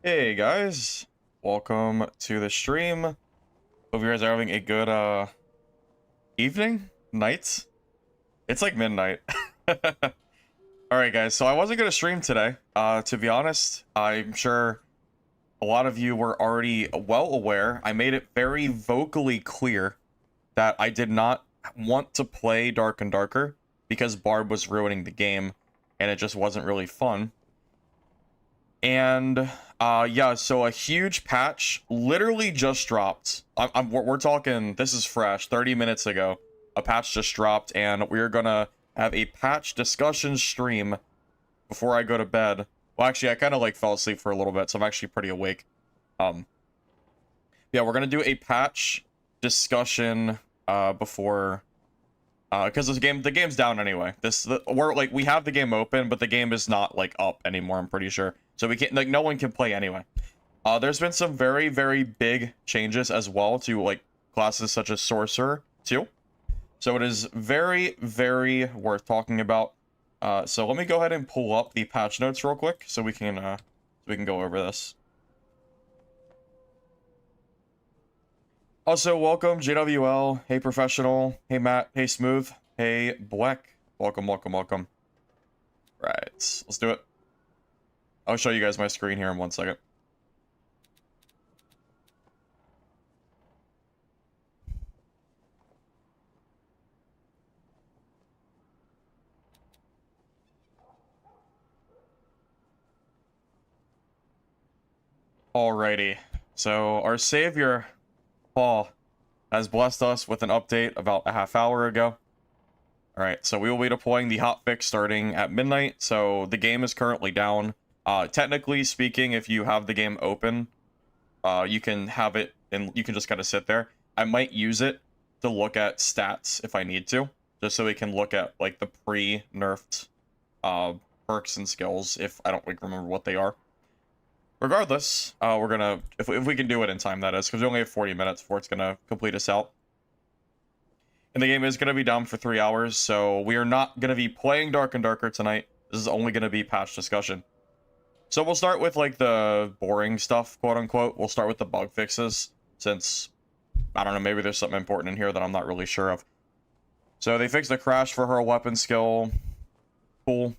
Hey guys, welcome to the stream. Hope you guys are having a good evening, night. It's like midnight. Alright guys, so I wasn't gonna stream today. To be honest, I'm sure a lot of you were already well aware. I made it very vocally clear that I did not want to play Dark and Darker because Barb was ruining the game and it just wasn't really fun. And yeah, so a huge patch literally just dropped. We're talking, this is fresh, 30 minutes ago. A patch just dropped, and we're gonna have a patch discussion stream before I go to bed. Well, actually, I kind of like fell asleep for a little bit, so I'm actually pretty awake. Yeah, we're gonna do a patch discussion before, because the game's down anyway. We have the game open, but the game is not like up anymore. I'm pretty sure. So we can't, like, no one can play anyway. There's been some very, very big changes as well to, like, classes such as Sorcerer, too. So it is very, very worth talking about. So let me go ahead and pull up the patch notes real quick so we can go over this. Also, welcome, JWL. Hey, Professional. Hey, Matt. Hey, Smooth. Hey, Black. Welcome, welcome, welcome. Right, let's do it. I'll show you guys my screen here in 1 second. Alrighty, so our savior, Paul, has blessed us with an update about a half hour ago. Alright, so we will be deploying the hotfix starting at midnight, so the game is currently down. Technically speaking, if you have the game open, you can have it and you can just kind of sit there. I might use it to look at stats if I need to, just so we can look at like the pre-nerfed perks and skills if I don't like remember what they are. Regardless, we're gonna, if we can do it in time, that is, because we only have 40 minutes before it's gonna complete us out. And the game is gonna be down for 3 hours, so we are not gonna be playing Dark and Darker tonight. This is only gonna be patch discussion. So we'll start with like the boring stuff, quote unquote. We'll start with the bug fixes, since, I don't know, maybe there's something important in here that I'm not really sure of. So they fixed the crash for her weapon skill. Cool.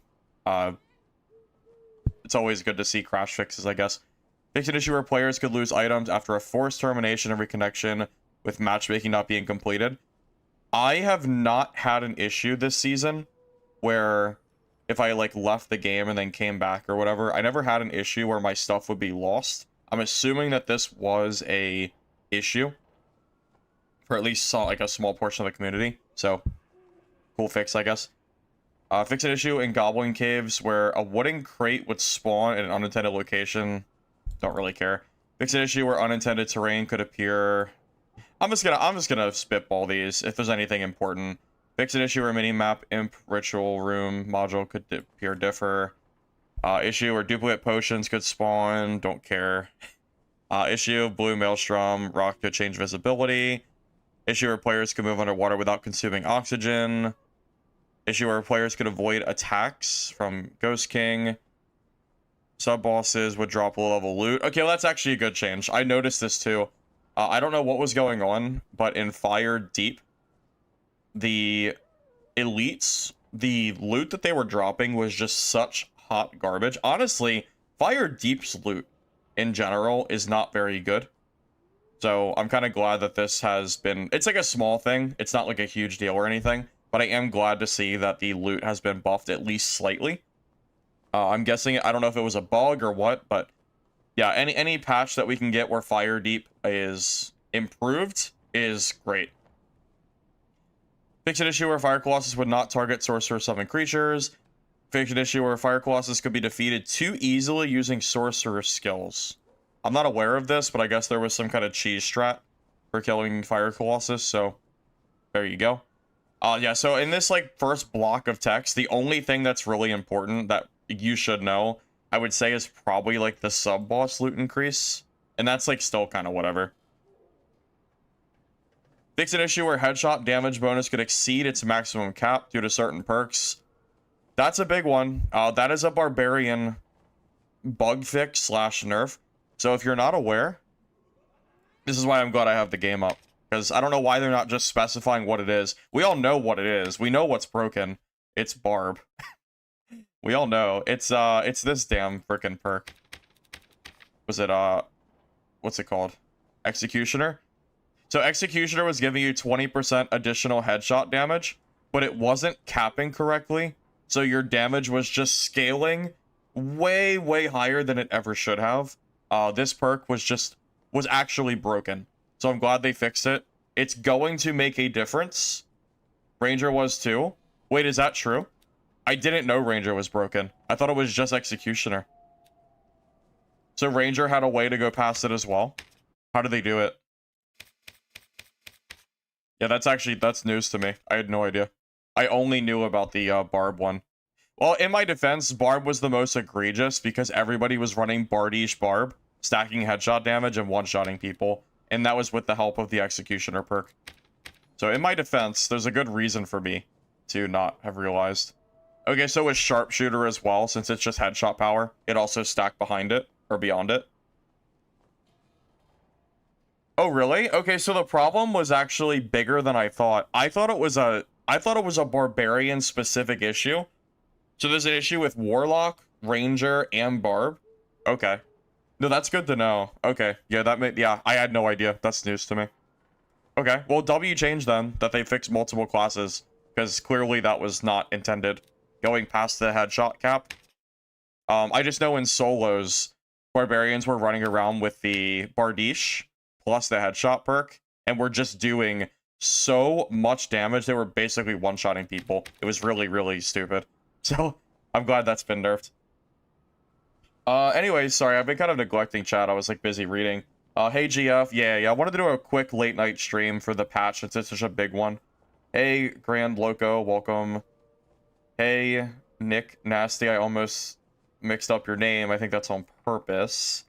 It's always good to see crash fixes, I guess. Fixed an issue where players could lose items after a forced termination of reconnection with matchmaking not being completed. I have not had an issue this season where if I like left the game and then came back or whatever, I never had an issue where my stuff would be lost. I'm assuming that this was a issue for at least like a small portion of the community. So cool fix, I guess. Fix an issue in Goblin Caves where a wooden crate would spawn in an unintended location. Don't really care. Fix an issue where unintended terrain could appear. I'm just gonna spitball these if there's anything important. Fix an issue where minimap imp ritual room module could appear differ. Issue where duplicate potions could spawn. Don't care. Issue blue maelstrom rock could change visibility. Issue where players could move underwater without consuming oxygen. Issue where players could avoid attacks from Ghost King. Sub-bosses would drop low-level loot. Okay, well, that's actually a good change. I noticed this too. I don't know what was going on, but in Fire Deep, the elites, the loot that they were dropping was just such hot garbage. Honestly, Fire Deep's loot in general is not very good. So I'm kind of glad that this has been... It's like a small thing. It's not like a huge deal or anything. But I am glad to see that the loot has been buffed at least slightly. I'm guessing, I don't know if it was a bug or what, but yeah, any patch that we can get where Fire Deep is improved is great. Fix an issue where Fire Colossus would not target Sorcerer Summon creatures. Fix an issue where Fire Colossus could be defeated too easily using Sorcerer skills. I'm not aware of this, but I guess there was some kind of cheese strat for killing Fire Colossus, so there you go. Yeah, so in this, like, first block of text, the only thing that's really important that you should know, I would say, is probably, like, the sub-boss loot increase. And that's, like, still kind of whatever. Fix an issue where headshot damage bonus could exceed its maximum cap due to certain perks. That's a big one. That is a Barbarian bug fix / nerf. So if you're not aware, this is why I'm glad I have the game up. Because I don't know why they're not just specifying what it is. We all know what it is. We know what's broken. It's Barb. We all know. It's this damn frickin' perk. Was it, what's it called? Executioner? So Executioner was giving you 20% additional headshot damage, but it wasn't capping correctly. So your damage was just scaling way, way higher than it ever should have. This perk was actually broken. So I'm glad they fixed it. It's going to make a difference. Ranger was too. Wait, is that true? I didn't know Ranger was broken. I thought it was just Executioner. So Ranger had a way to go past it as well. How did they do it? Yeah, that's news to me. I had no idea. I only knew about the Barb one. Well, in my defense, Barb was the most egregious because everybody was running Bardish Barb, stacking headshot damage and one-shotting people. And that was with the help of the Executioner perk. So in my defense, there's a good reason for me to not have realized. Okay, so with Sharpshooter as well, since it's just headshot power, it also stacked behind it, or beyond it. Oh, really? Okay, so the problem was actually bigger than I thought. I thought it was a Barbarian specific issue. So there's an issue with Warlock, Ranger, and Barb. Okay. No, that's good to know. Okay. Yeah, I had no idea. That's news to me. Okay. Well, W changed then, that they fixed multiple classes, because clearly that was not intended. Going past the headshot cap. I just know in solos, Barbarians were running around with the Bardiche plus the headshot perk, and were just doing so much damage, they were basically one-shotting people. It was really, really stupid. So, I'm glad that's been nerfed. Anyways, sorry, I've been kind of neglecting chat. I was, like, busy reading. Hey, GF. Yeah, I wanted to do a quick late-night stream for the patch since it's such a big one. Hey, Grand Loco, welcome. Hey, Nick Nasty, I almost mixed up your name. I think that's on purpose.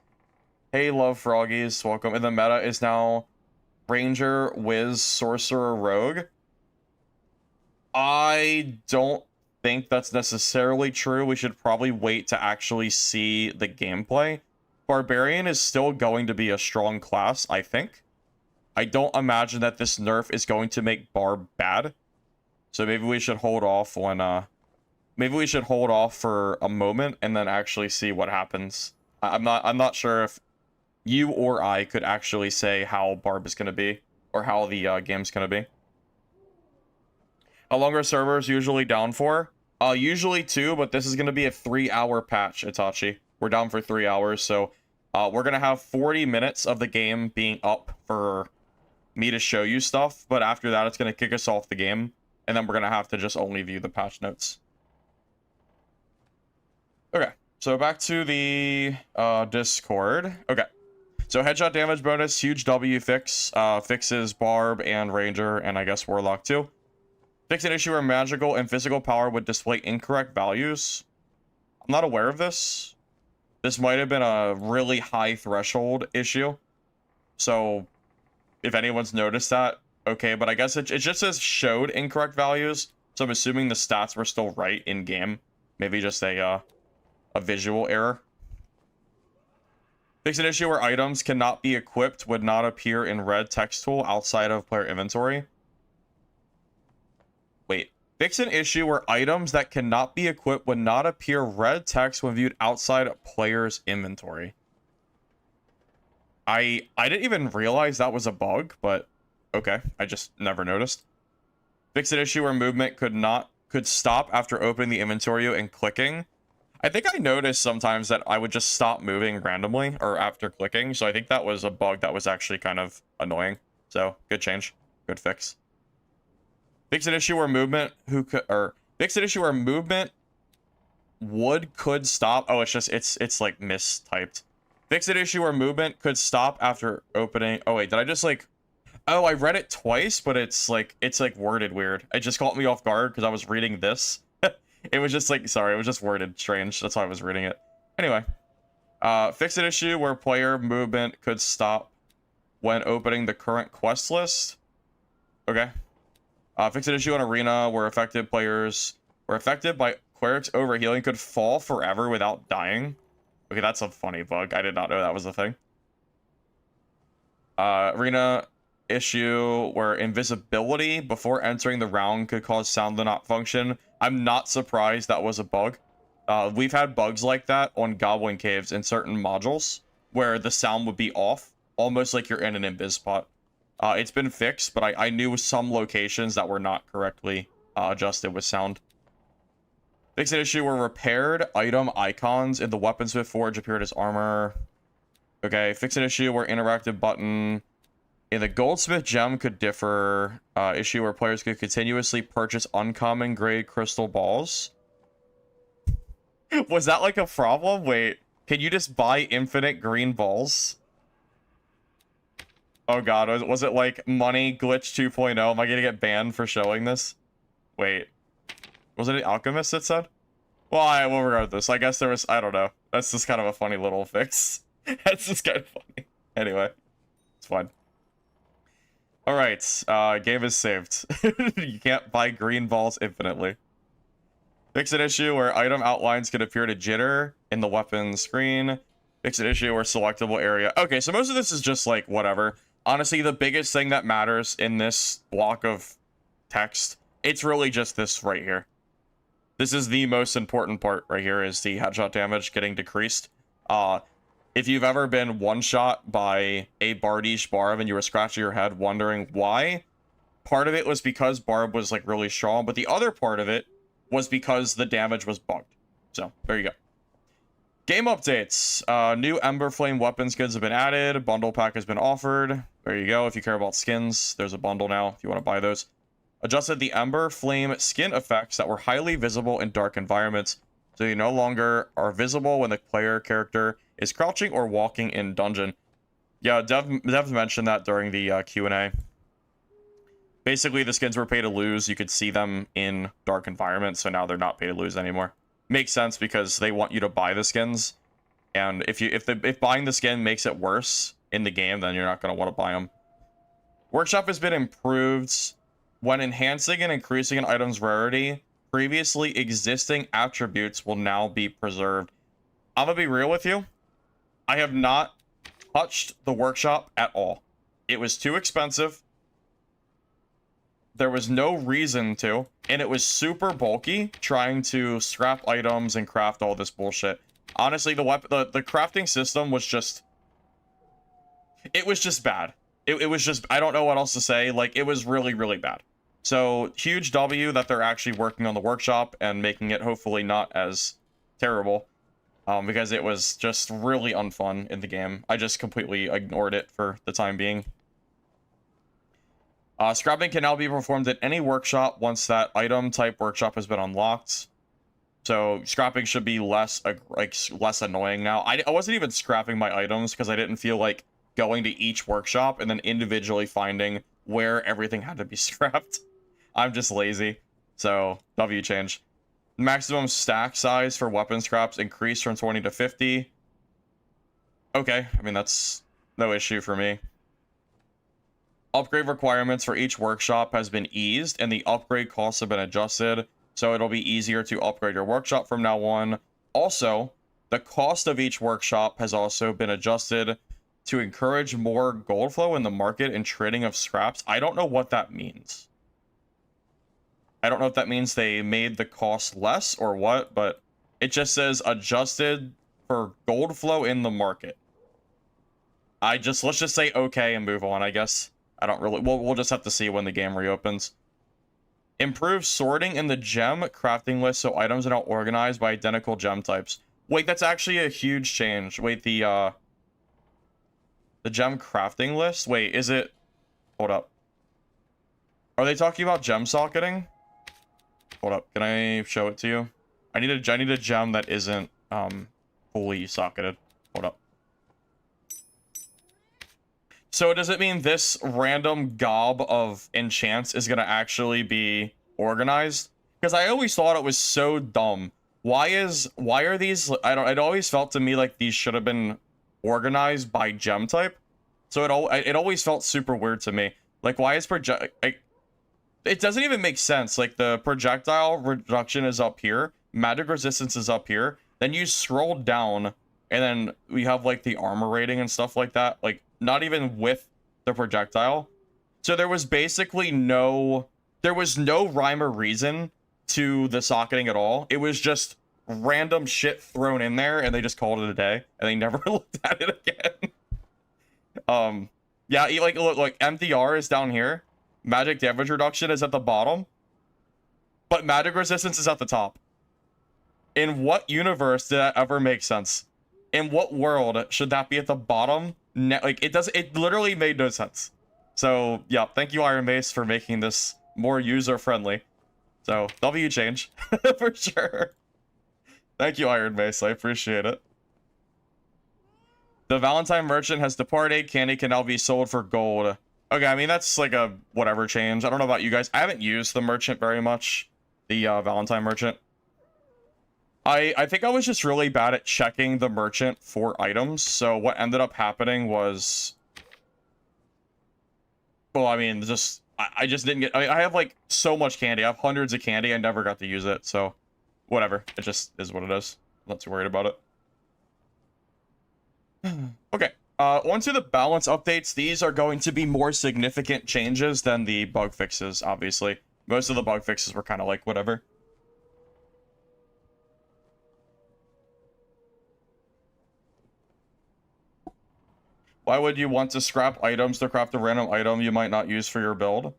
Hey, Love Froggies, welcome. And the meta is now Ranger, Wiz, Sorcerer, Rogue. I don't think that's necessarily true. We should probably wait to actually see the gameplay. Barbarian is still going to be a strong class, I think. I don't imagine that this nerf is going to make Barb bad. So maybe we should hold off when, maybe we should hold off for a moment and then actually see what happens. I'm not sure if you or I could actually say how Barb is going to be, or how the game's going to be. How long are servers usually down for? Usually 2, but this is going to be a 3-hour patch, Itachi. We're down for 3 hours, so we're going to have 40 minutes of the game being up for me to show you stuff, but after that, it's going to kick us off the game, and then we're going to have to just only view the patch notes. Okay, so back to the Discord. Okay. So headshot damage bonus, huge W fix, fixes Barb and Ranger, and I guess Warlock too. Fix an issue where magical and physical power would display incorrect values. I'm not aware of this. This might have been a really high threshold issue. So if anyone's noticed that, okay, but I guess it just says showed incorrect values. So I'm assuming the stats were still right in game. Maybe just a visual error. Fix an issue where items cannot be equipped would not appear in red text tool outside of player inventory. Wait. Fix an issue where items that cannot be equipped would not appear red text when viewed outside of player's inventory. I didn't even realize that was a bug, but okay. I just never noticed. Fix an issue where movement could stop after opening the inventory and clicking. I think I noticed sometimes that I would just stop moving randomly or after clicking, so I think that was a bug that was actually kind of annoying. So, good change. Good fix. Fix an issue where movement fix an issue where movement could stop. Oh, it's like mistyped. Fix an issue where movement could stop after opening. Oh wait, did I just like oh, I read it twice, but it's like worded weird. It just caught me off guard because I was reading this. It was just like, sorry, it was just worded strange. That's why I was reading it. Anyway, fix an issue where player movement could stop when opening the current quest list. Okay. Fix an issue in arena where players were affected by clerics overhealing could fall forever without dying. Okay, that's a funny bug. I did not know that was a thing. Arena issue where invisibility before entering the round could cause sound to not function. I'm not surprised that was a bug. We've had bugs like that on Goblin Caves in certain modules where the sound would be off, almost like you're in an invis spot. It's been fixed, but I knew some locations that were not correctly adjusted with sound. Fix an issue where repaired item icons in the Weaponsmith Forge appeared as armor. Okay, fix an issue where interactive button in the Goldsmith gem could differ. Issue where players could continuously purchase uncommon grade crystal balls. Was that like a problem? Wait, can you just buy infinite green balls? Oh god, was it like money glitch 2.0? Am I gonna get banned for showing this? Wait, was it an alchemist that said? Well, we'll regard this. I guess there was, I don't know. That's just kind of a funny little fix. That's just kind of funny. Anyway, it's fine. Alright, game is saved. You can't buy green balls infinitely. Fix an issue where item outlines could appear to jitter in the weapon screen. Fix an issue where selectable area. Okay, so most of this is just like whatever. Honestly, the biggest thing that matters in this block of text, it's really just this right here. This is the most important part right here, is the headshot damage getting decreased. If you've ever been one-shot by a Bardish Barb and you were scratching your head wondering why, part of it was because Barb was like really strong, but the other part of it was because the damage was bugged. So, there you go. Game updates. New Ember Flame weapon skins have been added. Bundle pack has been offered. There you go. If you care about skins, there's a bundle now if you want to buy those. Adjusted the Ember Flame skin effects that were highly visible in dark environments, so you no longer are visible when the player character is crouching or walking in dungeon. Yeah, Dev mentioned that during the Q&A. Basically, the skins were pay to lose. You could see them in dark environments, so now they're not pay to lose anymore. Makes sense because they want you to buy the skins, and if buying the skin makes it worse in the game, then you're not going to want to buy them. Workshop has been improved. When enhancing and increasing an item's rarity, previously existing attributes will now be preserved. I'm gonna be real with you. I have not touched the workshop at all. It was too expensive. There was no reason to, and it was super bulky trying to scrap items and craft all this bullshit. Honestly, the crafting system was just... It was just bad. It was just, I don't know what else to say. Like, it was really, really bad. So, huge W that they're actually working on the workshop and making it hopefully not as terrible. Because it was just really unfun in the game. I just completely ignored it for the time being. Scrapping can now be performed at any workshop once that item type workshop has been unlocked. So, scrapping should be less annoying now. I wasn't even scrapping my items because I didn't feel like going to each workshop and then individually finding where everything had to be scrapped. I'm just lazy. So, W change. Maximum stack size for weapon scraps increased from 20 to 50. Okay, I mean, that's no issue for me. Upgrade requirements for each workshop has been eased, and the upgrade costs have been adjusted, so it'll be easier to upgrade your workshop from now on. Also, the cost of each workshop has also been adjusted to encourage more gold flow in the market and trading of scraps. I don't know what that means. I don't know if that means they made the cost less or what, but it just says adjusted for gold flow in the market. Let's just say okay and move on, I guess. I don't really, we'll just have to see when the game reopens. Improve sorting in the gem crafting list so items are now organized by identical gem types. Wait, that's actually a huge change. Wait, the gem crafting list? Wait, is it... Hold up. Are they talking about gem socketing? Hold up, can I show it to you? I need a gem that isn't fully socketed. Hold up. So does it mean this random gob of enchants is gonna actually be organized? Because I always thought it was so dumb. Why are these... it always felt to me like these should have been organized by gem type. So it always felt super weird to me. Like, why is it doesn't even make sense. Like, the projectile reduction is up here, magic resistance is up here, then you scroll down And then we have like the armor rating and stuff like that, like not even with the projectile. So there was basically no rhyme or reason to the socketing at all. It was just random shit thrown in there, and they just called it a day, and they never looked at it again. Yeah, like look, MDR is down here, magic damage reduction is at the bottom, but magic resistance is at the top. In what universe did that ever make sense? In what world should that be at the bottom? Like, it literally made no sense. So yeah, thank you, Iron Mace, for making this more user friendly. So W change for sure. Thank you, Iron Mace, I appreciate it. The Valentine merchant has departed. Candy can now be sold for gold. Okay, I mean, that's like a whatever change. I don't know about you guys. I haven't used the merchant very much. The Valentine merchant. I think I was just really bad at checking the merchant for items. So what ended up happening was... Well, I mean, just... I just didn't get... I have like so much candy. I have hundreds of candy. I never got to use it. So whatever. It just is what it is. I'm not too worried about it. Okay, on to the balance updates. These are going to be more significant changes than the bug fixes, obviously. Most of the bug fixes were kind of like whatever. Why would you want to scrap items to craft a random item you might not use for your build?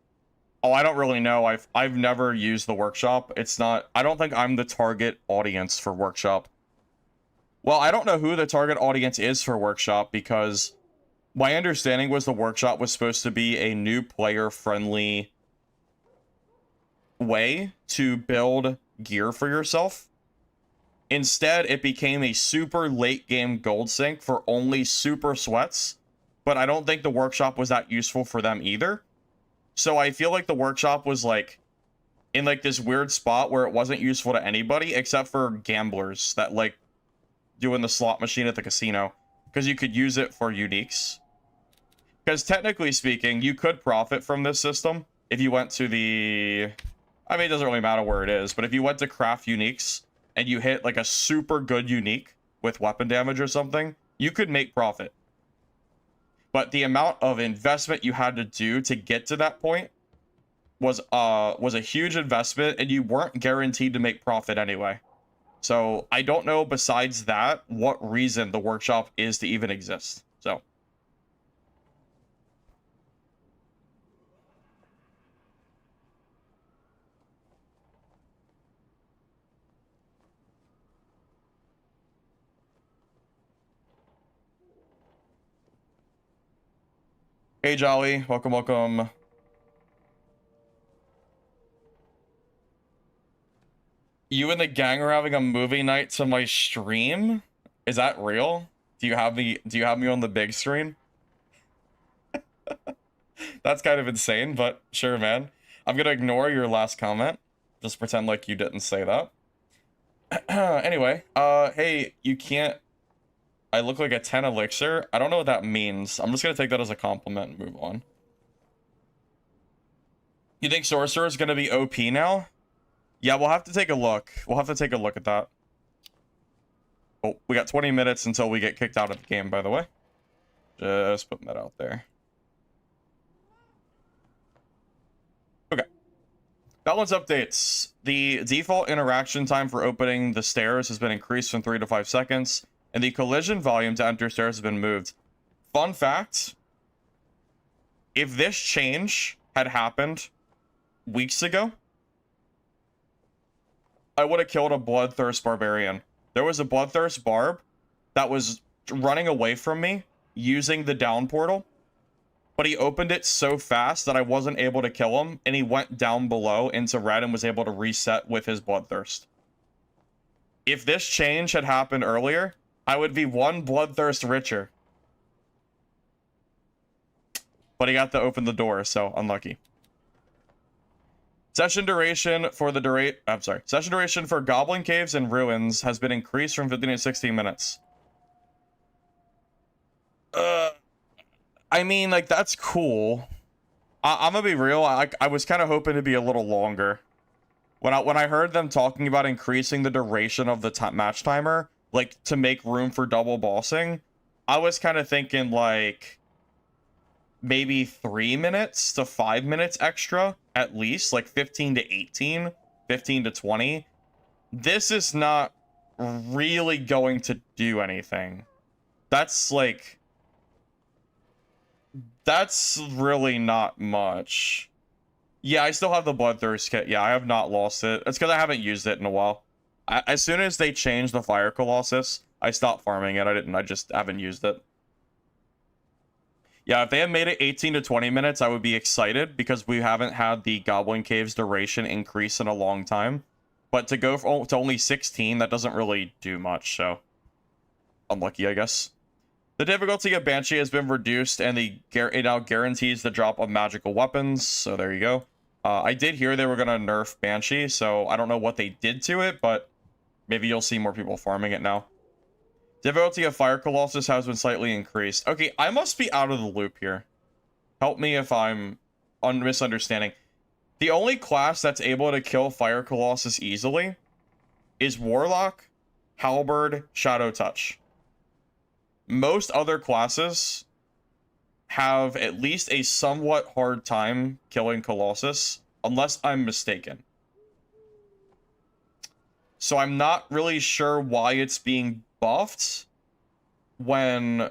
Oh, I don't really know. I've never used the workshop. It's not... I don't think I'm the target audience for workshop. Well, I don't know who the target audience is for workshop, because my understanding was the workshop was supposed to be a new player-friendly way to build gear for yourself. Instead, it became a super late-game gold sink for only super sweats, but I don't think the workshop was that useful for them either. So I feel like the workshop was like in like this weird spot where it wasn't useful to anybody except for gamblers that like doing the slot machine at the casino, because you could use it for uniques. Because technically speaking, you could profit from this system if you went to the... I mean, it doesn't really matter where it is, but if you went to craft uniques and you hit like a super good unique with weapon damage or something, you could make profit. But the amount of investment you had to do to get to that point was a huge investment, and you weren't guaranteed to make profit anyway. So I don't know, besides that, what reason the workshop is to even exist. So. Hey, Jolly. Welcome, welcome. You and the gang are having a movie night to my stream? Is that real? Do you have me on the big screen? That's kind of insane, but sure, man. I'm gonna ignore your last comment. Just pretend like you didn't say that. Anyway, hey, you can't... I look like a 10 elixir? I don't know what that means. I'm just gonna take that as a compliment and move on. You think Sorcerer is gonna be OP now? Yeah, we'll have to take a look. We'll have to take a look at that. Oh, we got 20 minutes until we get kicked out of the game, by the way. Just putting that out there. Okay. Balance updates. The default interaction time for opening the stairs has been increased from 3 to 5 seconds, and the collision volume to enter stairs has been moved. Fun fact, if this change had happened weeks ago, I would have killed a Bloodthirst Barbarian. There was a Bloodthirst Barb that was running away from me using the down portal, but he opened it so fast that I wasn't able to kill him, and he went down below into red and was able to reset with his Bloodthirst. If this change had happened earlier, I would be one Bloodthirst richer. But he got to open the door, so unlucky. Session duration for Session duration for Goblin Caves and Ruins has been increased from 15 to 16 minutes. I mean, like, that's cool. I'm gonna be real, I was kind of hoping to be a little longer. When I heard them talking about increasing the duration of the match timer, like to make room for double bossing, I was kind of thinking like maybe 3 minutes to 5 minutes extra at least, like 15 to 18, 15 to 20. This is not really going to do anything. That's like, that's really not much. Yeah, I still have the Bloodthirst kit. Yeah, I have not lost it. It's because I haven't used it in a while. As soon as they changed the Fire Colossus, I stopped farming it. I just haven't used it. Yeah, if they had made it 18 to 20 minutes, I would be excited because we haven't had the Goblin Cave's duration increase in a long time. But to go to only 16, that doesn't really do much, so unlucky, I guess. The difficulty of Banshee has been reduced, and it now guarantees the drop of magical weapons, so there you go. I did hear they were going to nerf Banshee, so I don't know what they did to it, but maybe you'll see more people farming it now. Difficulty of Fire Colossus has been slightly increased. Okay, I must be out of the loop here. Help me if I'm misunderstanding. The only class that's able to kill Fire Colossus easily is Warlock, Halberd, Shadow Touch. Most other classes have at least a somewhat hard time killing Colossus, unless I'm mistaken. So I'm not really sure why it's being buffed when,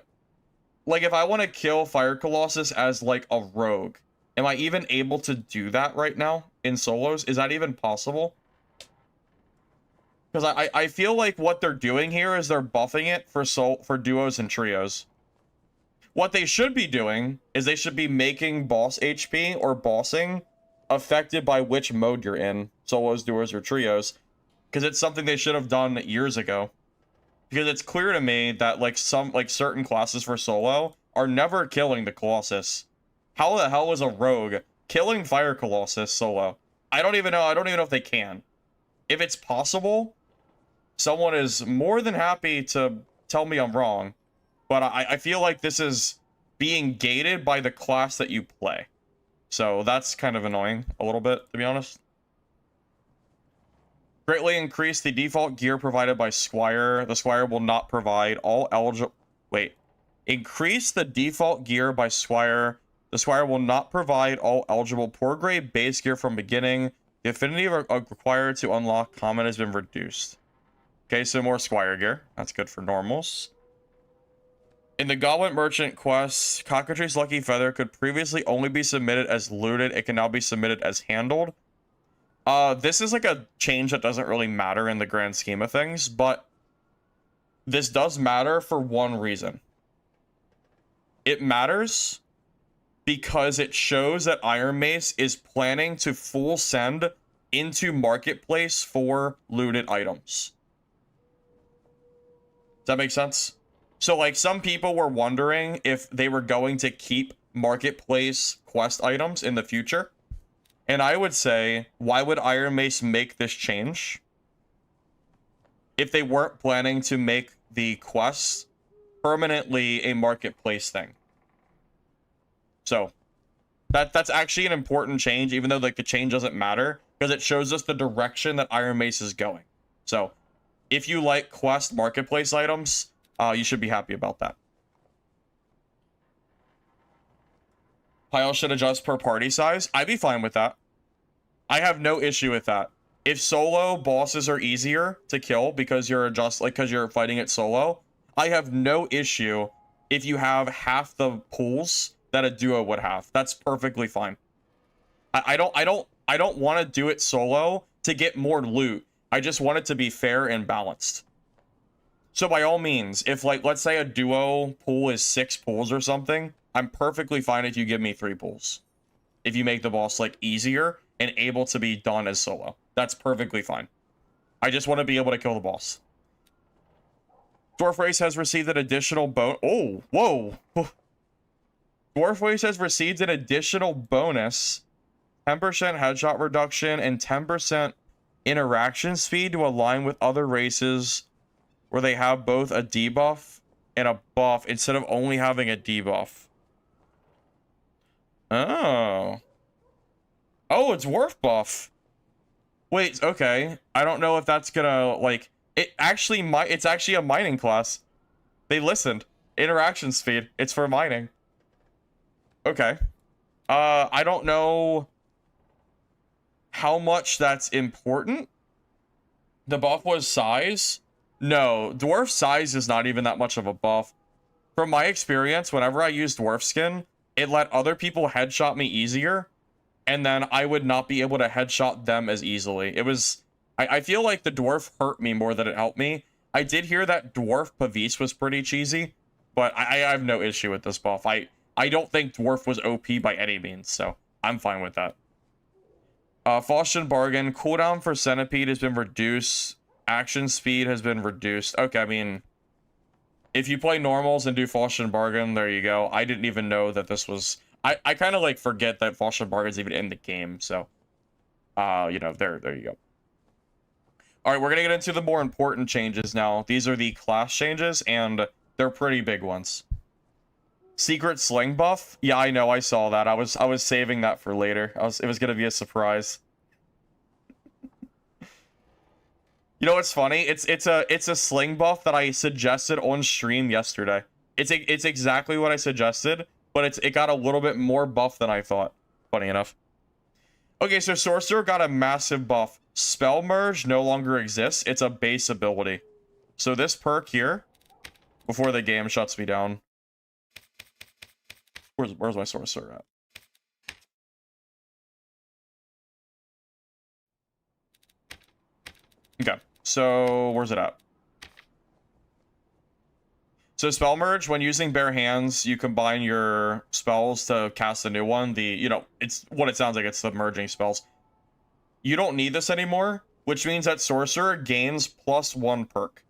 like, if I want to kill Fire Colossus as like a rogue, am I even able to do that right now in solos? Is that even possible? Because I feel like what they're doing here is they're buffing it for duos and trios. What they should be doing is they should be making boss HP or bossing affected by which mode you're in, solos, duos, or trios, because it's something they should have done years ago. Because it's clear to me that like certain classes for solo are never killing the Colossus. How the hell is a rogue killing Fire Colossus solo? I don't even know. I don't even know if they can. If it's possible, someone is more than happy to tell me I'm wrong. But I feel like this is being gated by the class that you play. So that's kind of annoying a little bit, to be honest. Greatly increase the default gear provided by Squire. The Squire will not provide all eligible... Wait. Increase the default gear by Squire. The Squire will not provide all eligible poor grade base gear from beginning. The affinity required to unlock common has been reduced. Okay, so more Squire gear. That's good for normals. In the Goblin Merchant quest, Cockatrice's Lucky Feather could previously only be submitted as looted. It can now be submitted as handled. This is like a change that doesn't really matter in the grand scheme of things, but this does matter for one reason. It matters because it shows that Iron Mace is planning to full send into Marketplace for looted items. Does that make sense? So, like, some people were wondering if they were going to keep Marketplace quest items in the future. And I would say, why would Iron Mace make this change if they weren't planning to make the quests permanently a Marketplace thing? So, that's actually an important change, even though, like, the change doesn't matter, because it shows us the direction that Iron Mace is going. So, if you like quest Marketplace items, you should be happy about that. Pile should adjust per party size. I'd be fine with that. I have no issue with that. If solo bosses are easier to kill because you're fighting it solo, I have no issue if you have half the pools that a duo would have. That's perfectly fine. I don't want to do it solo to get more loot. I just want it to be fair and balanced. So by all means, if, like, let's say a duo pool is 6 pools or something, I'm perfectly fine if you give me 3 pools. If you make the boss, like, easier and able to be done as solo. That's perfectly fine. I just want to be able to kill the boss. Dwarf Race has received an additional Oh, whoa! Dwarf Race has received an additional bonus. 10% headshot reduction and 10% interaction speed to align with other races where they have both a debuff and a buff instead of only having a debuff. Oh. Oh, it's dwarf buff. Wait, okay. I don't know if that's gonna, like, It's actually a mining class. They listened. Interaction speed. It's for mining. Okay. I don't know how much that's important. The buff was size. No, dwarf size is not even that much of a buff. From my experience, whenever I used dwarf skin, it let other people headshot me easier, and then I would not be able to headshot them as easily. It was... I feel like the dwarf hurt me more than it helped me. I did hear that dwarf Pavis was pretty cheesy, but I have no issue with this buff. I don't think dwarf was OP by any means, so I'm fine with that. Faustian Bargain, cooldown for Centipede has been reduced. Action speed has been reduced. Okay, I mean, if you play normals and do Faustian Bargain, there you go. I didn't even know that this was... I kind of, like, forget that Faustian Bargain's even in the game, so... you know, there you go. Alright, we're gonna get into the more important changes now. These are the class changes, and they're pretty big ones. Secret sling buff? Yeah, I know, I saw that. I was saving that for later. It was gonna be a surprise. You know what's funny? It's a sling buff that I suggested on stream yesterday. It's exactly what I suggested, but it got a little bit more buff than I thought. Funny enough. Okay, so Sorcerer got a massive buff. Spell Merge no longer exists. It's a base ability. So this perk here, before the game shuts me down. Where's my Sorcerer at? Okay, so where's it at? So Spell Merge, when using bare hands, you combine your spells to cast a new one. You know, it's what it sounds like, it's the merging spells. You don't need this anymore, which means that Sorcerer gains +1 perk.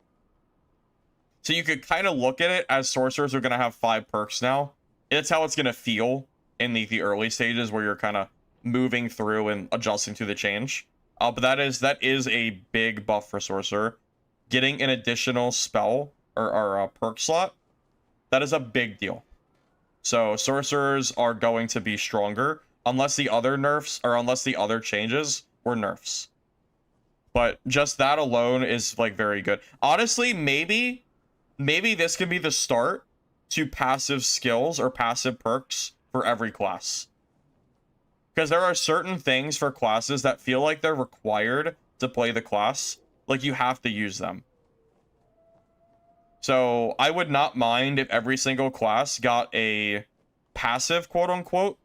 So you could kind of look at it as Sorcerers are going to have 5 perks now. It's how it's going to feel in the early stages where you're kind of moving through and adjusting to the change. But that is a big buff for Sorcerer. Getting an additional spell or a perk slot, that is a big deal. So Sorcerers are going to be stronger unless the other nerfs or unless the other changes were nerfs. But just that alone is like very good. Honestly, maybe this can be the start to passive skills or passive perks for every class. Because there are certain things for classes that feel like they're required to play the class. Like you have to use them. So I would not mind if every single class got a passive, quote unquote,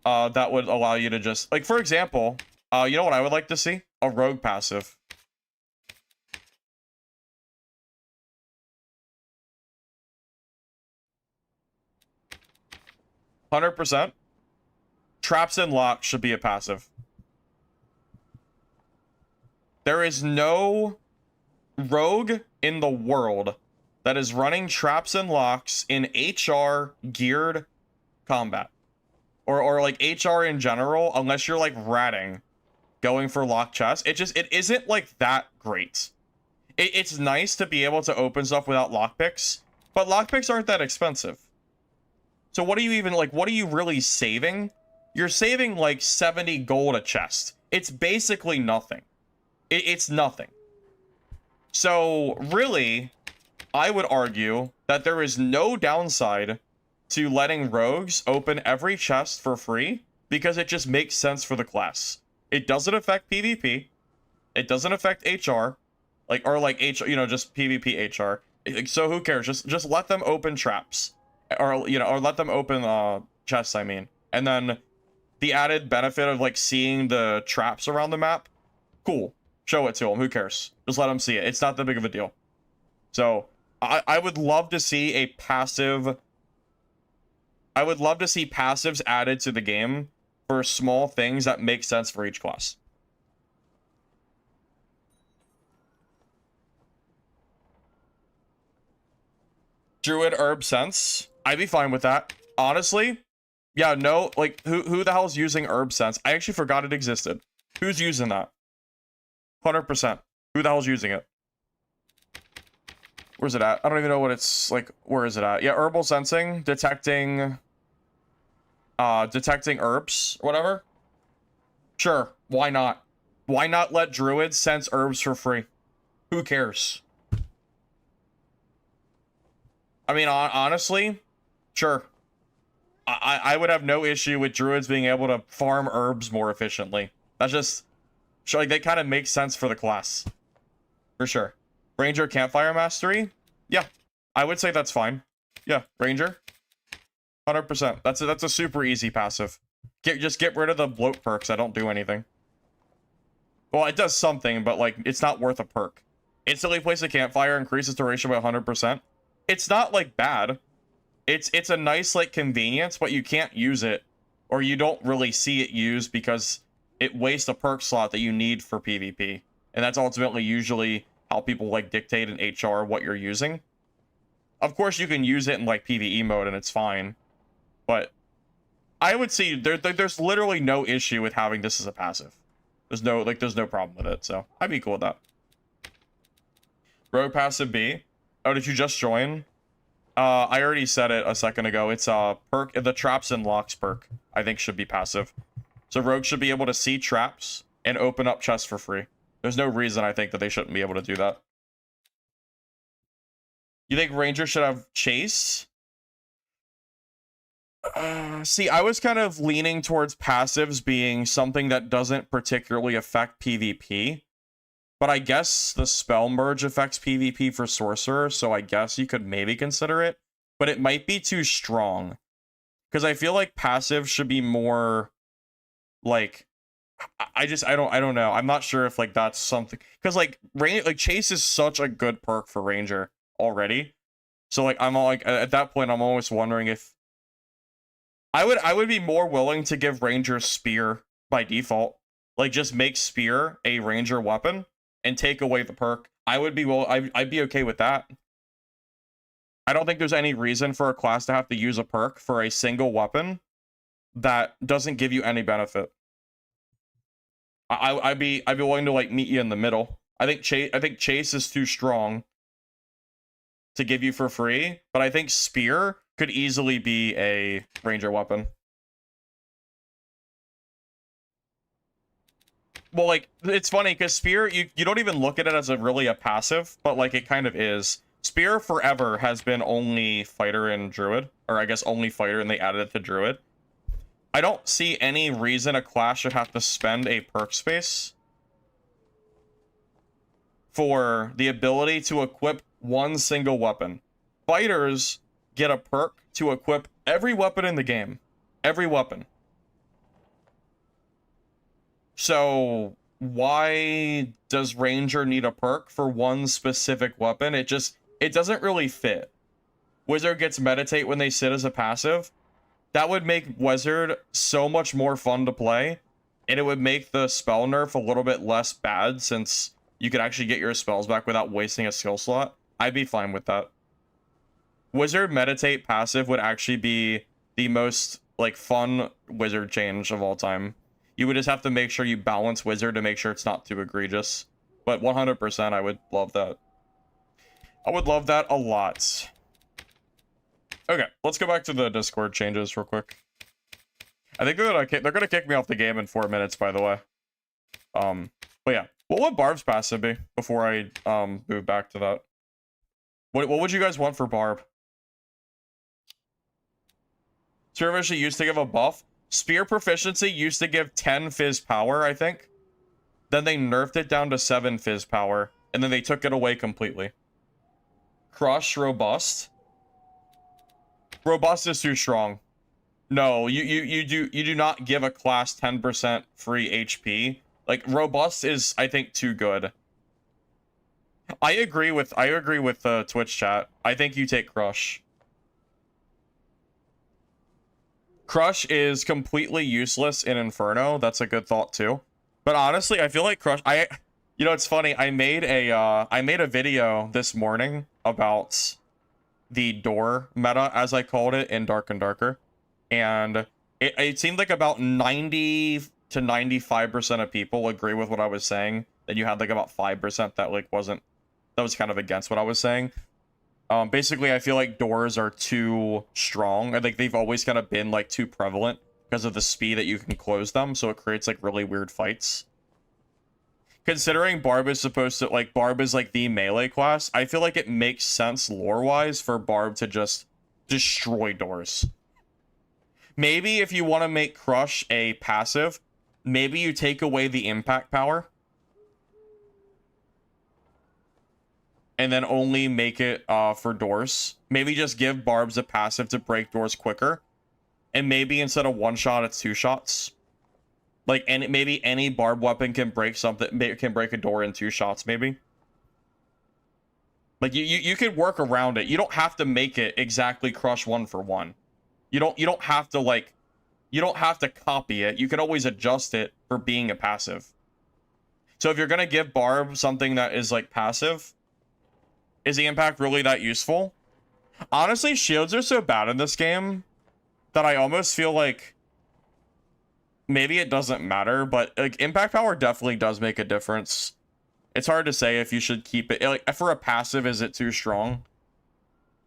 that would allow you to just, like, for example, you know what I would like to see? A rogue passive. %. Traps and locks should be a passive. There is no rogue in the world that is running traps and locks in HR geared combat. Or like HR in general, unless you're like ratting, going for lock chest. It isn't like that great. It's nice to be able to open stuff without lockpicks, but lockpicks aren't that expensive. So what are you really saving? You're saving like 70 gold a chest. It's basically nothing. It's nothing. So really, I would argue that there is no downside to letting rogues open every chest for free because it just makes sense for the class. It doesn't affect PvP. It doesn't affect HR. HR, you know, just PvP HR. So who cares? Just let them open traps. Or let them open chests, I mean. And then the added benefit of like seeing the traps around the map, cool. Show it to them. Who cares? Just let them see it. It's not that big of a deal. So I would love to see a passive. I would love to see passives added to the game for small things that make sense for each class. Druid herb sense. I'd be fine with that. Honestly, yeah, no, like who the hell's using herb sense? I actually forgot it existed. Who's using that? 100%. Who the hell's using it? Where's it at? I don't even know what it's like. Where is it at? Yeah, herbal sensing, detecting herbs or whatever. Sure, why not? Why not let druids sense herbs for free? Who cares? I mean, honestly, sure. I would have no issue with druids being able to farm herbs more efficiently. That's just, like, that kind of makes sense for the class. For sure. Ranger Campfire Mastery? Yeah, I would say that's fine. Yeah, Ranger. 100%. That's a super easy passive. Just get rid of the bloat perks that don't do anything. Well, it does something, but, like, it's not worth a perk. Instantly place a campfire, increases duration by 100%. It's not, like, bad. It's a nice, like, convenience, but you can't use it, or you don't really see it used because it wastes a perk slot that you need for PvP. And that's ultimately usually how people, like, dictate in HR what you're using. Of course, you can use it in, like, PvE mode, and it's fine. But I would see there's literally no issue with having this as a passive. There's no problem with it, so I'd be cool with that. Rogue passive B. Oh, did you just join? I already said it a second ago. It's perk, the traps and locks perk, I think should be passive. So rogue should be able to see traps and open up chests for free. There's no reason I think that they shouldn't be able to do that. You think Ranger should have chase? See, I was kind of leaning towards passives being something that doesn't particularly affect PvP. But I guess the spell merge affects PvP for Sorcerer, so I guess you could maybe consider it. But it might be too strong. Because I feel like passive should be more, like, I don't know. I'm not sure if, like, that's something. Because, like, Chase is such a good perk for Ranger already. So, like, I'm all, like, at that point, I'm always wondering if I would be more willing to give Ranger Spear by default. Like, just make Spear a Ranger weapon and take away the perk. I'd be okay with that. I don't think there's any reason for a class to have to use a perk for a single weapon that doesn't give you any benefit. I'd be willing to, like, meet you in the middle. I think Chase is too strong to give you for free, but I think Spear could easily be a Ranger weapon. Well, like, it's funny, because Spear, you don't even look at it as really a passive, but, like, it kind of is. Spear forever has been only Fighter and Druid, or I guess only Fighter, and they added it to Druid. I don't see any reason a class should have to spend a perk space for the ability to equip one single weapon. Fighters get a perk to equip every weapon in the game. Every weapon. So why does Ranger need a perk for one specific weapon? It doesn't really fit. Wizard gets Meditate when they sit as a passive. That would make Wizard so much more fun to play, and it would make the spell nerf a little bit less bad since you could actually get your spells back without wasting a skill slot. I'd be fine with that. Wizard Meditate passive would actually be the most, like, fun Wizard change of all time. You would just have to make sure you balance Wizard to make sure it's not too egregious. But 100%, I would love that. I would love that a lot. Okay, let's go back to the Discord changes real quick. I think they're gonna kick me off the game in 4 minutes, by the way. But yeah, what would Barb's passive be before I move back to that? What would you guys want for Barb? Spear Proficiency used to give a buff. Spear Proficiency used to give 10 Fizz power, I think. Then they nerfed it down to 7 Fizz power, and then they took it away completely. Crush Robust. Robust is too strong. No, you do not give a class 10% free HP. Like, Robust is, I think, too good. I agree with Twitch chat. I think you take Crush. Crush is completely useless in Inferno. That's a good thought too. But honestly, I feel like Crush. You know, it's funny. I made a video this morning about the door meta, as I called it, in Dark and Darker, and it seemed like about 90 to 95% of people agree with what I was saying. Then you had like about 5% that like that was kind of against what I was saying. Basically, I feel like doors are too strong. I think they've always kind of been like too prevalent because of the speed that you can close them, so it creates like really weird fights. considering Barb is supposed to, like, Barb is like the melee class, I feel like it makes sense lore-wise for Barb to just destroy doors. Maybe if you want to make Crush a passive, maybe you take away the impact power and then only make it for doors. Maybe just give Barbs a passive to break doors quicker, and maybe instead of one shot, it's 2 shots. Like, and maybe any Barb weapon can break something, can break a door in 2 shots, maybe. Like, you could work around it. You don't have to make it exactly Crush 1-for-1. You don't have to, like, you don't have to copy it. You can always adjust it for being a passive. So if you're gonna give Barb something that is like passive, is the impact really that useful? Honestly, shields are so bad in this game that I almost feel like maybe it doesn't matter, but like impact power definitely does make a difference. It's hard to say if you should keep it. Like, for a passive, is it too strong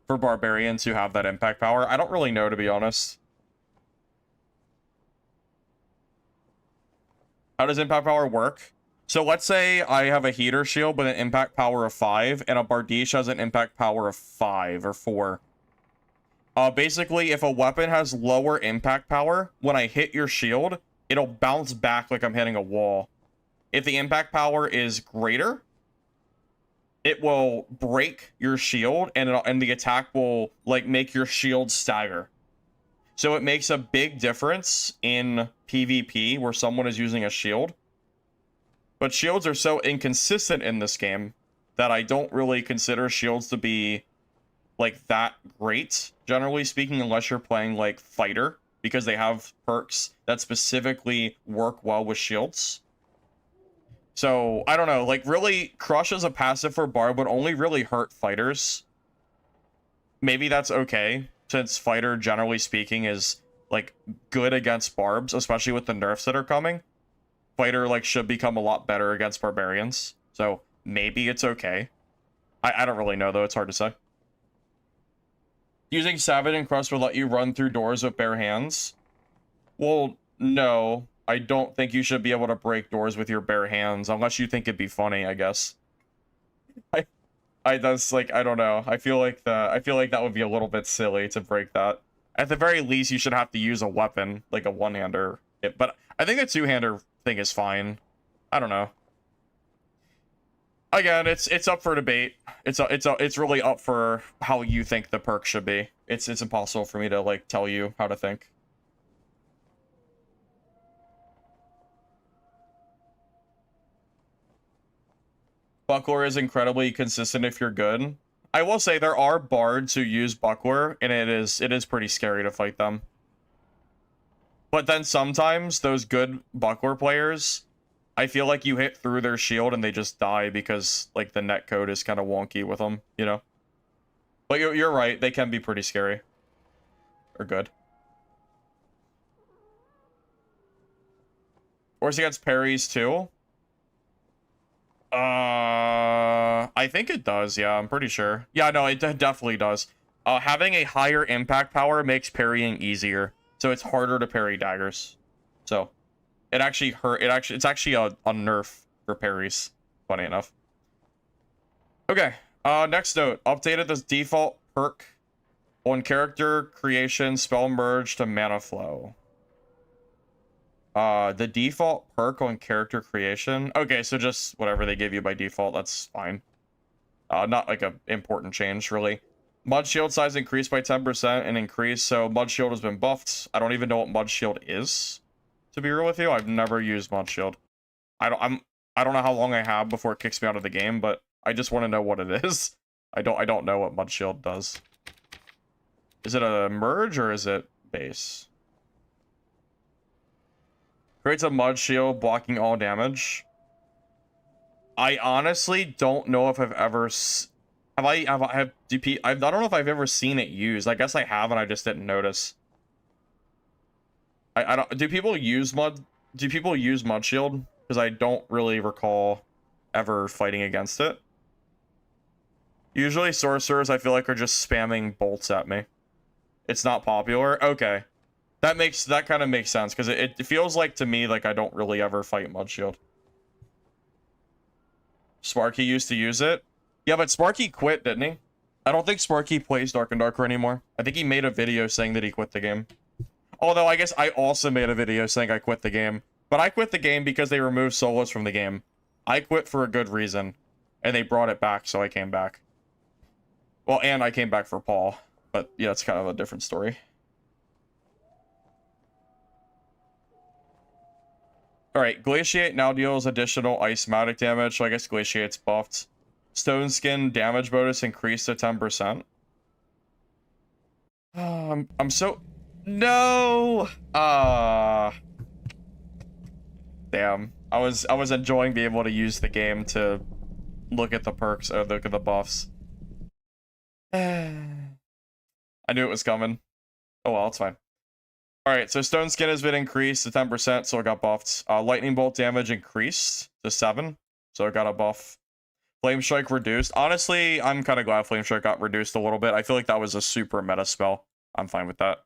for Barbarians who have that impact power? I don't really know, to be honest. How does impact power work? So let's say I have a heater shield with an impact power of 5, and a Bardiche has an impact power of 5 or 4. Basically, if a weapon has lower impact power, when I hit your shield, it'll bounce back like I'm hitting a wall. If the impact power is greater, it will break your shield, and the attack will like make your shield stagger. So it makes a big difference in PvP where someone is using a shield. But shields are so inconsistent in this game that I don't really consider shields to be like that great, generally speaking, unless you're playing like fighter, because they have perks that specifically work well with shields. So I don't know, like really Crush as a passive for Barb would only really hurt fighters. Maybe that's okay, since fighter, generally speaking, is like good against Barbs, especially with the nerfs that are coming. Fighter like should become a lot better against Barbarians, so maybe it's okay. I don't really know though, it's hard to say. Using Savage and Crush will let you run through doors with bare hands. Well, no, I don't think you should be able to break doors with your bare hands, unless you think it'd be funny, I guess. That's like, I don't know. I feel like that would be a little bit silly to break that. At the very least, you should have to use a weapon, like a one-hander. But I think a two-hander thing is fine. I don't know. Again, it's up for debate. It's really up for how you think the perk should be. It's impossible for me to like tell you how to think. Buckler is incredibly consistent if you're good. I will say there are bards who use Buckler, and it is pretty scary to fight them. But then sometimes those good Buckler players, I feel like you hit through their shield and they just die because like the netcode is kind of wonky with them, you know? But you're right, they can be pretty scary. Or good. Works against parries too? I think it does, yeah, I'm pretty sure. Yeah, no, it definitely does. Having a higher impact power makes parrying easier, so it's harder to parry daggers. So, it's actually a nerf for parries, funny enough. Okay, next note. Updated this default perk on character creation spell merge to mana flow. The default perk on character creation. Okay, so just whatever they give you by default, that's fine. Not like an important change, really. Mud shield size increased by 10% and increased, so Mud shield has been buffed. I don't even know what Mud shield is, to be real with you. I've never used Mud shield. I don't know how long I have before it kicks me out of the game, but I just want to know what it is. I don't know what Mud shield does. Is it a merge or is it base? Creates a mud shield blocking all damage. I honestly don't know if I've ever I don't know if I've ever seen it used. I guess I have and I just didn't notice. I don't, do people use mud shield? Because I don't really recall ever fighting against it. Usually sorcerers I feel like are just spamming bolts at me. It's not popular. Okay. That kind of makes sense, because it feels like to me like I don't really ever fight mud shield. Sparky used to use it. Yeah, but Sparky quit, didn't he? I don't think Sparky plays Dark and Darker anymore. I think he made a video saying that he quit the game. Although, I guess I also made a video saying I quit the game. But I quit the game because they removed solos from the game. I quit for a good reason. And they brought it back, so I came back. Well, and I came back for Paul. But, yeah, it's kind of a different story. Alright, Glaciate now deals additional ice-matic damage, so I guess Glaciate's buffed. Stone Skin damage bonus increased to 10%. I'm so... No! Damn. I was enjoying being able to use the game to look at the perks, or look at the buffs. I knew it was coming. Oh well, it's fine. Alright, so Stone Skin has been increased to 10%, so it got buffed. Lightning Bolt damage increased to 7, so it got a buff. Flame Strike reduced. Honestly, I'm kind of glad Flame Strike got reduced a little bit. I feel like that was a super meta spell. I'm fine with that.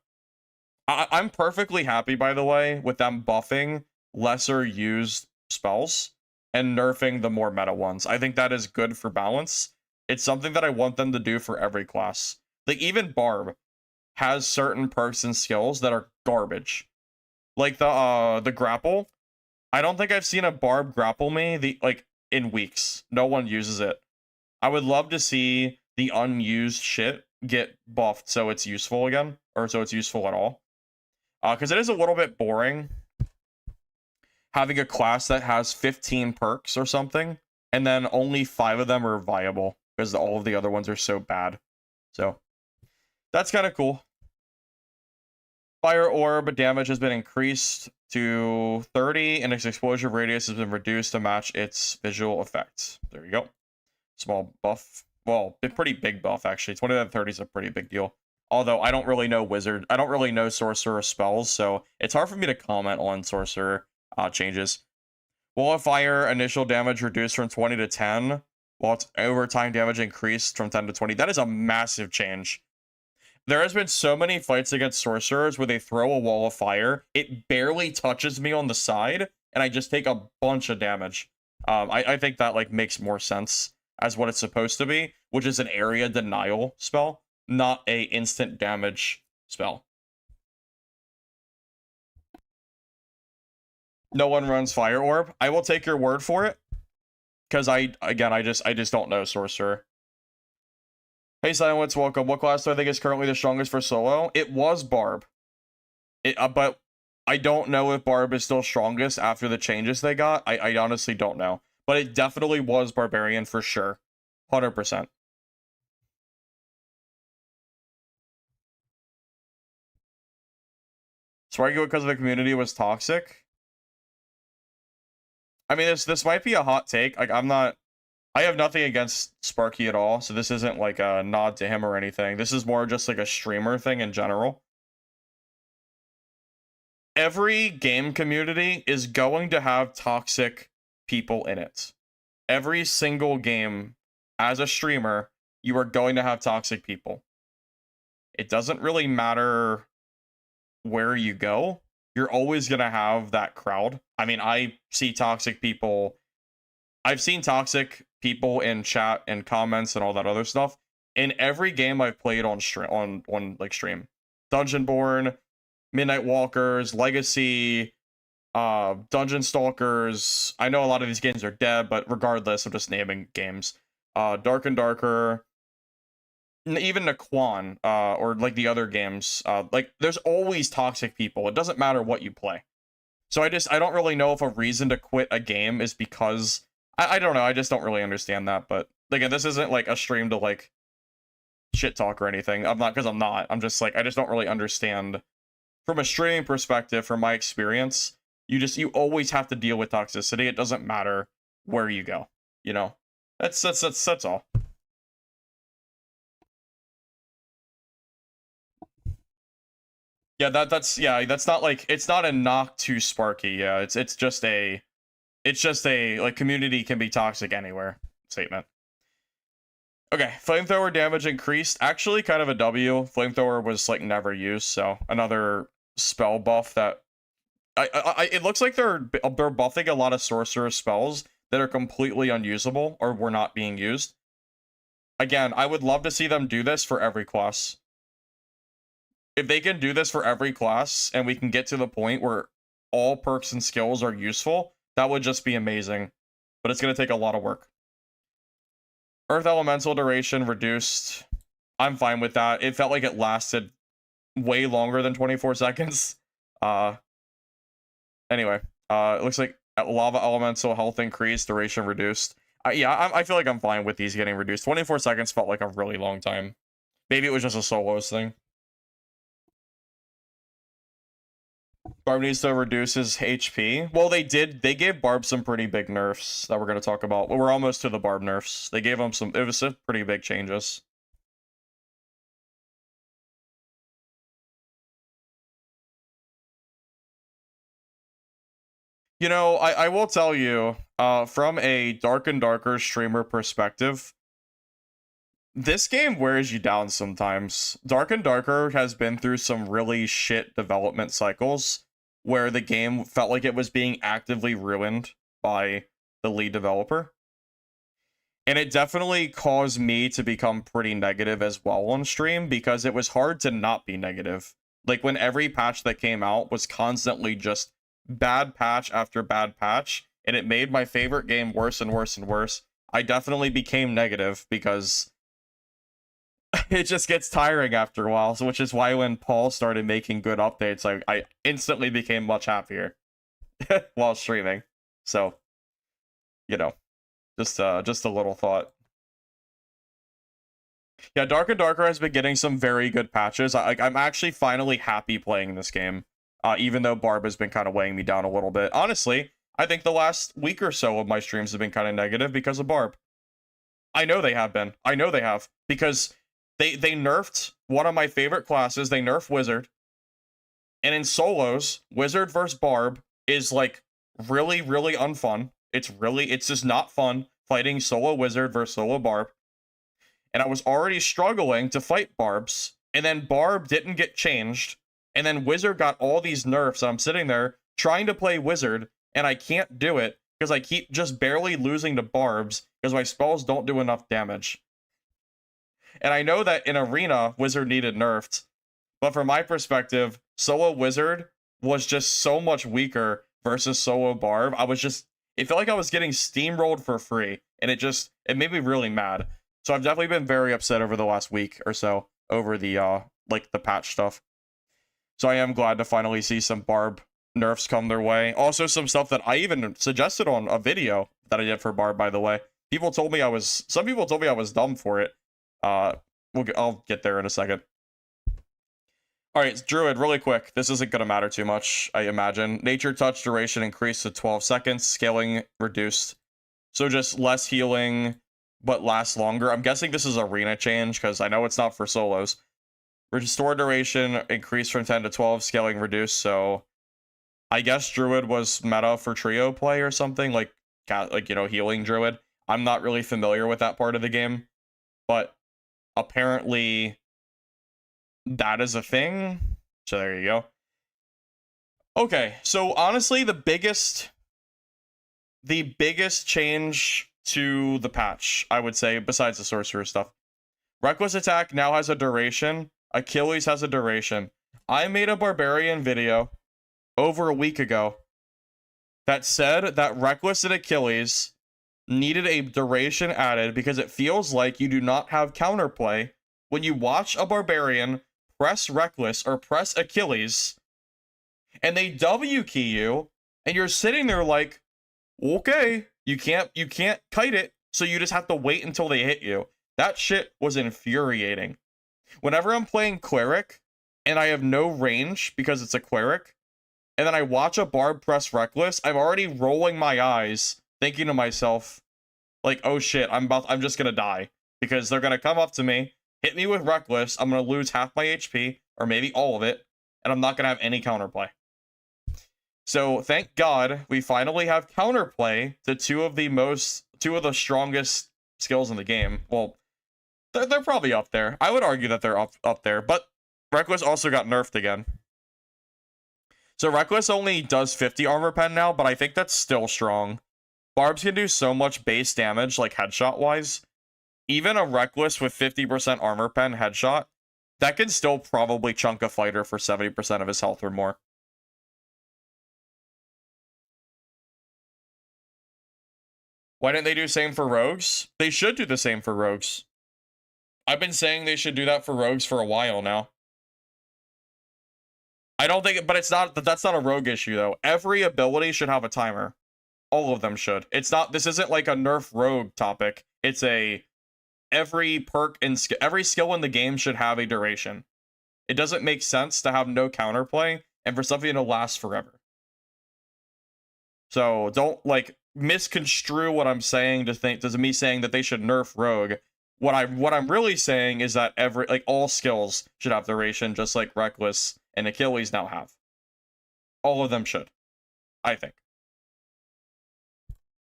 I'm perfectly happy, by the way, with them buffing lesser used spells and nerfing the more meta ones. I think that is good for balance. It's something that I want them to do for every class. Like, even Barb has certain perks and skills that are garbage. Like the grapple. I don't think I've seen a Barb grapple me in weeks. No one uses it. I would love to see the unused shit get buffed so it's useful again, or so it's useful at all. Because it is a little bit boring having a class that has 15 perks or something, and then only 5 of them are viable because all of the other ones are so bad. So that's kind of cool. Fire Orb damage has been increased to 30, and its exposure radius has been reduced to match its visual effects. There you go. Small buff. Well, a pretty big buff, actually. 20 out of 30 is a pretty big deal. Although, I don't really know Wizard. I don't really know Sorcerer spells, so it's hard for me to comment on Sorcerer changes. Wall of Fire initial damage reduced from 20 to 10, while its overtime damage increased from 10 to 20. That is a massive change. There has been so many fights against Sorcerers where they throw a Wall of Fire, it barely touches me on the side, and I just take a bunch of damage. I think that like makes more sense as what it's supposed to be, which is an area denial spell, not a instant damage spell. No one runs Fire Orb. I will take your word for it, because I just don't know Sorcerer. Hey Silence, welcome. What class do I think is currently the strongest for solo? It was Barb. But I don't know if Barb is still strongest after the changes they got. I honestly don't know. But it definitely was Barbarian for sure. 100%. Sparky because the community was toxic? I mean, this might be a hot take. Like, I have nothing against Sparky at all, so this isn't like a nod to him or anything. This is more just like a streamer thing in general. Every game community is going to have toxic people in it. Every single game, as a streamer, you are going to have toxic people. It doesn't really matter where you go. You're always going to have that crowd. I mean, I see toxic people. I've seen toxic people in chat and comments and all that other stuff in every game I've played on stream. Dungeonborn, Midnight Walkers, Legacy, Dungeon Stalkers. I know a lot of these games are dead, but regardless, I'm just naming games. Dark and Darker, even Naquan, or like the other games. Like, there's always toxic people. It doesn't matter what you play. So I don't really know if a reason to quit a game is because I don't know. I just don't really understand that. But again, this isn't like a stream to like shit talk or anything. I'm not, because I'm not. I'm just like, I just don't really understand from a streaming perspective. From my experience, you always have to deal with toxicity. It doesn't matter where you go. You know, that's all. Yeah, that's not like, it's not a knock to Sparky. Yeah, it's just a like, community can be toxic anywhere statement. Okay, Flamethrower damage increased. Actually, kind of a W. Flamethrower was like never used, so another spell buff that it looks like they're buffing a lot of sorcerer spells that are completely unusable or were not being used. Again, I would love to see them do this for every class. If they can do this for every class and we can get to the point where all perks and skills are useful, that would just be amazing. But it's going to take a lot of work. Earth Elemental duration reduced. I'm fine with that. It felt like it lasted way longer than 24 seconds. Anyway, it looks like Lava Elemental health increased, duration reduced. Yeah, I feel like I'm fine with these getting reduced. 24 seconds felt like a really long time. Maybe it was just a solos thing. Barb needs to reduce his HP. Well, they did. They gave Barb some pretty big nerfs that we're going to talk about. Well, we're almost to the Barb nerfs. They gave him some. It was some pretty big changes. You know, I will tell you, from a Dark and Darker streamer perspective, this game wears you down sometimes. Dark and Darker has been through some really shit development cycles where the game felt like it was being actively ruined by the lead developer. And it definitely caused me to become pretty negative as well on stream because it was hard to not be negative. Like when every patch that came out was constantly just bad patch after bad patch, and it made my favorite game worse and worse and worse. I definitely became negative because it just gets tiring after a while, so which is why when Paul started making good updates, I instantly became much happier while streaming. So, you know, just a little thought. Yeah, Dark and Darker has been getting some very good patches. I'm actually finally happy playing this game, even though Barb has been kind of weighing me down a little bit. Honestly, I think the last week or so of my streams have been kind of negative because of Barb. I know they have been. I know they have. Because they nerfed one of my favorite classes. They nerfed Wizard. And in solos, Wizard versus Barb is like really, really unfun. It's just not fun fighting solo Wizard versus solo Barb. And I was already struggling to fight Barbs. And then Barb didn't get changed. And then Wizard got all these nerfs. I'm sitting there trying to play Wizard, and I can't do it because I keep just barely losing to Barbs because my spells don't do enough damage. And I know that in Arena, Wizard needed nerfed. But from my perspective, solo Wizard was just so much weaker versus solo Barb. It felt like I was getting steamrolled for free. And it made me really mad. So I've definitely been very upset over the last week or so over the, the patch stuff. So I am glad to finally see some Barb nerfs come their way. Also, some stuff that I even suggested on a video that I did for Barb, by the way. Some people told me I was dumb for it. I'll get there in a second. Alright, Druid, really quick. This isn't gonna matter too much, I imagine. Nature Touch duration increased to 12 seconds. Scaling reduced. So just less healing, but lasts longer. I'm guessing this is arena change, because I know it's not for solos. Restore duration increased from 10 to 12, scaling reduced, so I guess Druid was meta for trio play or something, healing Druid. I'm not really familiar with that part of the game, but apparently that is a thing. So there you go. Okay, so honestly, the biggest change to the patch, I would say, besides the sorcerer stuff. Reckless attack now has a duration. Achilles has a duration. I made a Barbarian video over a week ago that said that Reckless and Achilles needed a duration added because it feels like you do not have counterplay when you watch a Barbarian press Reckless or press Achilles and they W key you and you're sitting there like, okay, you can't kite it, so you just have to wait until they hit you. That shit was infuriating. Whenever I'm playing Cleric, and I have no range because it's a Cleric, and then I watch a Barb press Reckless, I'm already rolling my eyes, thinking to myself, like, oh shit, I'm just gonna die. Because they're gonna come up to me, hit me with Reckless, I'm gonna lose half my HP, or maybe all of it, and I'm not gonna have any counterplay. So, thank God, we finally have counterplay to two of the strongest skills in the game. Well, they're probably up there. I would argue that they're up there, but Reckless also got nerfed again. So Reckless only does 50 armor pen now, but I think that's still strong. Barbs can do so much base damage, like headshot-wise. Even a Reckless with 50% armor pen headshot, that can still probably chunk a fighter for 70% of his health or more. Why didn't they do the same for rogues? They should do the same for rogues. I've been saying they should do that for rogues for a while now. I don't think, but that's not a rogue issue though. Every ability should have a timer. All of them should. It's not, this isn't like a nerf rogue topic. It's a, every perk and every skill in the game should have a duration. It doesn't make sense to have no counterplay and for something to last forever. So don't like misconstrue what I'm saying to think, does me saying that they should nerf rogue. What I'm really saying is that all skills should have duration, just like Reckless and Achilles now have. All of them should, I think.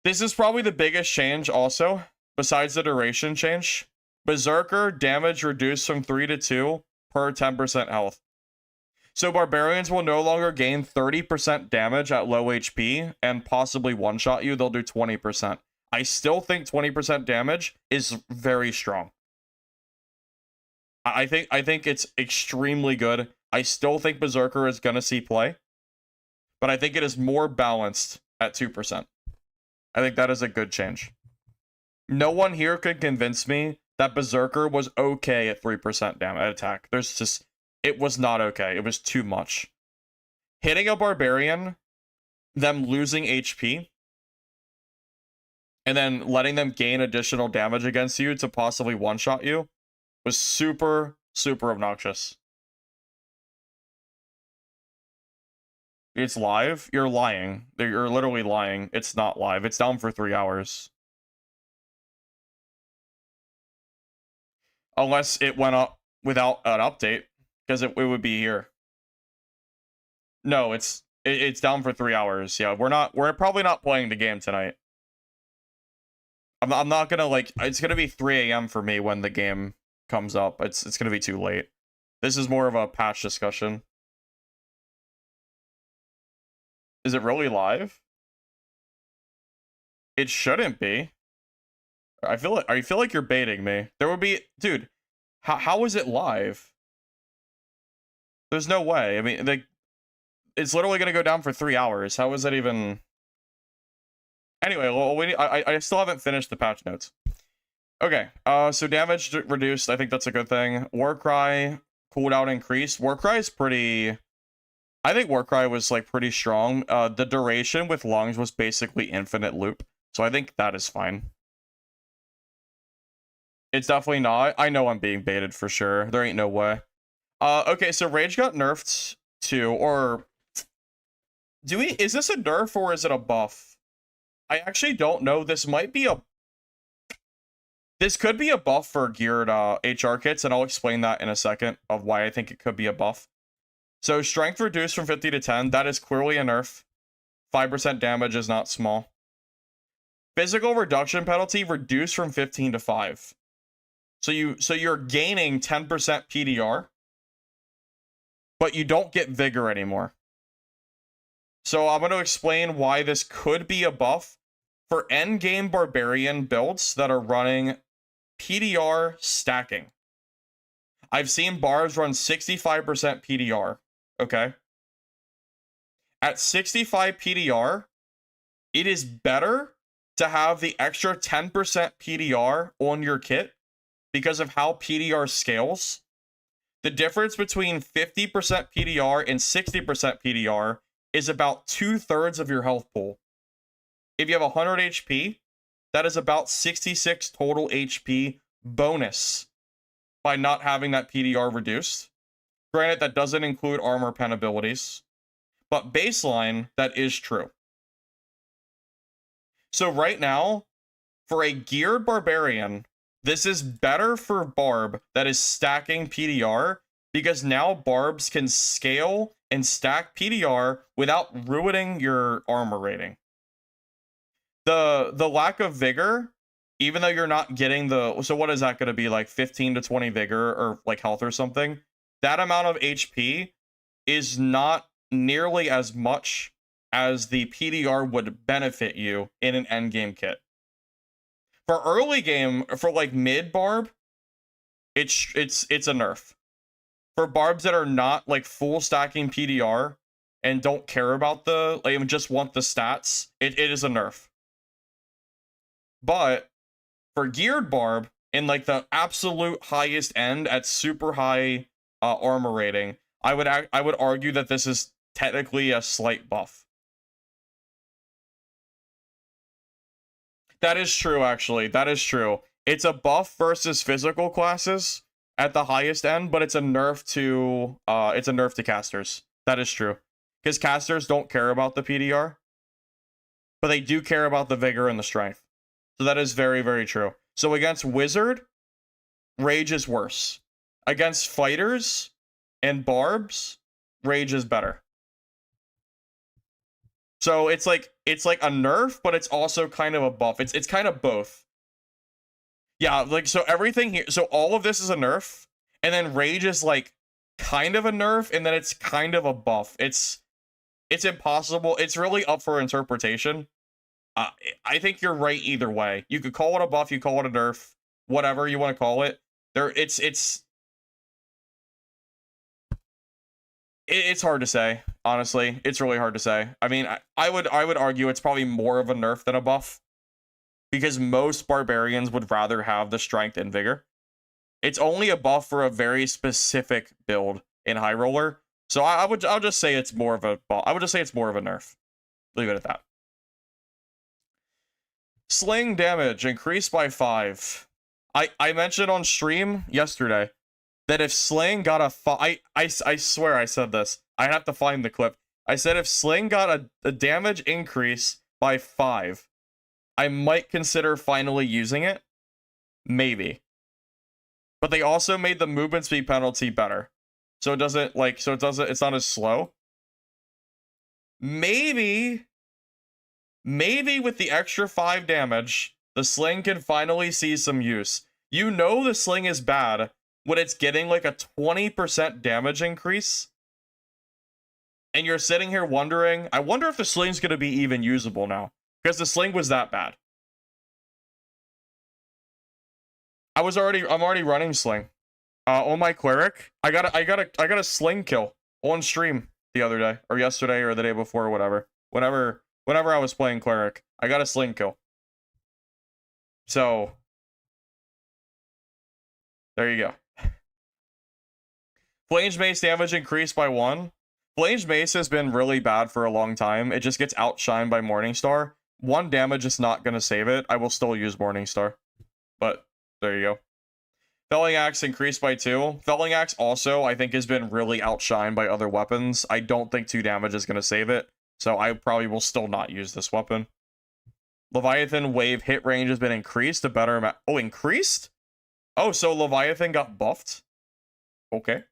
This is probably the biggest change also, besides the duration change. Berserker damage reduced from 3 to 2 per 10% health. So Barbarians will no longer gain 30% damage at low HP and possibly one-shot you. They'll do 20%. I still think 20% damage is very strong. I think it's extremely good. I still think Berserker is going to see play, but I think it is more balanced at 2%. I think that is a good change. No one here could convince me that Berserker was okay at 3% damage attack. It was not okay. It was too much. Hitting a Barbarian, them losing HP, and then letting them gain additional damage against you to possibly one-shot you was super, super obnoxious. It's live? You're lying. You're literally lying. It's not live. It's down for 3 hours. Unless it went up without an update, because it would be here. No, it's down for 3 hours. Yeah, we're probably not playing the game tonight. I'm not gonna it's gonna be 3 a.m. for me when the game comes up. It's gonna be too late. This is more of a patch discussion. Is it really live? It shouldn't be. I feel like you're baiting me. There would be, dude. How is it live? There's no way. I mean, it's literally gonna go down for 3 hours. How is that even? Anyway, well, I still haven't finished the patch notes. Okay, so damage reduced. I think that's a good thing. Warcry cooldown increased. Warcry is pretty. I think Warcry was like pretty strong. The duration with lungs was basically infinite loop, so I think that is fine. It's definitely not. I know I'm being baited for sure. There ain't no way. Okay, so Rage got nerfed too, or is this a nerf or is it a buff? I actually don't know. This could be a buff for geared HR kits, and I'll explain that in a second of why I think it could be a buff. So strength reduced from 50 to 10, that is clearly a nerf. 5% damage is not small. Physical reduction penalty reduced from 15 to 5. So you're gaining 10% PDR, but you don't get vigor anymore. So I'm going to explain why this could be a buff for endgame Barbarian builds that are running PDR stacking. I've seen Barbs run 65% PDR, okay? At 65 PDR, it is better to have the extra 10% PDR on your kit because of how PDR scales. The difference between 50% PDR and 60% PDR is about 2/3 of your health pool. If you have 100 HP, that is about 66 total HP bonus by not having that PDR reduced. Granted, that doesn't include armor pen abilities, but baseline, that is true. So right now, for a geared Barbarian, this is better for Barb that is stacking PDR, because now Barbs can scale and stack PDR without ruining your armor rating. The lack of vigor, even though you're not getting so what is that going to be, like 15 to 20 vigor or like health or something? That amount of HP is not nearly as much as the PDR would benefit you in an endgame kit. For early game, for like mid Barb, it's a nerf. For Barbs that are not like full stacking PDR and don't care about the, like, just want the stats, it is a nerf. But for geared Barb, in like the absolute highest end at super high armor rating, I would argue that this is technically a slight buff. That is true, actually. That is true. It's a buff versus physical classes at the highest end, but it's a nerf to casters. That is true. Because casters don't care about the PDR, but they do care about the vigor and the strength. So that is very, very true. So against Wizard, Rage is worse. Against Fighters and Barbs, Rage is better. So it's like a nerf, but it's also kind of a buff. It's kind of both. Yeah, like, so everything here, so all of this is a nerf, and then Rage is like kind of a nerf, and then it's kind of a buff. It's impossible. It's really up for interpretation. I think you're right either way. You could call it a buff, you call it a nerf, whatever you want to call it. It's hard to say, honestly. It's really hard to say. I mean, I would argue it's probably more of a nerf than a buff, because most Barbarians would rather have the strength and vigor. It's only a buff for a very specific build in High Roller. So I'll just say it's more of a buff. I would just say it's more of a nerf. Leave it at that. Sling damage increased by 5. I mentioned on stream yesterday that if Sling got I swear I said this. I have to find the clip. I said if Sling got a damage increase by 5, I might consider finally using it. Maybe. But they also made the movement speed penalty better. So it's not as slow. Maybe with the extra 5 damage, the Sling can finally see some use. You know the Sling is bad when it's getting like a 20% damage increase. And you're sitting here wondering, I wonder if the Sling's going to be even usable now. Because the Sling was that bad. I'm already running Sling. On my Cleric, I got a Sling kill on stream the other day, or yesterday, or the day before, or whatever. Whenever I was playing Cleric, I got a Sling kill. So, there you go. Flame's Mace damage increased by 1. Flame's Mace has been really bad for a long time. It just gets outshined by Morningstar. 1 damage is not going to save it. I will still use Morningstar. But, there you go. Felling Axe increased by 2. Felling Axe also, I think, has been really outshined by other weapons. I don't think 2 damage is going to save it. So I probably will still not use this weapon. Leviathan wave hit range has been increased to better amount. Oh, increased? Oh, so Leviathan got buffed? Okay.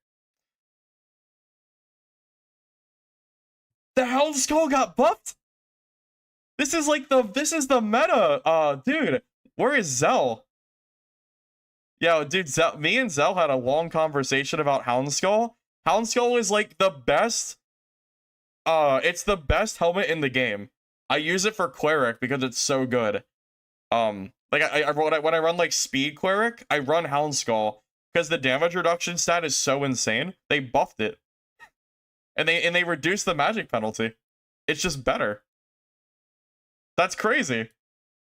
The Hound Skull got buffed? This is the meta. Dude, where is Zell? Yo, dude, me and Zell had a long conversation about Hound Skull. Hound Skull is like the best. It's the best helmet in the game. I use it for Cleric because it's so good. Like when I run like Speed Cleric, I run Hound Skull because the damage reduction stat is so insane. They buffed it, and they reduced the magic penalty. It's just better. That's crazy.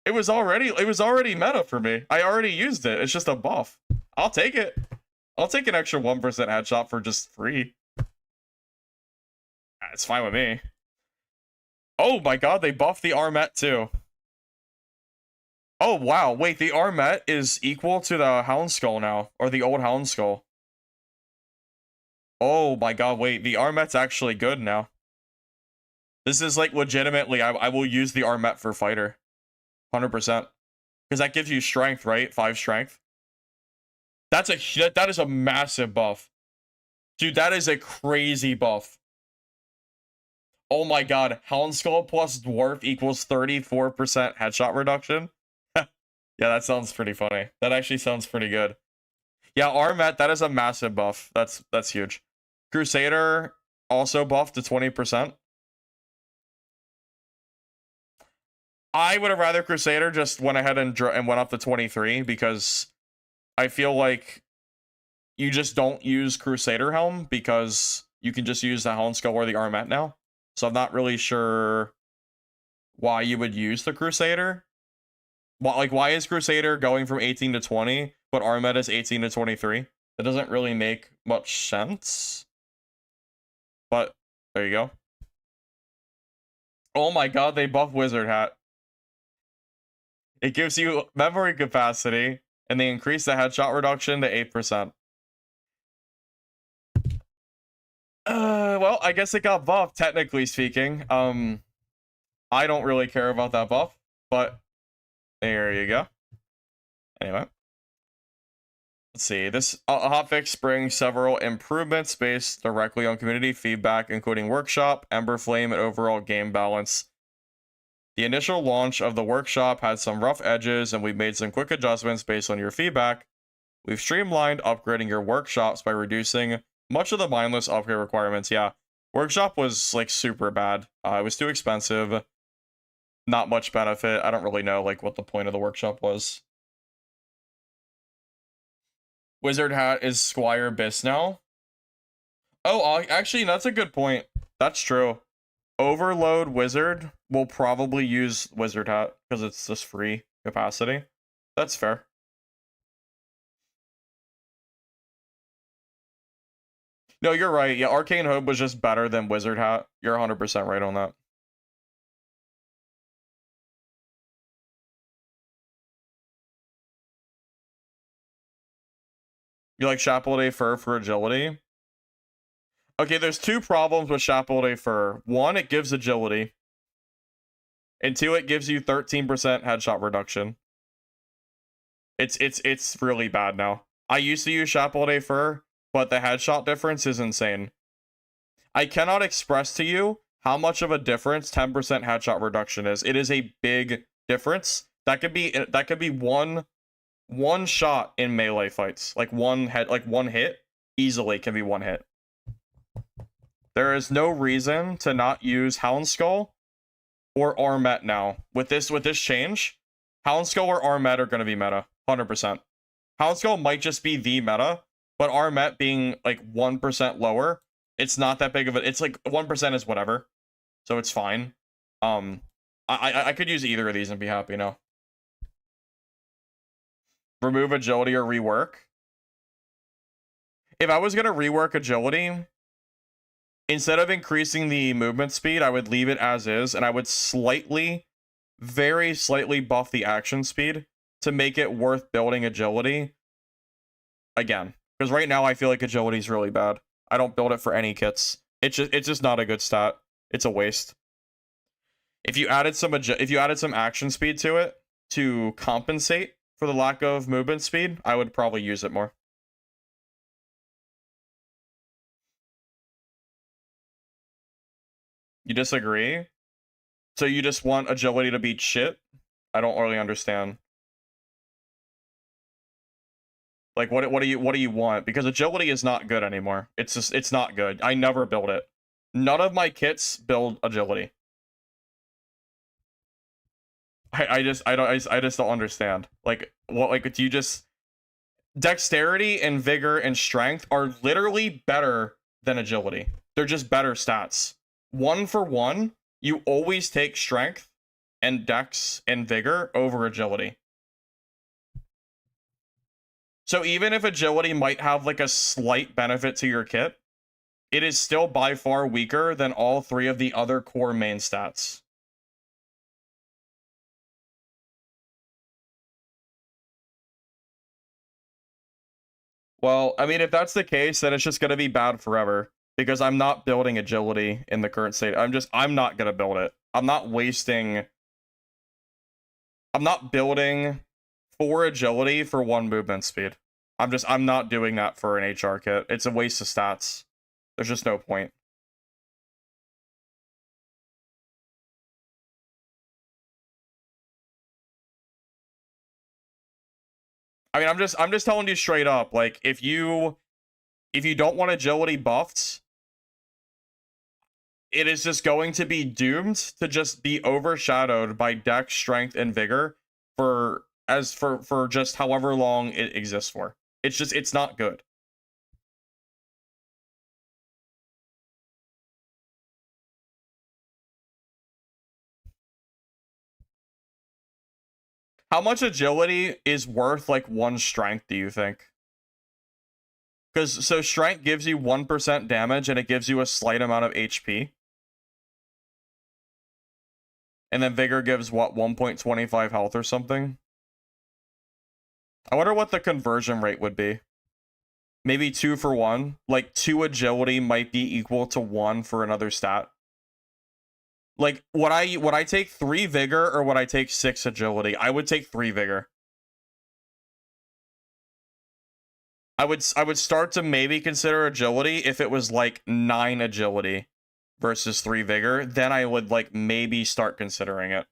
It was already meta for me. I already used it. It's just a buff. I'll take it. I'll take an extra 1% headshot for just free. It's fine with me. Oh my god, they buffed the Armet too. Oh wow, wait, the Armet is equal to the Hound Skull now, or the old Hound Skull. Oh my god, wait, the Armet's actually good now. This is like legitimately, I will use the Armet for fighter. 100%. Because that gives you strength, right? 5 strength. That is a massive buff. Dude, that is a crazy buff. Oh my god, Hound Skull plus Dwarf equals 34% headshot reduction. Yeah, that sounds pretty funny. That actually sounds pretty good. Yeah, Armet, that is a massive buff. That's huge. Crusader also buffed to 20%. I would have rather Crusader just went ahead and went up to 23 because I feel like you just don't use Crusader Helm because you can just use the Helm Skull or the Armet now. So I'm not really sure why you would use the Crusader. Why is Crusader going from 18 to 20, but Armet is 18 to 23? That doesn't really make much sense. But there you go. Oh my god, they buff Wizard Hat. It gives you memory capacity, and they increase the headshot reduction to 8%. Well, I guess it got buffed, technically speaking. I don't really care about that buff, but there you go. Anyway. Let's see. This hotfix brings several improvements based directly on community feedback, including workshop, Ember Flame, and overall game balance. The initial launch of the workshop had some rough edges, and we made some quick adjustments based on your feedback. We've streamlined upgrading your workshops by reducing much of the mindless upgrade requirements. Yeah, workshop was like super bad. It was too expensive. Not much benefit. I don't really know like what the point of the workshop was. Wizard Hat is Squire Biss now. Oh, actually, that's a good point. That's true. Overload Wizard will probably use Wizard Hat because it's just free capacity. That's fair. No, you're right. Yeah, Arcane Hood was just better than Wizard Hat. You're 100% right on that. You like Chapelet Fur for agility? Okay, there's two problems with Chapelet Fur. One, it gives agility. And two, it gives you 13% headshot reduction. It's really bad now. I used to use Chapelet Fur, but the headshot difference is insane. I cannot express to you how much of a difference 10% headshot reduction is. It is a big difference. That could be one shot in melee fights. Like one hit easily can be one hit. There is no reason to not use Hound Skull or Armet now. With this change, Hound Skull or Armet are going to be meta. 100%. Hound Skull might just be the meta, but Armet being like 1% lower, it's not that big of a... It's like 1% is whatever. So it's fine. I could use either of these and be happy now. Remove agility or rework. If I was going to rework agility, instead of increasing the movement speed, I would leave it as is, and I would very slightly buff the action speed to make it worth building agility again. Because right now I feel like agility is really bad. I don't build it for any kits. It's just not a good stat. It's a waste. If you added some action speed to it to compensate for the lack of movement speed, I would probably use it more. You disagree? So you just want agility to beat shit? I don't really understand. Like, what do you want? Because agility is not good anymore. It's not good. I never build it. None of my kits build agility. I just don't understand. Like, what, like, do you just... Dexterity and vigor and strength are literally better than agility. They're just better stats. 1 for 1, you always take strength and dex and vigor over agility. So even if agility might have like a slight benefit to your kit, it is still by far weaker than all 3 of the other core main stats. Well, I mean, if that's the case, then it's just going to be bad forever. Because I'm not building agility in the current state. I'm not going to build it. I'm not building 4 agility for 1 movement speed. I'm not doing that for an HR kit. It's a waste of stats. There's just no point. I mean, I'm just telling you straight up, like, if you don't want agility buffed, it is just going to be doomed to just be overshadowed by dex, strength, and vigor for just however long it exists for. It's not good. How much agility is worth like 1 strength, do you think? Because so strength gives you 1% damage and it gives you a slight amount of HP. And then vigor gives what, 1.25 health or something? I wonder what the conversion rate would be. Maybe 2 for 1. Like 2 agility might be equal to 1 for another stat. Like, would I take 3 vigor or would I take 6 agility? I would take 3 vigor. I would start to maybe consider agility if it was like 9 agility versus 3 vigor. Then I would like maybe start considering it.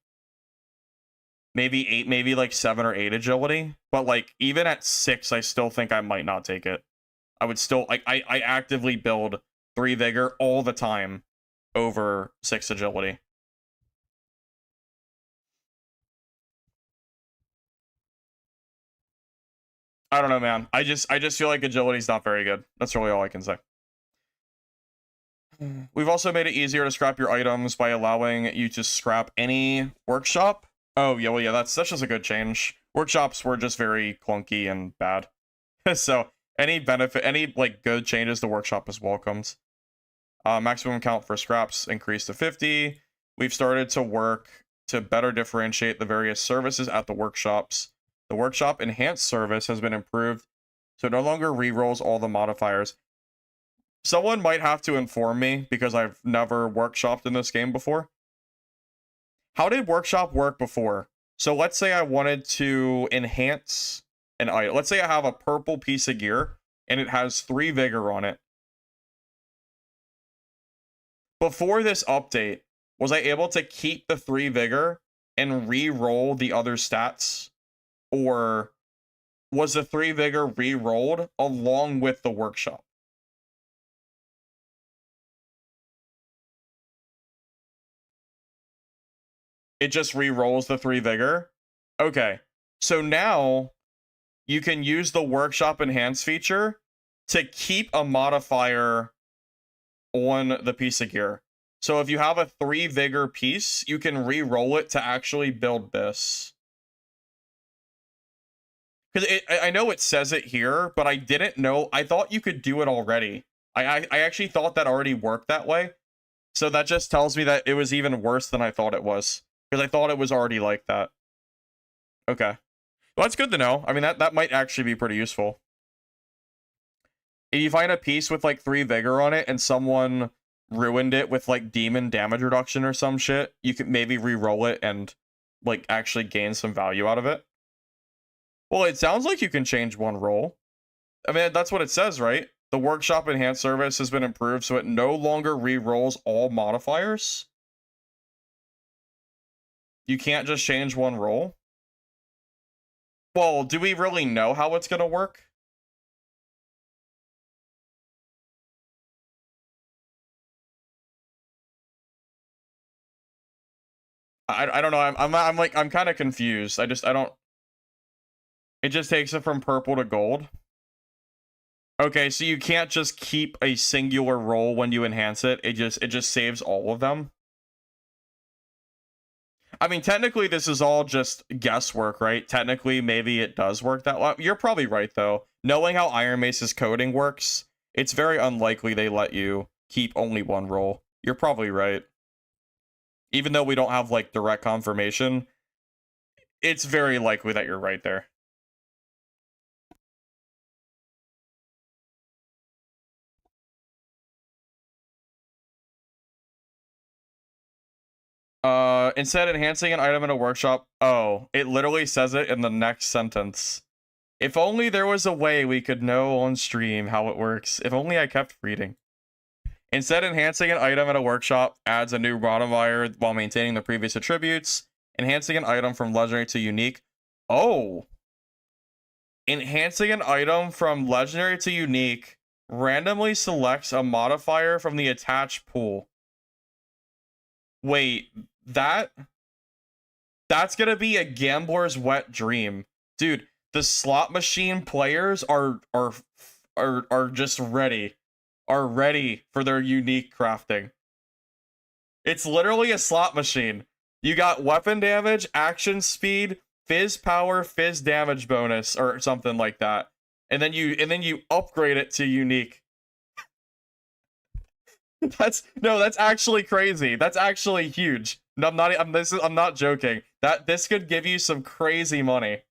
Maybe 8, maybe like 7 or 8 agility. But like even at 6, I still think I might not take it. I would still like I actively build 3 vigor all the time over 6 agility. I don't know, man. I just feel like agility's not very good. That's really all I can say. We've also made it easier to scrap your items by allowing you to scrap any workshop. Oh, yeah, well, yeah, that's just a good change. Workshops were just very clunky and bad. So, any benefit, any, like, good changes to workshop is welcomed. Maximum count for scraps increased to 50. We've started to work to better differentiate the various services at the workshops. The workshop enhanced service has been improved, so it no longer rerolls all the modifiers. Someone might have to inform me, because I've never workshopped in this game before. How did workshop work before? So let's say I wanted to enhance an item. Let's say I have a purple piece of gear, and it has 3 vigor on it. Before this update, was I able to keep the 3 vigor and re-roll the other stats? Or was the 3 vigor re-rolled along with the workshop? It just re-rolls the 3 vigor? Okay. So now you can use the workshop enhance feature to keep a modifier on the piece of gear. So if you have a 3 vigor piece, you can re-roll it to actually build this. Because I know it says it here, but I didn't know. I thought you could do it already. I actually thought that already worked that way. So that just tells me that it was even worse than I thought it was. Because I thought it was already like that. Okay. Well, that's good to know. I mean, that might actually be pretty useful. If you find a piece with like 3 vigor on it and someone ruined it with like demon damage reduction or some shit, you could maybe re-roll it and like actually gain some value out of it. Well, it sounds like you can change 1 roll. I mean, that's what it says, right? The workshop enhanced service has been improved so it no longer re-rolls all modifiers. You can't just change 1 roll. Well, do we really know how it's going to work? I don't know. I'm kind of confused. I don't. It just takes it from purple to gold. Okay, so you can't just keep a singular roll when you enhance it. It just saves all of them. I mean, technically this is all just guesswork, right? Technically, maybe it does work that way. You're probably right though. Knowing how Iron Mace's coding works, it's very unlikely they let you keep only 1 roll. You're probably right. Even though we don't have like direct confirmation, it's very likely that you're right there. Instead enhancing an item in a workshop. Oh, it literally says it in the next sentence. If only there was a way we could know on stream how it works. If only I kept reading. Instead, enhancing an item in a workshop adds a new modifier while maintaining the previous attributes. Enhancing an item from legendary to unique. Oh. Enhancing an item from legendary to unique randomly selects a modifier from the attached pool. Wait, that's gonna be a gambler's wet dream. Dude, the slot machine players are just ready. Are ready for their unique crafting. It's literally a slot machine. You got weapon damage, action speed, fizz power, fizz damage bonus, or something like that. And then you upgrade it to unique. That's actually crazy. That's actually huge. No, I'm not joking. This could give you some crazy money.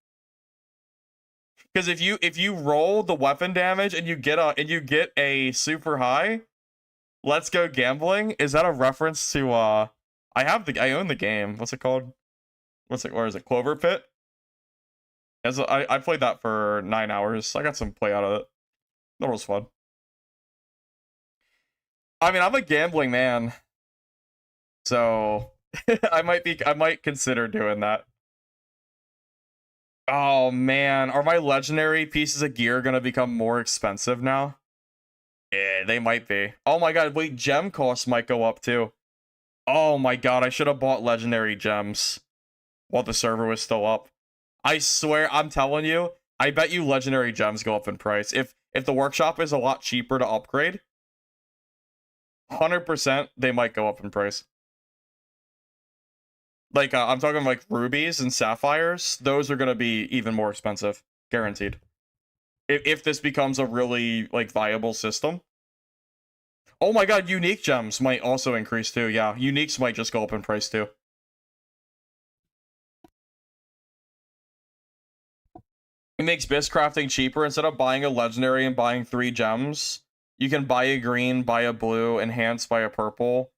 Because if you roll the weapon damage and you get a super high, let's go gambling. Is that a reference to I own the game. What's it called? Where is it? Clover Pit? I played that for 9 hours. I got some play out of it. That was fun. I mean, I'm a gambling man, so I might consider doing that. Oh man, are my legendary pieces of gear gonna become more expensive now? Yeah, they might be. Oh my god, wait, gem costs might go up too. Oh my god, I should have bought legendary gems while the server was still up. I swear, I'm telling you, I bet you legendary gems go up in price. If the workshop is a lot cheaper to upgrade, 100% they might go up in price. Like, I'm talking like rubies and sapphires. Those are going to be even more expensive. Guaranteed. If this becomes a really, like, viable system. Oh my god, unique gems might also increase too. Yeah, uniques might just go up in price too. It makes BIS crafting cheaper. Instead of buying a legendary and buying 3 gems, you can buy a green, buy a blue, enhance by a purple.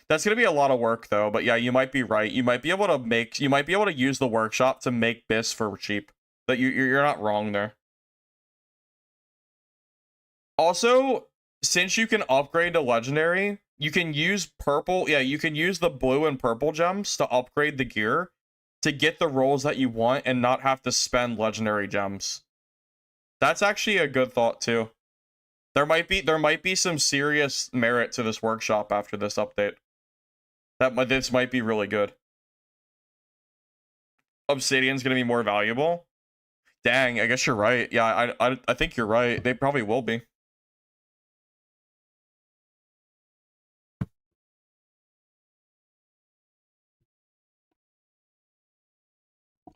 That's gonna be a lot of work though, but yeah, you might be right. You might be able to use the workshop to make BIS for cheap. But you're not wrong there. Also, since you can upgrade to legendary, you can use purple. Yeah, you can use the blue and purple gems to upgrade the gear to get the rolls that you want and not have to spend legendary gems. That's actually a good thought too. There might be some serious merit to this workshop after this update. This might be really good. Obsidian's gonna be more valuable. Dang, I guess you're right. Yeah, I think you're right. They probably will be.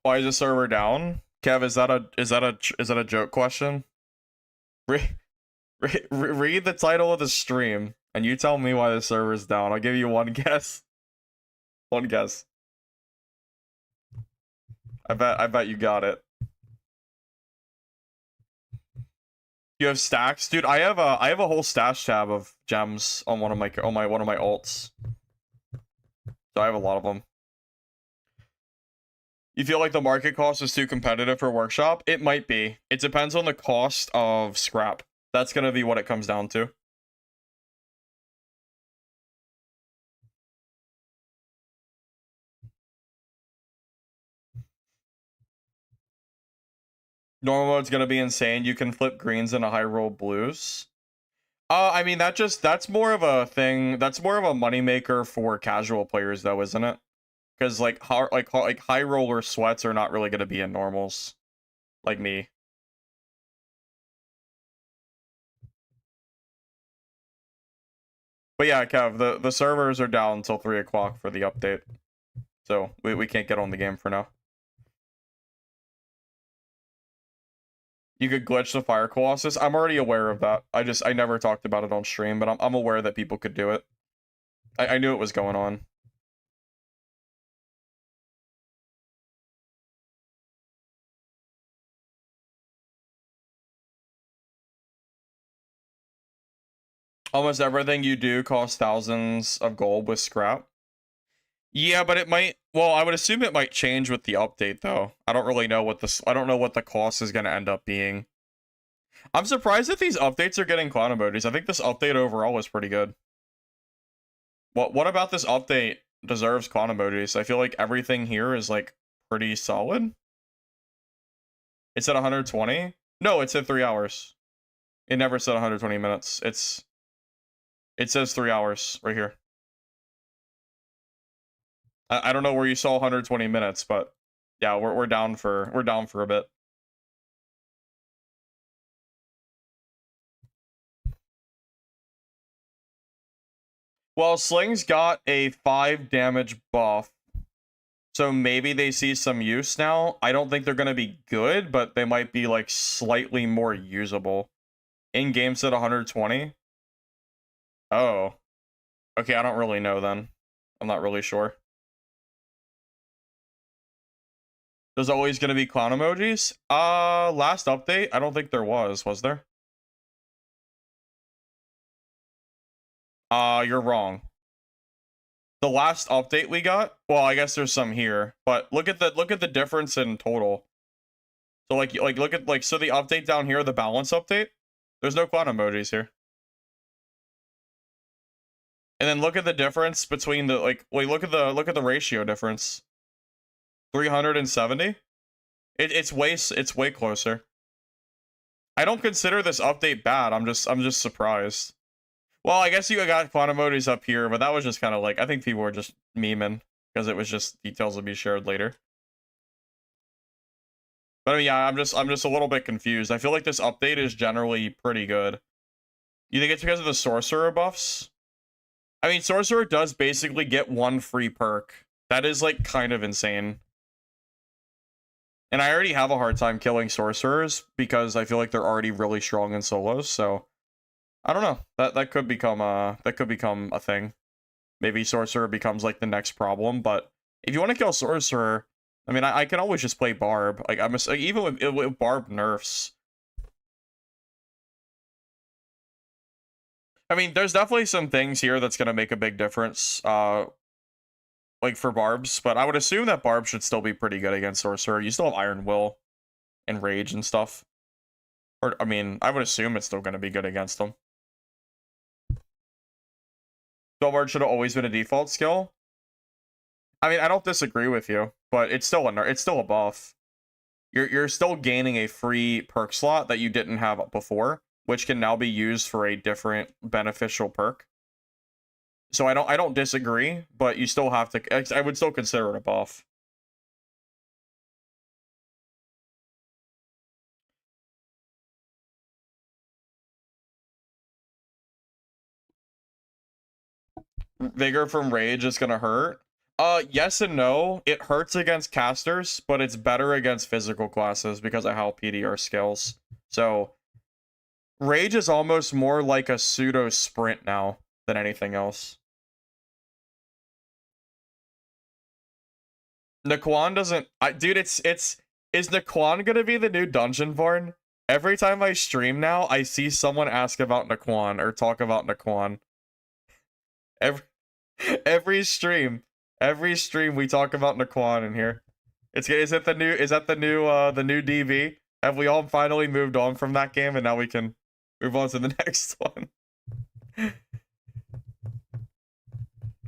Why is the server down? Kev, is that a joke question? Read the title of the stream and you tell me why the server's down. I'll give you one guess. One guess. I bet you got it. You have stacks, dude. I have a whole stash tab of gems on one of my alts. So I have a lot of them. You feel like the market cost is too competitive for workshop? It might be. It depends on the cost of scrap. That's gonna be what it comes down to. Normal mode's gonna be insane. You can flip greens into high roll blues. I mean that's more of a thing. That's more of a moneymaker for casual players, though, isn't it? Because like high roller sweats are not really gonna be in normals, like me. But yeah, Kev, the servers are down until 3 o'clock for the update, so we can't get on the game for now. You could glitch the Fire Colossus. I'm already aware of that. I never talked about it on stream, but I'm aware that people could do it. I knew it was going on. Almost everything you do costs thousands of gold with scrap. Yeah, but it might. Well, I would assume it might change with the update, though. I don't really know what I don't know what the cost is going to end up being. I'm surprised that these updates are getting clown emojis. I think this update overall was pretty good. What about this update deserves clown emojis? I feel like everything here is like pretty solid. It's at 120. No, it's at 3 hours. It never said 120 minutes. It says 3 hours right here. I don't know where you saw 120 minutes, but yeah, we're down for a bit. Well, Sling's got a 5 damage buff, so maybe they see some use now. I don't think they're going to be good, but they might be, like, slightly more usable. In-game's at 120? Oh. Okay, I don't really know then. I'm not really sure. There's always going to be clown emojis? Last update? I don't think there was there? You're wrong. The last update we got, well, I guess there's some here, but look at the difference in total. So like look at so the update down here, the balance update, there's no clown emojis here. And then look at the difference between the look at the ratio difference. 370? It's way closer. I don't consider this update bad. I'm just surprised. Well, I guess you got clown emojis up here, but that was just kind of like, I think people were just memeing because it was just details to be shared later. But I mean, yeah, I'm just a little bit confused. I feel like this update is generally pretty good. You think it's because of the sorcerer buffs? I mean, sorcerer does basically get 1 free perk. That is like kind of insane. And I already have a hard time killing sorcerers because I feel like they're already really strong in solos, so I don't know. That could become a thing. Maybe sorcerer becomes like the next problem, but if you want to kill sorcerer, I mean, I can always just play Barb. Like even with Barb nerfs. I mean, there's definitely some things here that's gonna make a big difference. Like for Barbs, but I would assume that Barb should still be pretty good against sorcerer. You still have Iron Will and Rage and stuff. Or I mean, I would assume it's still gonna be good against them. Billboard should have always been a default skill. I mean, I don't disagree with you, but it's still a buff. You're still gaining a free perk slot that you didn't have before, which can now be used for a different beneficial perk. So I don't disagree, but you still have to. I would still consider it a buff. Vigor from Rage is gonna hurt. Yes and no. It hurts against casters, but it's better against physical classes because of how PDR scales. So, Rage is almost more like a pseudo sprint now than anything else. Naquan doesn't. Dude, is Naquan gonna be the new Dungeon Born? Every time I stream now, I see someone ask about Naquan or talk about Naquan. Every stream we talk about Naquan in here. Is that the new DV? Have we all finally moved on from that game and now we can move on to the next one?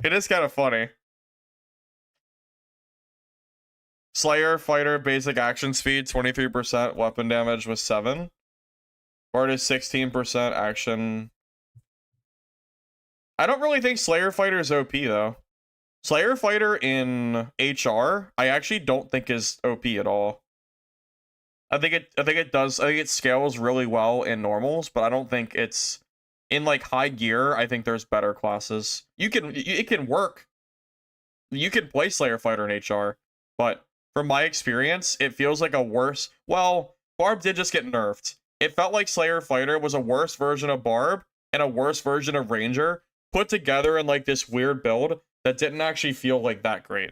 It is kind of funny. Slayer, fighter, basic action speed, 23%, weapon damage with 7. Bard is 16% action. I don't really think Slayer fighter is OP though. Slayer fighter in HR, I actually don't think is OP at all. I think it scales really well in normals, but I don't think it's in like high gear. I think there's better classes. It can work. You can play Slayer fighter in HR, but from my experience, it feels like a worse. Well, Barb did just get nerfed. It felt like Slayer fighter was a worse version of Barb and a worse version of Ranger put together in like this weird build that didn't actually feel like that great.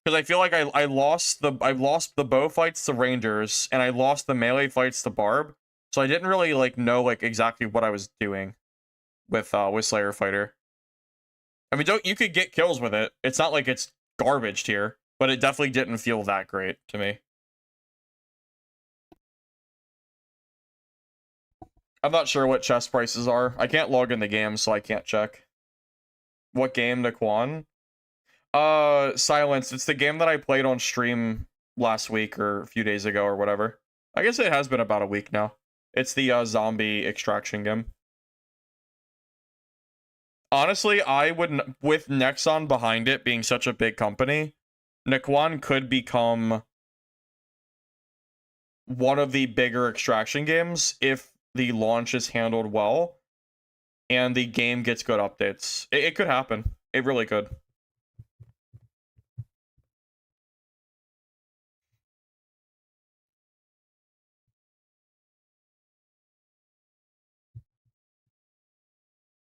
Because I feel like I lost the bow fights to Rangers and I lost the melee fights to Barb, so I didn't really like know like exactly what I was doing with Slayer fighter. I mean, you could get kills with it. It's not like it's garbage tier, but it definitely didn't feel that great to me. I'm not sure what chest prices are. I can't log in the game, so I can't check. What game, Naquan? Silence. It's the game that I played on stream last week or a few days ago or whatever. I guess it has been about a week now. It's the zombie extraction game. Honestly, I would, with Nexon behind it being such a big company, Naquan could become one of the bigger extraction games if the launch is handled well and the game gets good updates. It could happen. It really could.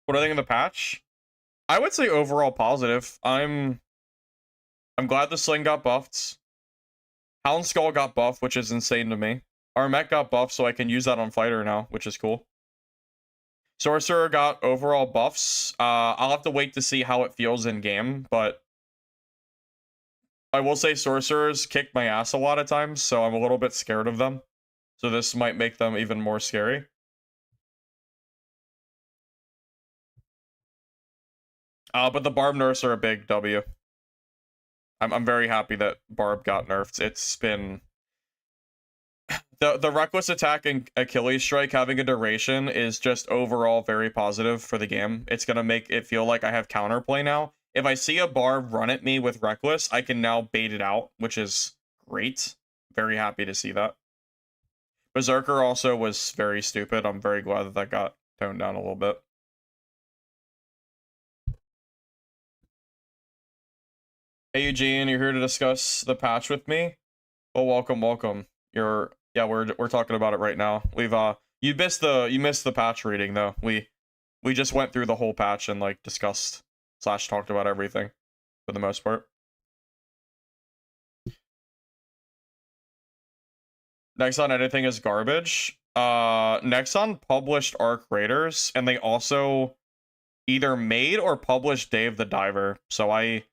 What do I think of the patch? I would say overall positive. I'm glad the Sling got buffed. Hound Skull got buffed, which is insane to me. Our mech got buffed, so I can use that on Fighter now, which is cool. Sorcerer got overall buffs. I'll have to wait to see how it feels in game, but I will say Sorcerers kick my ass a lot of times, so I'm a little bit scared of them. So this might make them even more scary. But the Barb nerfs are a big W. I'm very happy that Barb got nerfed. It's been... The Reckless Attack and Achilles Strike having a duration is just overall very positive for the game. It's going to make it feel like I have counterplay now. If I see a Barb run at me with Reckless, I can now bait it out, which is great. Very happy to see that. Berserker also was very stupid. I'm very glad that that got toned down a little bit. Hey Eugene, you're here to discuss the patch with me? Well, welcome. Yeah, we're talking about it right now. We've you missed the patch reading though. We just went through the whole patch and like discussed / talked about everything for the most part. Nexon editing is garbage. Nexon published Arc Raiders, and they also either made or published Dave the Diver. So I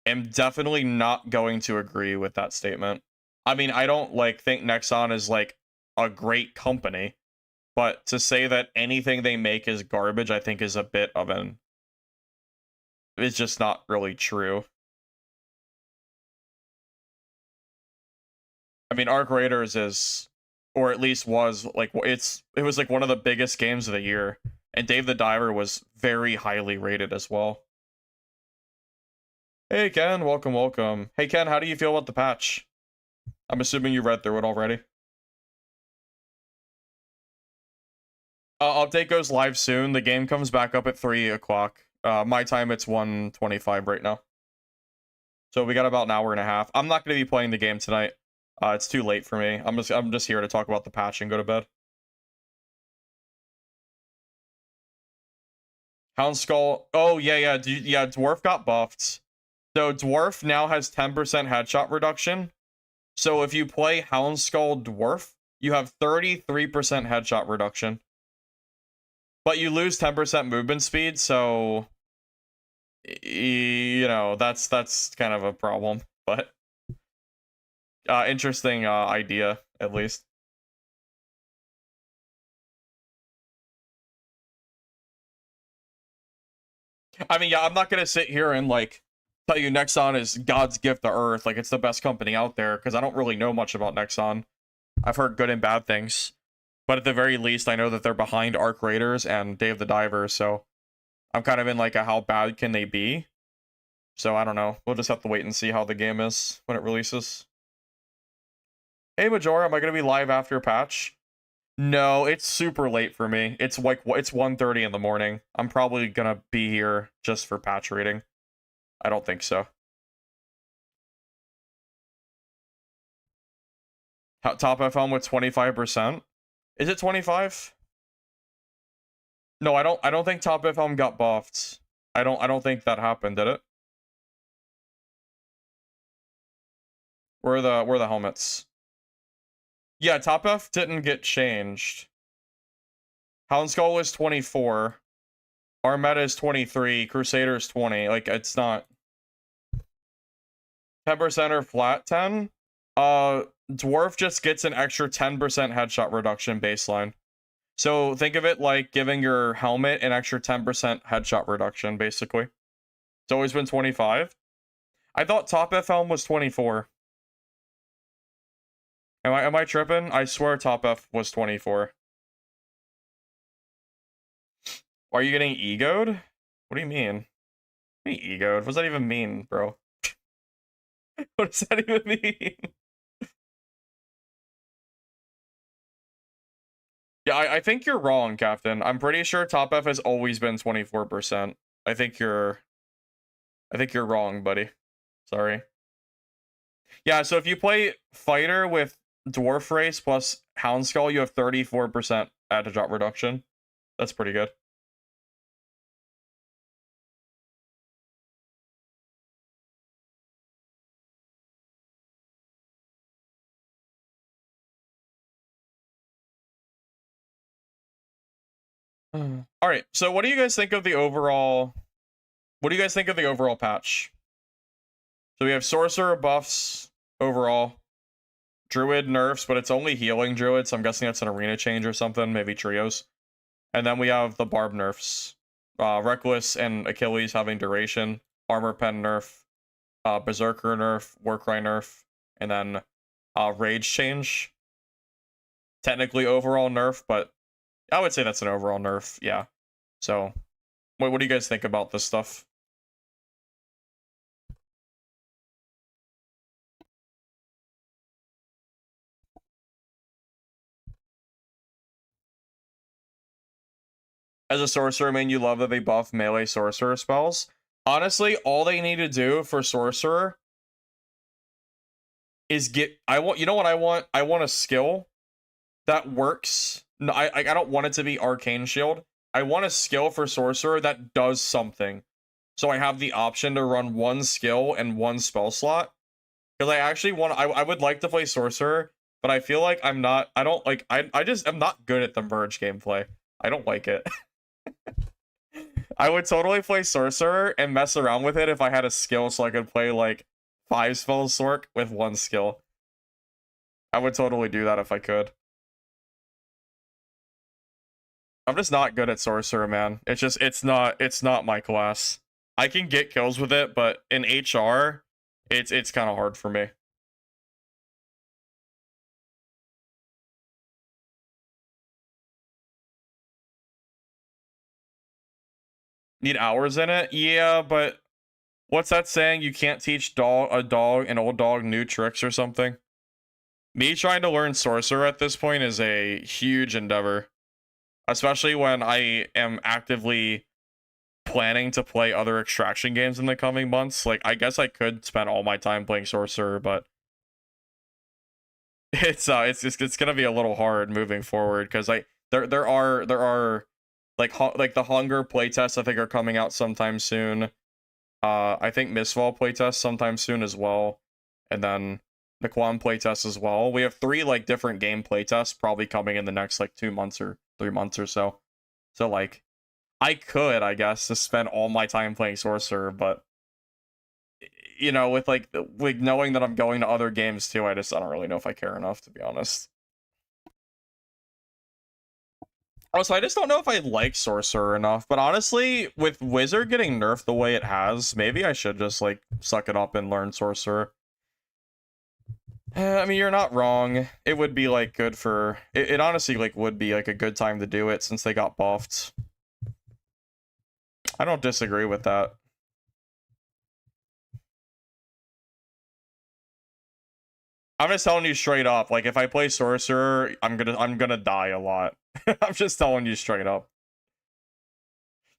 am definitely not going to agree with that statement. I mean, I don't like think Nexon is like a great company, but to say that anything they make is garbage, I think is a bit of an... It's just not really true. I mean, Arc Raiders is, or at least was, like, it was like one of the biggest games of the year, and Dave the Diver was very highly rated as well. Hey Ken, welcome. Hey Ken, how do you feel about the patch? I'm assuming you read through it already. Update goes live soon. The game comes back up at 3 o'clock. My time, it's 1:25 right now. So we got about an hour and a half. I'm not going to be playing the game tonight. It's too late for me. I'm just here to talk about the patch and go to bed. Hound Skull. Oh, yeah. Dwarf got buffed. So Dwarf now has 10% headshot reduction. So if you play Hound Skull Dwarf, you have 33% headshot reduction. But you lose 10% movement speed, so... You know, that's kind of a problem. But... interesting idea, at least. I mean, yeah, I'm not gonna sit here and, like, tell you Nexon is God's gift to Earth, like, it's the best company out there, because I don't really know much about Nexon. I've heard good and bad things. But at the very least, I know that they're behind Arc Raiders and Dave the Diver, so I'm kind of in, like, a how bad can they be? So, I don't know. We'll just have to wait and see how the game is when it releases. Hey, Majora, am I going to be live after patch? No, it's super late for me. It's like, it's 1:30 in the morning. I'm probably going to be here just for patch reading. I don't think so. Top FM with 25%? Is it 25? No, I don't think Top FM got buffed. I don't think that happened, did it? Where are the helmets? Yeah, Top F didn't get changed. Hound Skull is 24. Armada is 23. Crusader is 20. Like, it's not 10% or flat 10. Dwarf just gets an extra 10% headshot reduction baseline. So think of it like giving your helmet an extra 10% headshot reduction, basically. It's always been 25. I thought Top F helm was 24. Am I tripping? I swear Top F was 24. Are you getting egoed? What do you mean? What are you egoed? What does that even mean, bro? What does that even mean? Yeah, I think you're wrong, Captain. I'm pretty sure top F has always been 24%. I think you're wrong, buddy. Sorry. Yeah, so if you play Fighter with Dwarf Race plus Hound Skull, you have 34% add to drop reduction. That's pretty good. All right, so what do you guys think of the overall? What do you guys think of the overall patch? So we have Sorcerer buffs overall, Druid nerfs, but it's only healing Druid, so I'm guessing that's an arena change or something, maybe trios. And then we have the Barb nerfs, Reckless and Achilles having duration, Armor Pen nerf, Berserker nerf, Warcry nerf, and then Rage change. Technically overall nerf, but I would say that's an overall nerf, yeah. So, what do you guys think about this stuff? As a sorcerer, I mean, you love that they buff melee sorcerer spells. Honestly, all they need to do for sorcerer is get. You know what I want? I want a skill that works. No, I don't want it to be Arcane Shield. I want a skill for sorcerer that does something. So I have the option to run one skill and one spell slot. Because I actually want I would like to play sorcerer, but I feel like I'm not I'm not good at the merge gameplay. I don't like it. I would totally play sorcerer and mess around with it if I had a skill so I could play like 5 spells Sork with one skill. I would totally do that if I could. I'm just not good at sorcerer, man. It's not my class. I can get kills with it, but in HR, it's kind of hard for me. Need hours in it? Yeah, but what's that saying? You can't teach an old dog new tricks or something? Me trying to learn sorcerer at this point is a huge endeavor. Especially when I am actively planning to play other extraction games in the coming months. Like, I guess I could spend all my time playing sorcerer, but it's gonna be a little hard moving forward because there are like the hunger playtests I think are coming out sometime soon. I think Mistfall playtest sometime soon as well, and then the Quan playtest as well. We have 3 like different game playtests probably coming in the next like 2 months or 3 months or so. So like, I could, I guess, just spend all my time playing Sorcerer, but you know, with like knowing that I'm going to other games too, I don't really know if I care enough, to be honest. Also, I just don't know if I like Sorcerer enough, but honestly, with Wizard getting nerfed the way it has, maybe I should just like suck it up and learn Sorcerer. I mean, you're not wrong. It would be like good for it honestly like would be like a good time to do it since they got buffed. I don't disagree with that. I'm just telling you straight up, like if I play Sorcerer, I'm gonna die a lot. I'm just telling you straight up.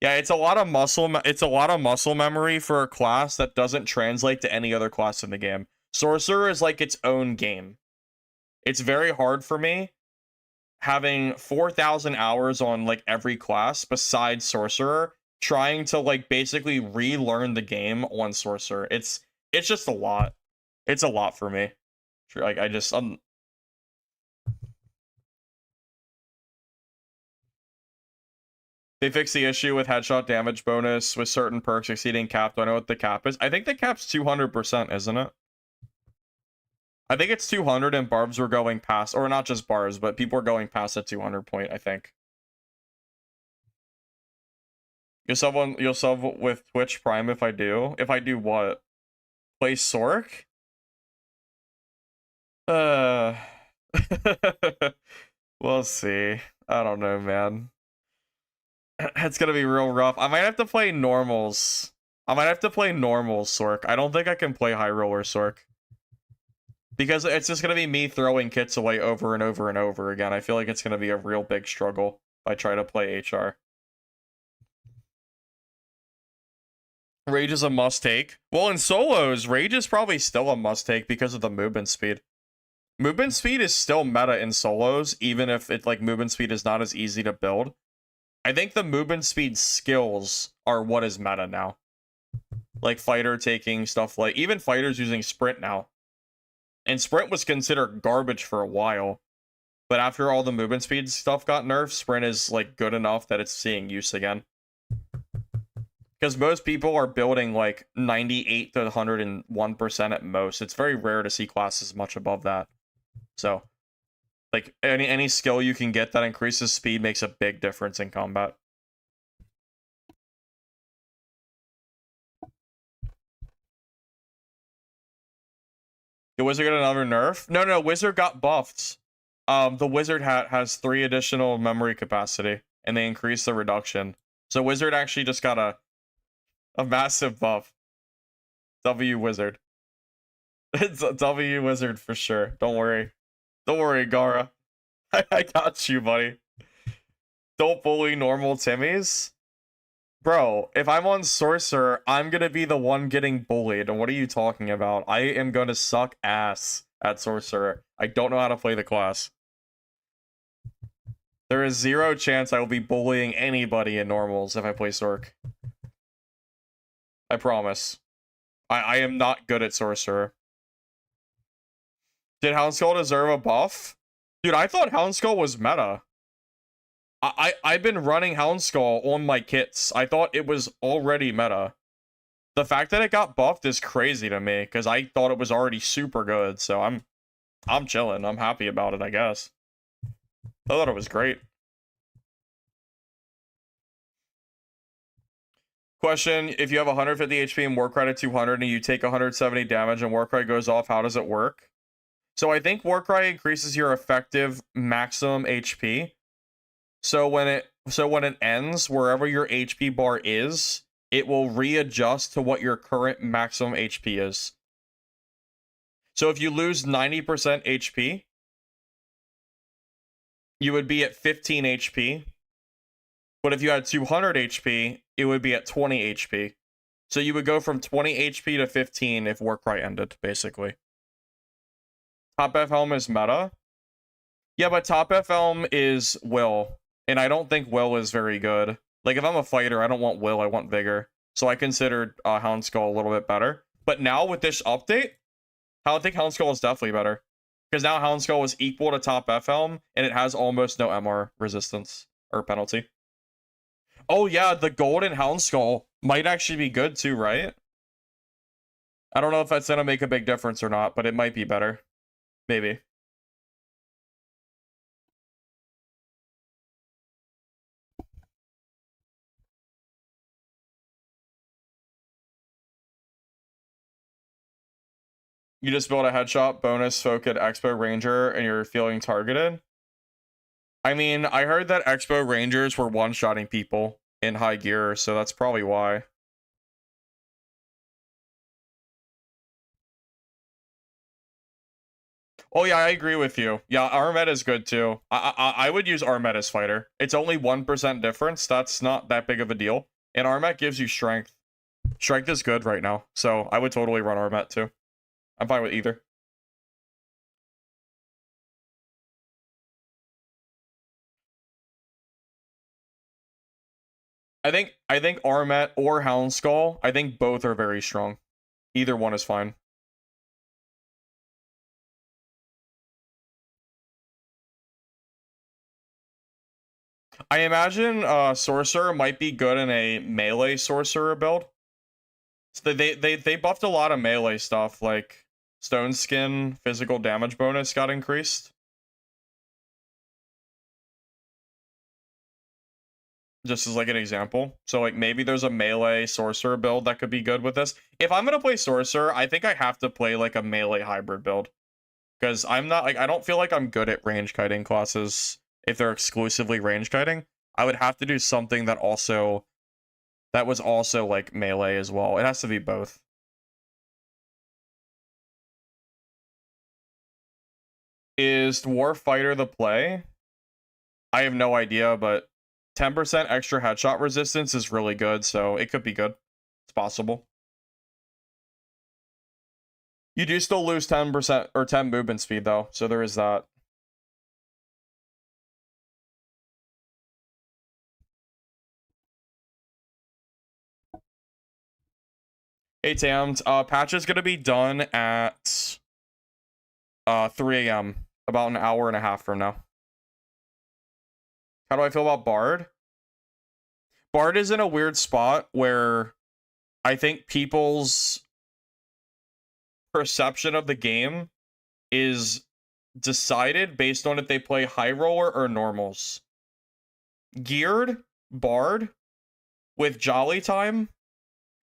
Yeah, it's a lot of muscle memory for a class that doesn't translate to any other class in the game. Sorcerer is like its own game. It's very hard for me having 4,000 hours on like every class besides Sorcerer, trying to like basically relearn the game on Sorcerer. It's just a lot. It's a lot for me. Like they fixed the issue with headshot damage bonus with certain perks exceeding cap. Do I know what the cap is? I think the cap's 200%, isn't it? I think it's 200 and Barbs were going past, or not just Barbs, but people were going past that 200 point, I think. You'll sub with Twitch Prime if I do. If I do what? Play Sork? Uh, we'll see. I don't know, man. It's gonna be real rough. I might have to play normals. Sork. I don't think I can play high roller Sork. Because it's just gonna be me throwing kits away over and over and over again. I feel like it's gonna be a real big struggle if I try to play HR. Rage is a must-take. Well, in solos, Rage is probably still a must-take because of the movement speed. Movement speed is still meta in solos, even if movement speed is not as easy to build. I think the movement speed skills are what is meta now. Like fighter taking stuff like even fighters using sprint now. And sprint was considered garbage for a while. But after all the movement speed stuff got nerfed, sprint is like good enough that it's seeing use again. Because most people are building like 98 to 101% at most. It's very rare to see classes much above that. So, like, any skill you can get that increases speed makes a big difference in combat. Did Wizard get another nerf? No, Wizard got buffed. The Wizard hat has 3 additional memory capacity, and they increased the reduction. So Wizard actually just got a massive buff. W Wizard. It's a W Wizard for sure. Don't worry. Don't worry, Gara. I got you, buddy. Don't bully normal Timmies. Bro, if I'm on Sorcerer, I'm gonna be the one getting bullied. And what are you talking about? I am gonna suck ass at Sorcerer. I don't know how to play the class. There is 0 chance I will be bullying anybody in normals if I play Sorc. I promise. I am not good at Sorcerer. Did Houndskull deserve a buff? Dude, I thought Houndskull was meta. I've been running Houndskull on my kits. I thought it was already meta. The fact that it got buffed is crazy to me, because I thought it was already super good, so I'm chilling. I'm happy about it, I guess. I thought it was great. Question, if you have 150 HP and Warcry at 200 and you take 170 damage and Warcry goes off, how does it work? So I think Warcry increases your effective maximum HP. So when it ends, wherever your HP bar is, it will readjust to what your current maximum HP is. So if you lose 90% HP, you would be at 15 HP. But if you had 200 HP, it would be at 20 HP. So you would go from 20 HP to 15 if Warcry ended, basically. Top F Helm is meta. Yeah, but Top F Helm is Will. And I don't think Will is very good. Like, if I'm a fighter, I don't want Will, I want Vigor. So I considered Houndskull a little bit better. But now with this update, I think Houndskull is definitely better. Because now Houndskull is equal to Top F Helm, and it has almost no MR resistance or penalty. Oh yeah, the golden Houndskull might actually be good too, right? I don't know if that's gonna make a big difference or not, but it might be better. Maybe. You just build a headshot, bonus, focus, Expo Ranger, and you're feeling targeted? I mean, I heard that Expo Rangers were one-shotting people in high gear, so that's probably why. Oh yeah, I agree with you. Yeah, Armet is good too. I would use Armet as fighter. It's only 1% difference. That's not that big of a deal. And Armet gives you strength. Strength is good right now, so I would totally run Armet too. I'm fine with either. I think Armet or Houndskull, I think both are very strong. Either one is fine. I imagine Sorcerer might be good in a melee Sorcerer build. So they buffed a lot of melee stuff, like Stone Skin, physical damage bonus got increased. Just as like an example. So like maybe there's a melee Sorcerer build that could be good with this. If I'm gonna play Sorcerer, I think I have to play like a melee hybrid build. Because I'm not like I don't feel like I'm good at range kiting classes if they're exclusively range kiting. I would have to do something that was also like melee as well. It has to be both. Is Dwarf Fighter the play? I have no idea, but 10% extra headshot resistance is really good, so it could be good. It's possible. You do still lose 10% or 10 movement speed, though, so there is that. Hey, Tams, patch is going to be done at 3 a.m., about an hour and a half from now. How do I feel about Bard? Bard is in a weird spot where I think people's perception of the game is decided based on if they play high roller or normals. Geared Bard with Jolly Time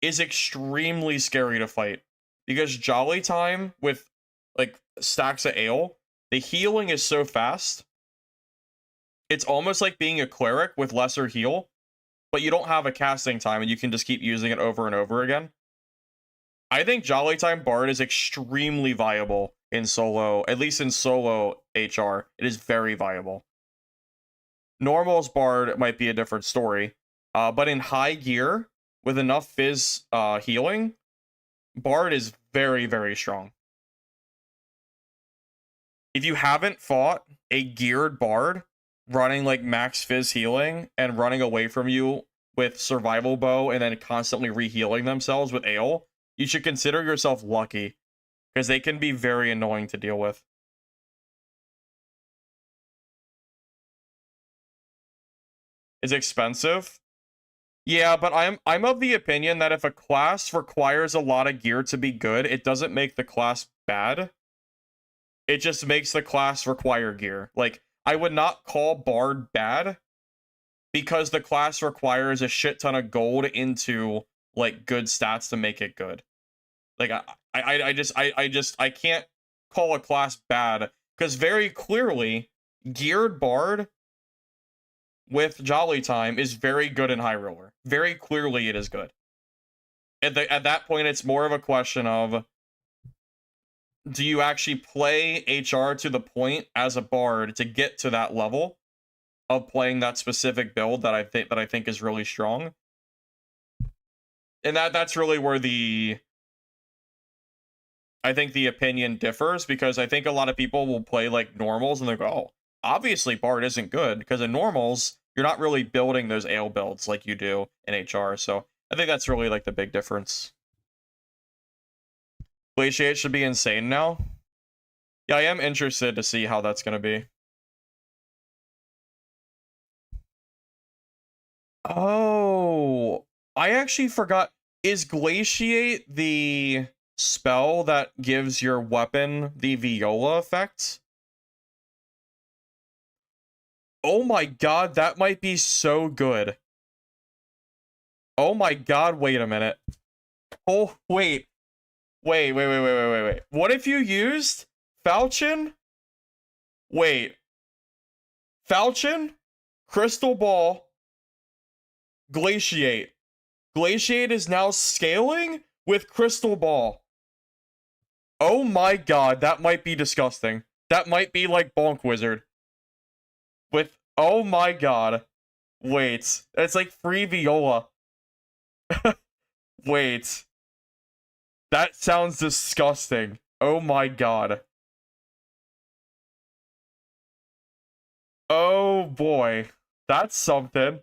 is extremely scary to fight, because Jolly Time with like stacks of ale, the healing is so fast. It's almost like being a cleric with lesser heal, but you don't have a casting time and you can just keep using it over and over again. I think Jolly Time Bard is extremely viable in solo, at least in solo HR. It is very viable. Normals Bard might be a different story, but in high gear, with enough fizz healing, Bard is very, very strong. If you haven't fought a geared Bard running like max fizz healing and running away from you with survival bow and then constantly re-healing themselves with ale, you should consider yourself lucky, because they can be very annoying to deal with. It's expensive. Yeah, but I'm of the opinion that if a class requires a lot of gear to be good, it doesn't make the class bad. It just makes the class require gear. Like, I would not call Bard bad because the class requires a shit ton of gold into like good stats to make it good. Like, I can't call a class bad, because very clearly geared Bard with Jolly Time is very good in high roller. Very clearly it is good. At that point, it's more of a question of, do you actually play HR to the point as a Bard to get to that level of playing that specific build that I think is really strong? And that's really where I think the opinion differs, because I think a lot of people will play like normals and they go, oh, obviously Bard isn't good, because in normals you're not really building those ale builds like you do in HR. So I think that's really like the big difference. Glaciate should be insane now. Yeah, I am interested to see how that's going to be. Oh, I actually forgot. Is Glaciate the spell that gives your weapon the Viola effect? Oh my god, that might be so good. Oh my god, wait a minute. Oh, wait. Wait. What if you used Falchion? Wait. Falchion? Crystal Ball? Glaciate. Glaciate is now scaling with Crystal Ball. Oh my god, that might be disgusting. That might be like Bonk Wizard. With, oh my god. Wait, it's like free Viola. Wait. That sounds disgusting. Oh my god. Oh boy. That's something.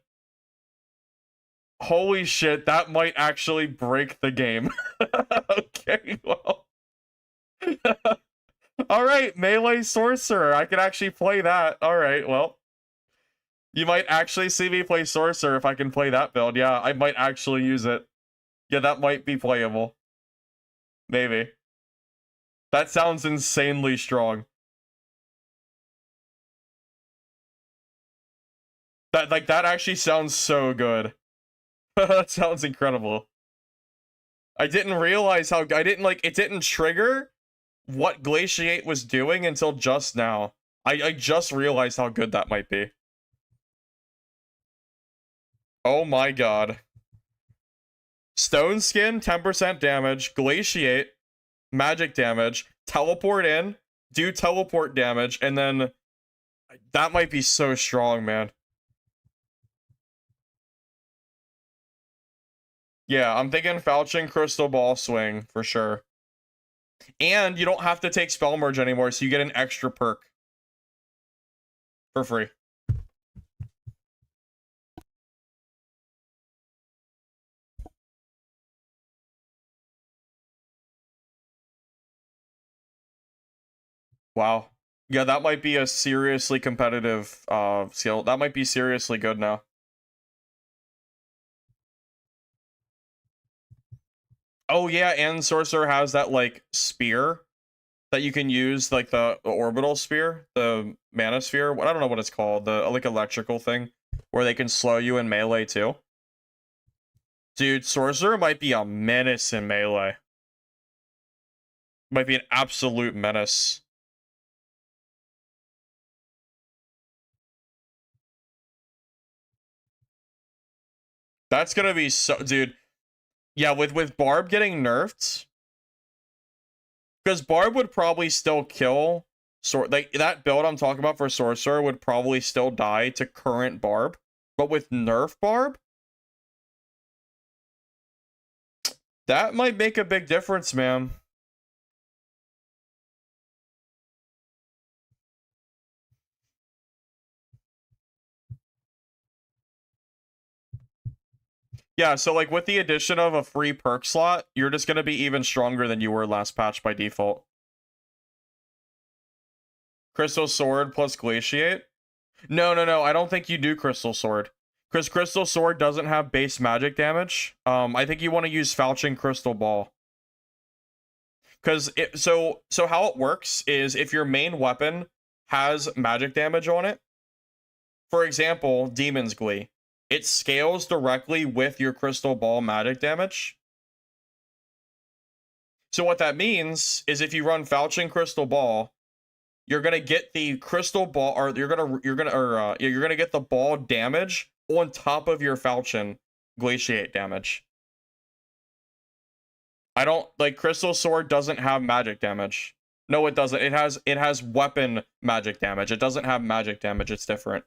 Holy shit, that might actually break the game. Okay, well. Alright, Melee Sorcerer. I can actually play that. Alright, well. You might actually see me play Sorcerer if I can play that build. Yeah, I might actually use it. Yeah, that might be playable. Maybe. That sounds insanely strong. That actually sounds so good. That sounds incredible. I didn't realize how... it didn't trigger what Glaciate was doing until just now. I just realized how good that might be. Oh my god. Stone Skin, 10% damage. Glaciate, magic damage. Teleport in, do teleport damage, and then that might be so strong, man. Yeah, I'm thinking Falchion Crystal Ball Swing for sure. And you don't have to take Spell Merge anymore, so you get an extra perk for free. Wow. Yeah, that might be a seriously competitive skill. That might be seriously good now. Oh yeah, and Sorcerer has that like spear that you can use, like the orbital spear, the mana sphere. I don't know what it's called, the like electrical thing, where they can slow you in melee too. Dude, Sorcerer might be a menace in melee. Might be an absolute menace. That's gonna be so, dude. Yeah, with Barb getting nerfed, because Barb would probably still kill. Like that build I'm talking about for Sorcerer would probably still die to current Barb, but with nerf Barb, that might make a big difference, man. Yeah, so like with the addition of a free perk slot, you're just gonna be even stronger than you were last patch by default. Crystal Sword plus Glaciate? No, I don't think you do Crystal Sword. Because Crystal Sword doesn't have base magic damage. I think you want to use Falchion Crystal Ball. Because so how it works is if your main weapon has magic damage on it, for example, Demon's Glee, it scales directly with your Crystal Ball magic damage. So what that means is if you run Falchion Crystal Ball, you're gonna get the Crystal Ball, or you're gonna get the ball damage on top of your Falchion Glaciate damage. I don't like Crystal Sword doesn't have magic damage. No, it doesn't. It has weapon magic damage. It doesn't have magic damage. It's different.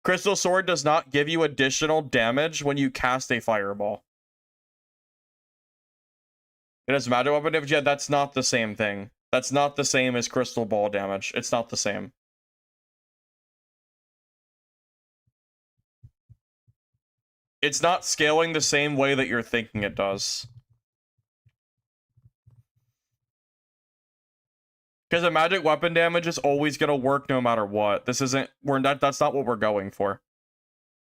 Crystal Sword does not give you additional damage when you cast a fireball. It has magic weapon damage. Yeah, that's not the same thing. That's not the same as Crystal Ball damage. It's not the same. It's not scaling the same way that you're thinking it does. Because the magic weapon damage is always going to work no matter what. This isn't, that's not what we're going for.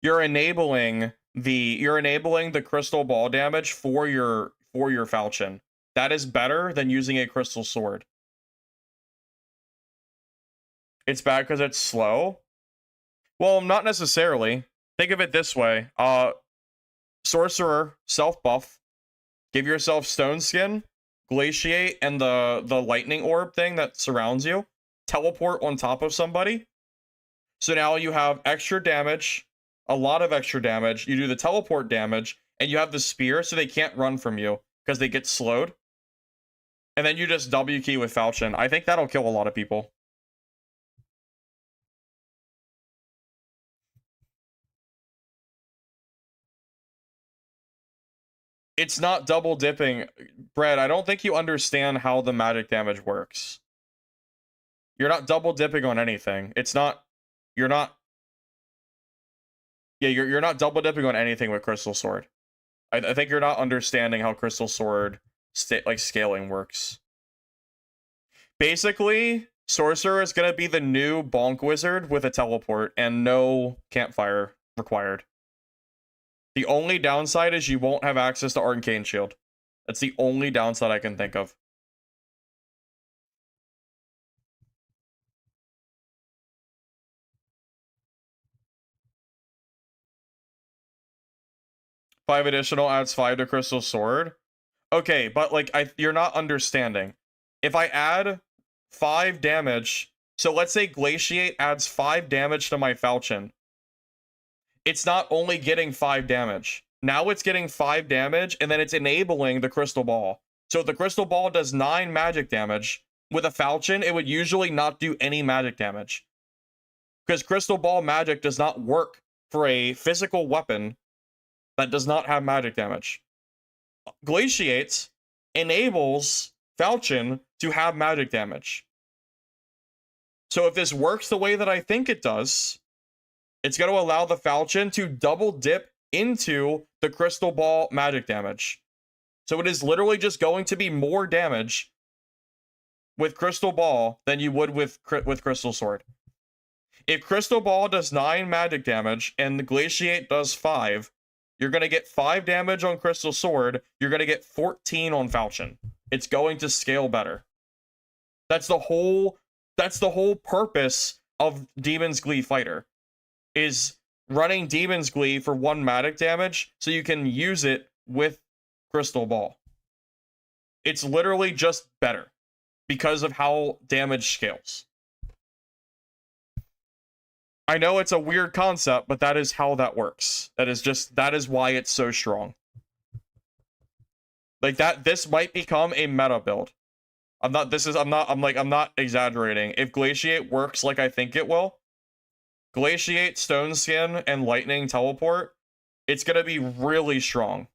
You're enabling the Crystal Ball damage for your Falchion. That is better than using a Crystal Sword. It's bad because it's slow? Well, not necessarily. Think of it this way. Sorcerer, self-buff. Give yourself Stone Skin, Glaciate, and the lightning orb thing that surrounds you. Teleport on top of somebody. So now you have extra damage, a lot of extra damage. You do the teleport damage, and you have the spear, so they can't run from you because they get slowed. And then you just W key with Falchion. I think that'll kill a lot of people. It's not double dipping. Brad, I don't think you understand how the magic damage works. You're not double dipping on anything. It's not, you're not, yeah, you're not double dipping on anything with Crystal Sword. I think you're not understanding how Crystal Sword like scaling works. Basically, Sorcerer is going to be the new Bonk Wizard with a teleport and no campfire required. The only downside is you won't have access to Arcane Shield. That's the only downside I can think of. Five additional adds 5 to Crystal Sword. Okay, but like you're not understanding. If I add 5 damage So let's say Glaciate adds 5 damage to my Falchion. It's not only getting 5 damage. Now it's getting 5 damage, and then it's enabling the Crystal Ball. So if the Crystal Ball does 9 magic damage, with a Falchion, it would usually not do any magic damage. Because Crystal Ball magic does not work for a physical weapon that does not have magic damage. Glaciate enables Falchion to have magic damage. So if this works the way that I think it does, it's going to allow the Falchion to double dip into the Crystal Ball magic damage. So it is literally just going to be more damage with Crystal Ball than you would with Crystal Sword. If Crystal Ball does 9 magic damage and the Glaciate does 5, you're going to get 5 damage on Crystal Sword, you're going to get 14 on Falchion. It's going to scale better. That's the whole purpose of Demon's Glee Fighter, is running Demon's Glee for 1 magic damage so you can use it with Crystal Ball. It's literally just better because of how damage scales. I know it's a weird concept, but that is how that works. That is why it's so strong. Like that, this might become a meta build. I'm not exaggerating. If Glaciate works like I think it will, Glaciate, Stone Skin, and Lightning Teleport, it's gonna be really strong.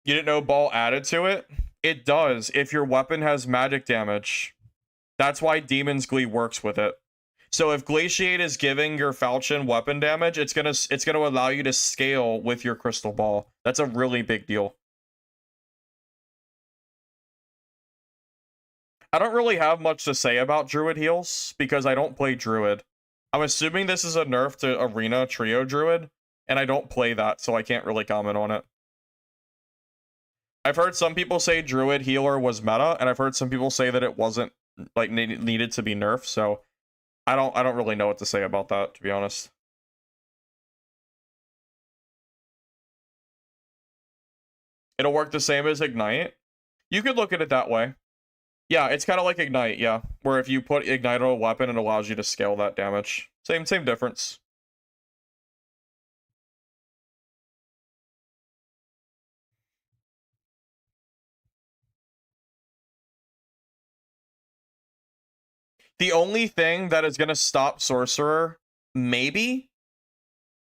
You didn't know Ball added to it? It does if your weapon has magic damage. That's why Demon's Glee works with it. So if Glaciate is giving your Falchion weapon damage, it's gonna allow you to scale with your Crystal Ball. That's a really big deal. I don't really have much to say about Druid heals because I don't play Druid. I'm assuming this is a nerf to Arena Trio Druid, and I don't play that, so I can't really comment on it. I've heard some people say Druid Healer was meta, and I've heard some people say that it wasn't, like, needed to be nerfed, so I don't really know what to say about that, to be honest. It'll work the same as Ignite. You could look at it that way. Yeah, it's kind of like Ignite, yeah. Where if you put Ignite on a weapon, it allows you to scale that damage. Same difference. The only thing that is going to stop Sorcerer, maybe,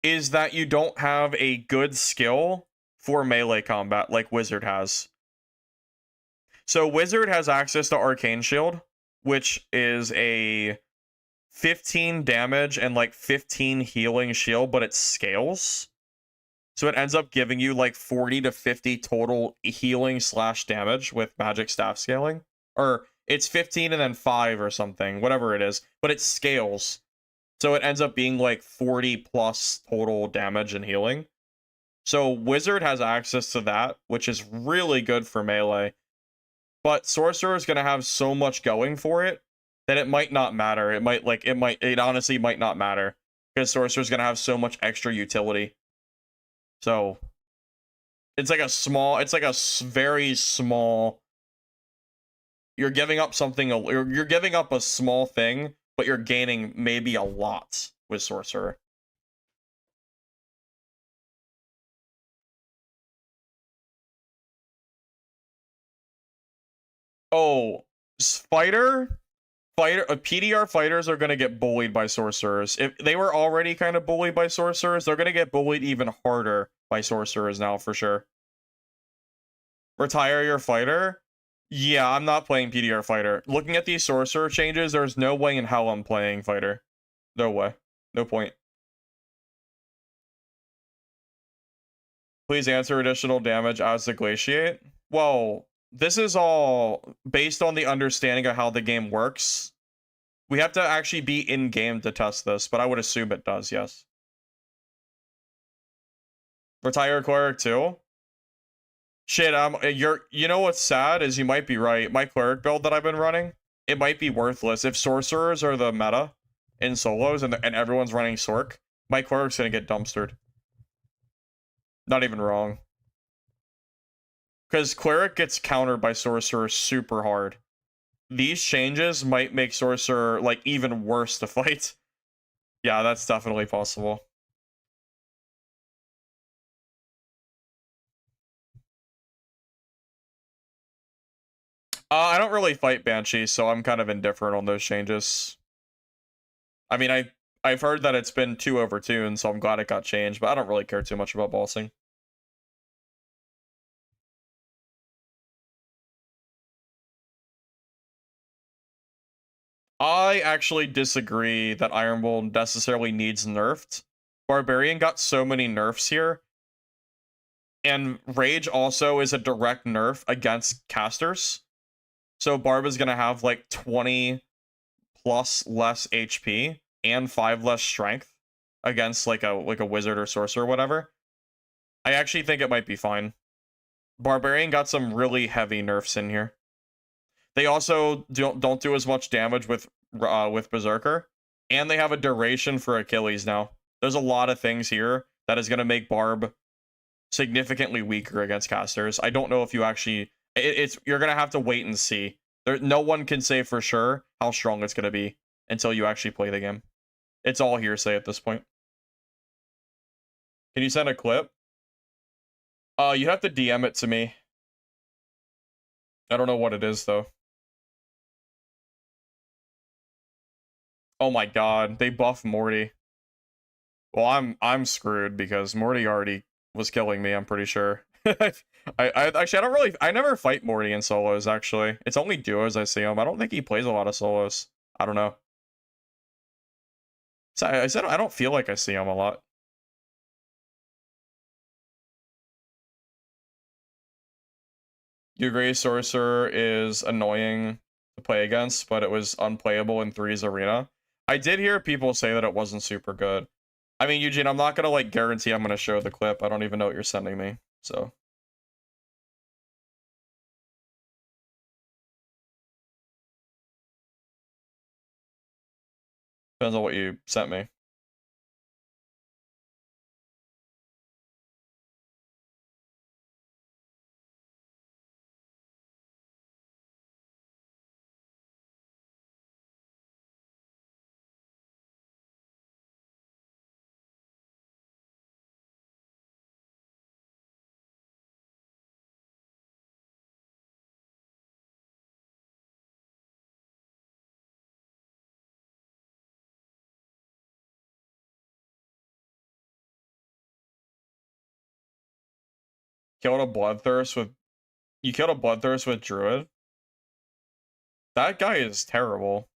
is that you don't have a good skill for melee combat like Wizard has. So Wizard has access to Arcane Shield, which is a 15 damage and like 15 healing shield, but it scales. So it ends up giving you like 40 to 50 total healing / damage with magic staff scaling. Or it's 15 and then 5 or something, whatever it is, but it scales. So it ends up being like 40 plus total damage and healing. So Wizard has access to that, which is really good for melee. But Sorcerer is going to have so much going for it that it might not matter. It honestly might not matter because Sorcerer is going to have so much extra utility. So it's like a very small. You're giving up something. You're giving up a small thing, but you're gaining maybe a lot with Sorcerer. Oh, PDR fighters are going to get bullied by sorcerers. If they were already kind of bullied by sorcerers, they're going to get bullied even harder by sorcerers now for sure. Retire your fighter? Yeah, I'm not playing PDR fighter. Looking at these sorcerer changes, there's no way in hell I'm playing fighter. No way. No point. Please answer additional damage as the Glaciate. Well, this is all based on the understanding of how the game works. We have to actually be in-game to test this, but I would assume it does, yes. Retire Cleric too? Shit, you know what's sad is you might be right. My Cleric build that I've been running, it might be worthless. If Sorcerers are the meta in solos and everyone's running Sorc, my Cleric's gonna get dumpstered. Not even wrong. Because Cleric gets countered by Sorcerer super hard. These changes might make Sorcerer, like, even worse to fight. Yeah, that's definitely possible. I don't really fight Banshee, so I'm kind of indifferent on those changes. I mean, I've heard that it's been too overtuned, so I'm glad it got changed, but I don't really care too much about bossing. I actually disagree that Iron Bull necessarily needs nerfed. Barbarian got so many nerfs here. And Rage also is a direct nerf against casters. So Barb is going to have like 20 plus less HP and 5 less strength against like a wizard or sorcerer or whatever. I actually think it might be fine. Barbarian got some really heavy nerfs in here. They also don't do as much damage with Berserker, and they have a duration for Achilles now. There's a lot of things here that is going to make Barb significantly weaker against casters. I don't know if you actually... You're going to have to wait and see. No one can say for sure how strong it's going to be until you actually play the game. It's all hearsay at this point. Can you send a clip? You have to DM it to me. I don't know what it is, though. Oh my god, they buff Morty. Well, I'm screwed because Morty already was killing me, I'm pretty sure. I never fight Morty in solos, actually. It's only duos I see him. I don't think he plays a lot of solos. I don't know. So I said I don't feel like I see him a lot. You agree Sorcerer is annoying to play against, but it was unplayable in 3's arena. I did hear people say that it wasn't super good. I mean, Eugene, I'm not gonna like guarantee I'm gonna show the clip. I don't even know what you're sending me, so. Depends on what you sent me. Killed a Bloodthirst with... You killed a Bloodthirst with Druid? That guy is terrible.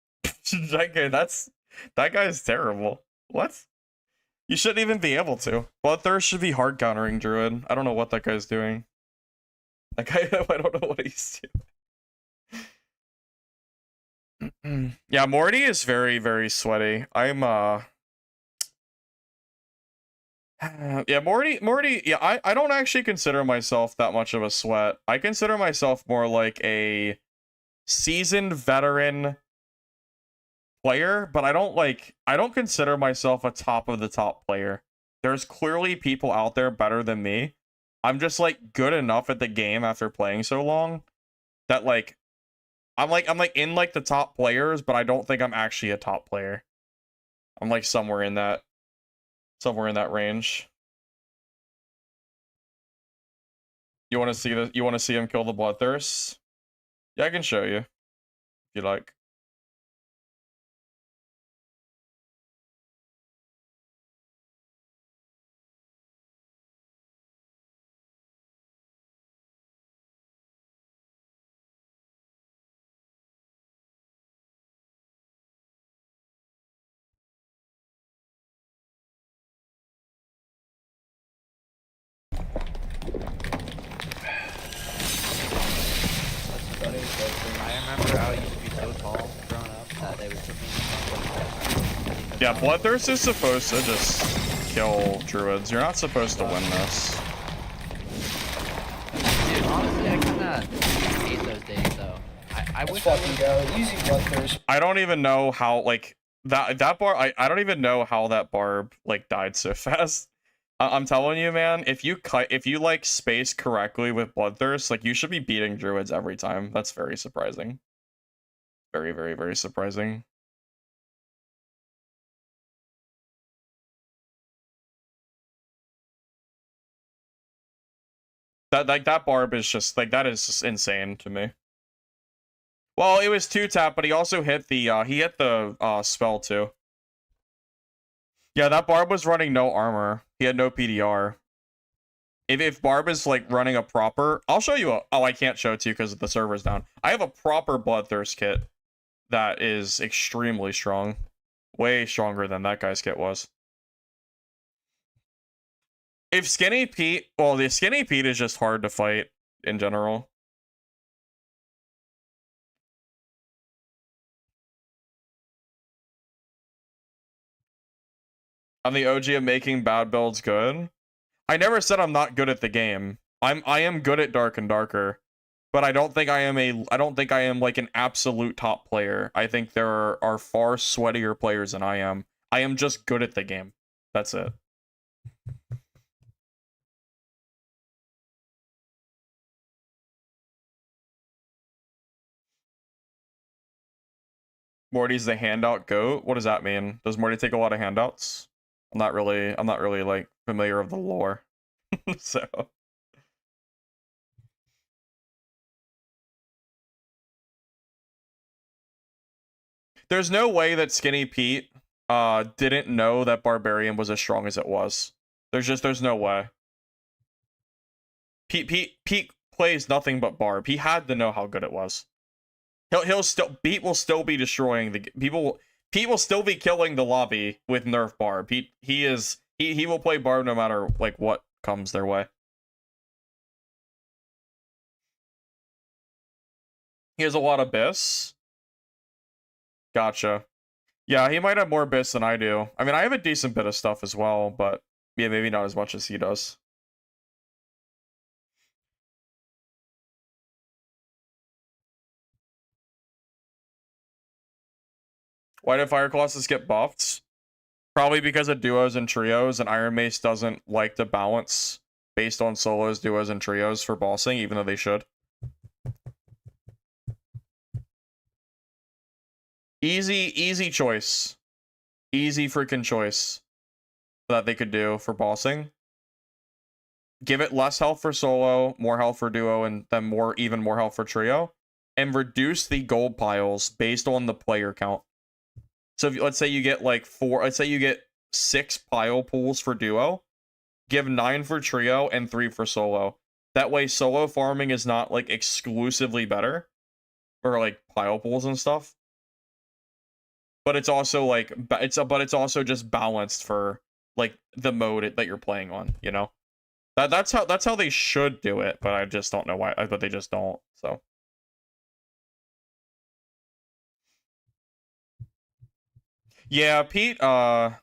That guy is terrible. What? You shouldn't even be able to. Bloodthirst should be hard countering Druid. I don't know what that guy's doing. That guy, I don't know what he's doing. Yeah, Morty is very, very sweaty. I'm, yeah, Morty, yeah, I don't actually consider myself that much of a sweat. I consider myself more like a seasoned veteran player, but I don't consider myself a top of the top player. There's clearly people out there better than me. I'm just like good enough at the game after playing so long that like I'm in like the top players, but I don't think I'm actually a top player. I'm like somewhere in that range. You want to see him kill the Bloodthirst? Yeah, I can show you if you like. I remember how I used to be so tall growing up that they would put me. Yeah, Bloodthirst is supposed to just kill druids. You're not supposed to win this. Dude, honestly, I kinda hate those days though. I wish fucking go. Easy Bloodthirst. I don't even know how like that Barb. I don't even know how that Barb like died so fast. I'm telling you, man, if you like space correctly with Bloodthirst, like you should be beating druids every time. That's very surprising. Very, very, very surprising. That Barb is just like that is just insane to me. Well, it was 2-tap, but he also hit the spell too. Yeah, that Barb was running no armor. He had no PDR. If Barb is like running a proper, I'll show you oh, I can't show it to you because the server's down. I have a proper Bloodthirst kit that is extremely strong. Way stronger than that guy's kit was. If Skinny Pete, well, the Skinny Pete is just hard to fight in general. I'm the OG of making bad builds good. I never said I'm not good at the game. I am good at Dark and Darker, but I don't think I am like an absolute top player. I think there are far sweatier players than I am. I am just good at the game. That's it. Morty's the handout goat. What does that mean? Does Morty take a lot of handouts? I'm not really like familiar with the lore. So there's no way that Skinny Pete didn't know that Barbarian was as strong as it was. There's no way. Pete plays nothing but Barb. He had to know how good it was. Pete will still be destroying the people. Pete will still be killing the lobby with Nerf Barb. He will play Barb no matter like what comes their way. He has a lot of Biss. Gotcha. Yeah, he might have more Biss than I do. I mean, I have a decent bit of stuff as well, but yeah, maybe not as much as he does. Why did Fire Colossus get buffed? Probably because of duos and trios, and Iron Mace doesn't like to balance based on solos, duos, and trios for bossing, even though they should. Easy choice. Easy freaking choice that they could do for bossing. Give it less health for solo, more health for duo, and then even more health for trio. And reduce the gold piles based on the player count. So let's say you get like let's say you get 6 pile pools for duo, give 9 for trio and 3 for solo. That way solo farming is not like exclusively better or like pile pools and stuff. But it's also like it's also just balanced for like the mode that you're playing on, you know? That's how they should do it, but I just don't know why, but they just don't. So yeah, Pete, so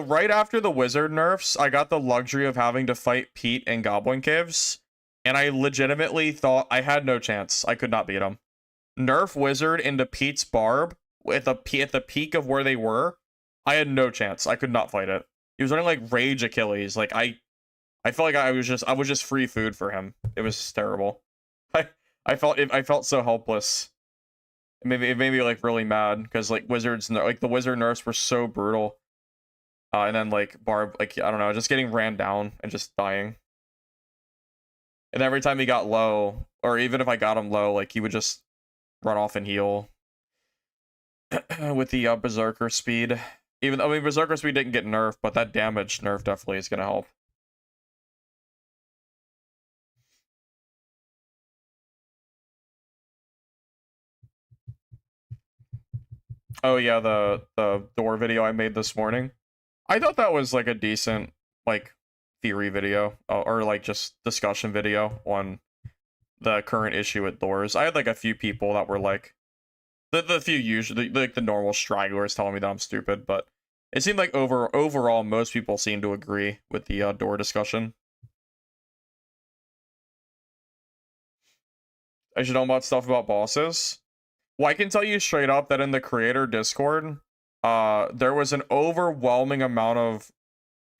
right after the wizard nerfs, I got the luxury of having to fight Pete in Goblin Caves, and I legitimately thought I had no chance. I could not beat him. Nerf wizard into Pete's Barb at the peak of where they were, I had no chance. I could not fight it. He was running like Rage Achilles. Like I felt like I was just free food for him. It was terrible. I felt so helpless. It made me like really mad because like the wizard nerfs were so brutal. And then like Barb, like I don't know, just getting ran down and just dying. And every time he got low, or even if I got him low, like he would just run off and heal with the berserker speed. I mean berserker speed didn't get nerfed, but that damage nerf definitely is gonna help. Oh yeah, the door video I made this morning. I thought that was like a decent like theory video or like just discussion video on the current issue with doors. I had like a few people that were like the few usually like the normal stragglers telling me that I'm stupid, but it seemed like overall most people seem to agree with the door discussion. I should know about stuff about bosses. Well, I can tell you straight up that in the creator Discord, there was an overwhelming amount of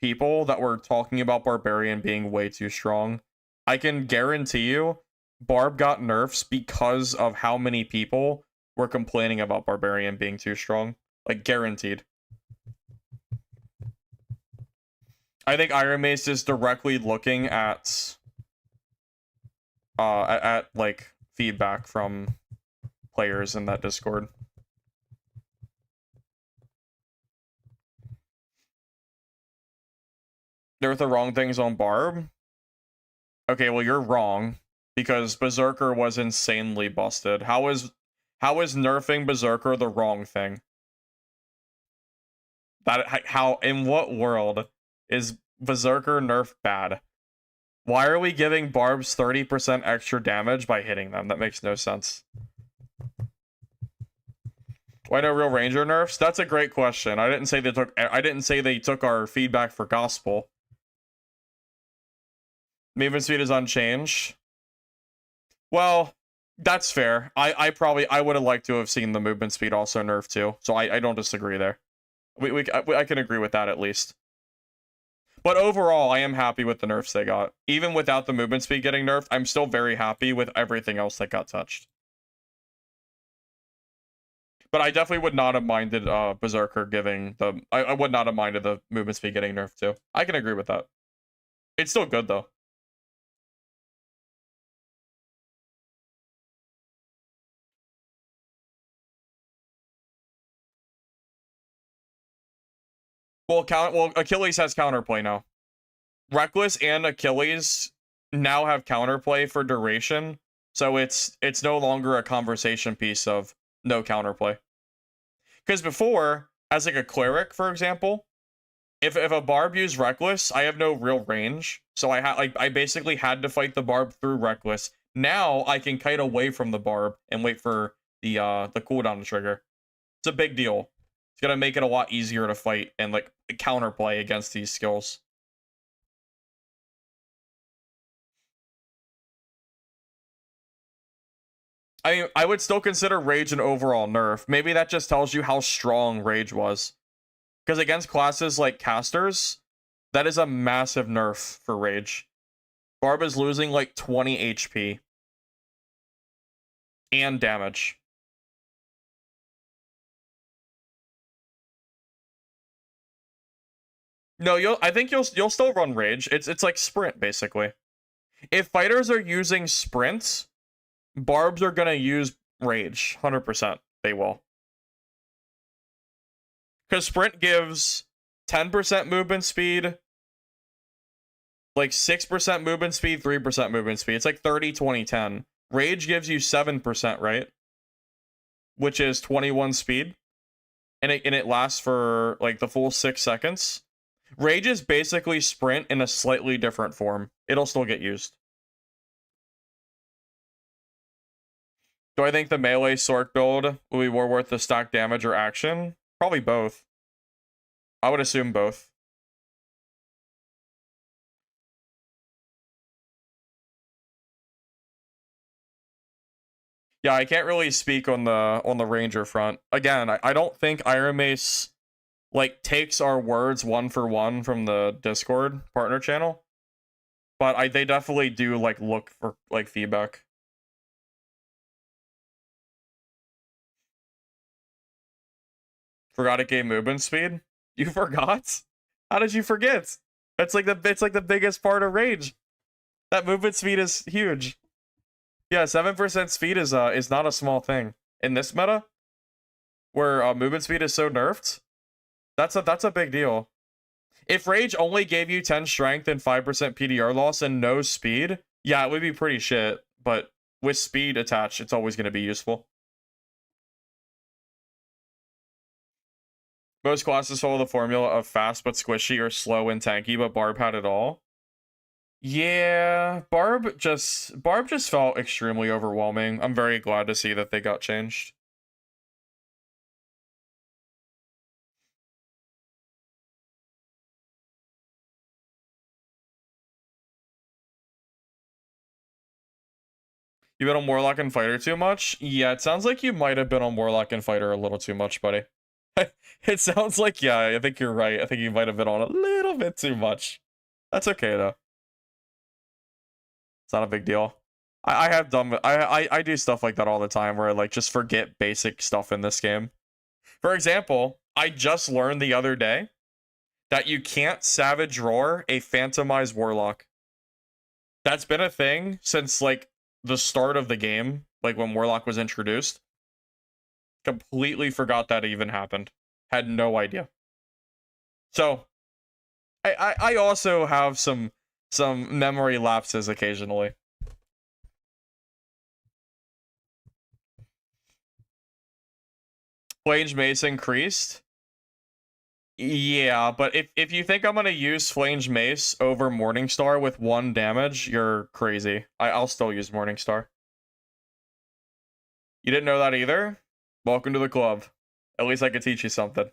people that were talking about Barbarian being way too strong. I can guarantee you Barb got nerfs because of how many people were complaining about Barbarian being too strong. Like, guaranteed. I think Iron Mace is directly looking at like feedback from players in that Discord. They're the wrong things on Barb. Okay, well, you're wrong because Berserker was insanely busted. How is nerfing Berserker the wrong thing? How in what world is Berserker nerf bad? Why are we giving Barbs 30% extra damage by hitting them? That makes no sense. Why no real Ranger nerfs? That's a great question. I didn't say they took our feedback for gospel. Movement speed is unchanged. Well, that's fair. I would have liked to have seen the movement speed also nerfed too. So I don't disagree there. I can agree with that at least. But overall, I am happy with the nerfs they got. Even without the movement speed getting nerfed, I'm still very happy with everything else that got touched. But I definitely would not have minded Berserker giving the... I would not have minded the movement speed getting nerfed too. I can agree with that. It's still good though. Well, Achilles has counterplay now. Reckless and Achilles now have counterplay for duration, so it's no longer a conversation piece of no counterplay. Because before, as like a cleric, for example, if a Barb used Reckless, I have no real range, so I basically had to fight the Barb through Reckless. Now I can kite away from the Barb and wait for the cooldown to trigger. It's a big deal. It's gonna make it a lot easier to fight and like counterplay against these skills. I mean, I would still consider Rage an overall nerf. Maybe that just tells you how strong Rage was. Because against classes like casters, that is a massive nerf for Rage. Barb is losing like 20 HP. And damage. No, I think you'll still run Rage. It's like Sprint, basically. If fighters are using Sprint, Barbs are gonna use Rage. 100%. They will. Because Sprint gives 10% movement speed, like 6% movement speed, 3% movement speed. It's like 30, 20, 10. Rage gives you 7%, right? Which is 21 speed. And it lasts for like the full 6 seconds. Rage is basically Sprint in a slightly different form. It'll still get used. Do I think the melee Sork build will be more worth the stock damage or action? Probably both. I would assume both. Yeah, I can't really speak on the Ranger front. Again, I don't think Iron Mace like takes our words one for one from the Discord partner channel. But they definitely do like look for like feedback. Forgot it gave movement speed? You forgot? How did you forget? It's like the biggest part of Rage. That movement speed is huge. Yeah, 7% speed is not a small thing. In this meta, where movement speed is so nerfed, that's a big deal. If Rage only gave you 10 strength and 5% PDR loss and no speed, yeah, it would be pretty shit. But with speed attached, it's always going to be useful. Most classes follow the formula of fast but squishy or slow and tanky, but Barb had it all. Yeah, Barb just felt extremely overwhelming. I'm very glad to see that they got changed. You been on Warlock and Fighter too much? Yeah, it sounds like you might have been on Warlock and Fighter a little too much, buddy. It sounds like, yeah, I think you're right. I think you might have been on a little bit too much. That's okay, though. It's not a big deal. I have done, I do stuff like that all the time where I, like, just forget basic stuff in this game. For example, I just learned the other day that you can't Savage Roar a Phantomized Warlock. That's been a thing since, like, the start of the game, like, when Warlock was introduced. Completely forgot that even happened. Had no idea. So, I also have some memory lapses occasionally. Flange Mace increased. Yeah, but if you think I'm gonna use Flange Mace over Morningstar with 1 damage, you're crazy. I'll still use Morningstar. You didn't know that either? Welcome to the club. At least I could teach you something.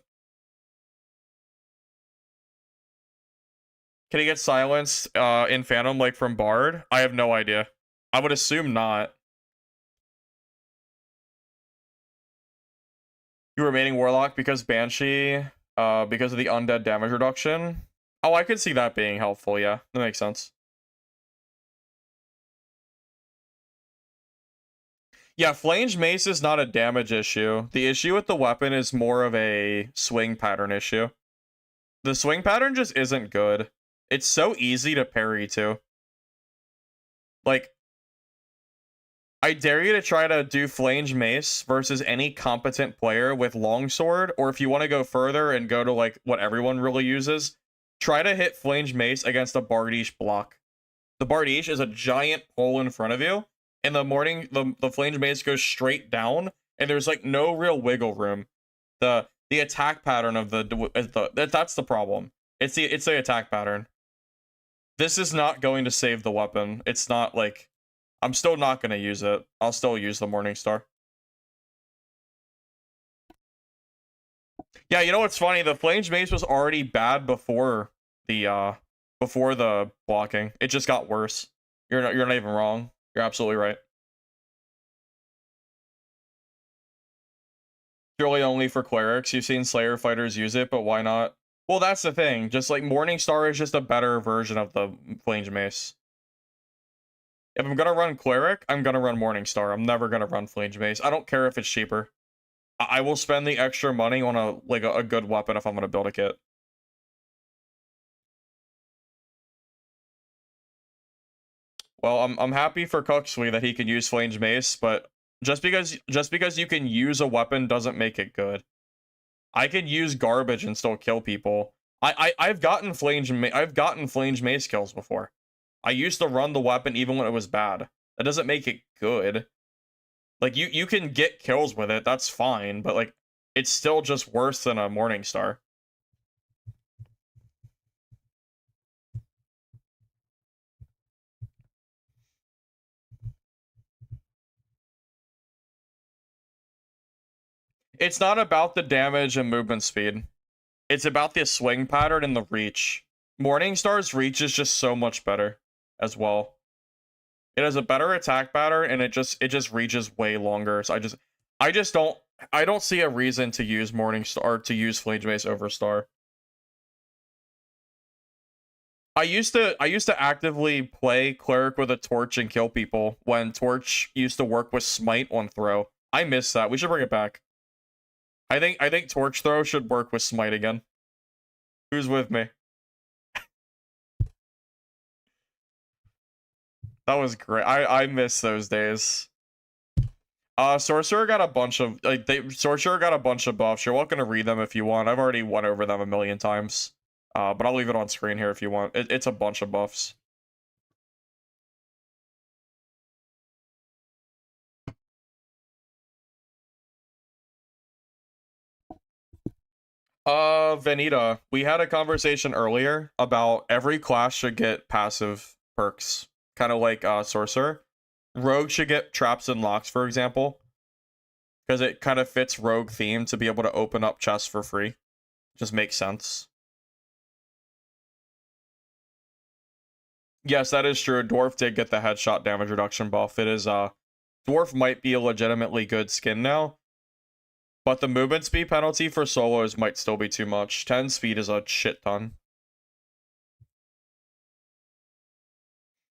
Can he get silenced in Phantom like from Bard? I have no idea. I would assume not. You remaining Warlock because Banshee, because of the undead damage reduction. Oh, I could see that being helpful, yeah. That makes sense. Yeah, Flange Mace is not a damage issue. The issue with the weapon is more of a swing pattern issue. The swing pattern just isn't good. It's so easy to parry to. Like, I dare you to try to do Flange Mace versus any competent player with Longsword, or if you want to go further and go to, like, what everyone really uses, try to hit Flange Mace against a Bardiche block. The Bardiche is a giant pole in front of you. In the morning, the Flange Mace goes straight down, and there's, like, no real wiggle room. The attack pattern of that's the problem. It's the attack pattern. This is not going to save the weapon. It's not, like, I'm still not going to use it. I'll still use the Morningstar. Yeah, you know what's funny? The Flange Mace was already bad before the blocking. It just got worse. You're not even wrong. You're absolutely right. Surely only for clerics. You've seen Slayer fighters use it, but why not? Well, that's the thing. Just like Morningstar is just a better version of the Flange Mace. If I'm gonna run cleric, I'm gonna run Morningstar. I'm never gonna run Flange Mace. I don't care if it's cheaper. I will spend the extra money on a good weapon if I'm gonna build a kit. Well, I'm happy for Cuxley that he can use Flange Mace, but just because you can use a weapon doesn't make it good. I can use garbage and still kill people. I've gotten Flange Mace kills before. I used to run the weapon even when it was bad. That doesn't make it good. Like, you can get kills with it, that's fine, but, like, it's still just worse than a Morningstar. It's not about the damage and movement speed. It's about the swing pattern and the reach. Morningstar's reach is just so much better as well. It has a better attack pattern and it just reaches way longer. So I don't see a reason to use Morningstar, to use Flange Mace over Star. I used to actively play cleric with a torch and kill people when torch used to work with smite on throw. I miss that. We should bring it back. I think torch throw should work with smite again. Who's with me? That was great. I miss those days. Sorcerer got a bunch of Sorcerer got a bunch of buffs. You're welcome to read them if you want. I've already went over them a million times. But I'll leave it on screen here if you want. It's a bunch of buffs. Vanita, we had a conversation earlier about every class should get passive perks, kind of like Sorcerer. Rogue should get traps and locks, for example, because it kind of fits Rogue theme to be able to open up chests for free. Just makes sense. Yes, that is true. Dwarf did get the headshot damage reduction buff. It is Dwarf might be a legitimately good skin now. But the movement speed penalty for solos might still be too much. 10 speed is a shit ton.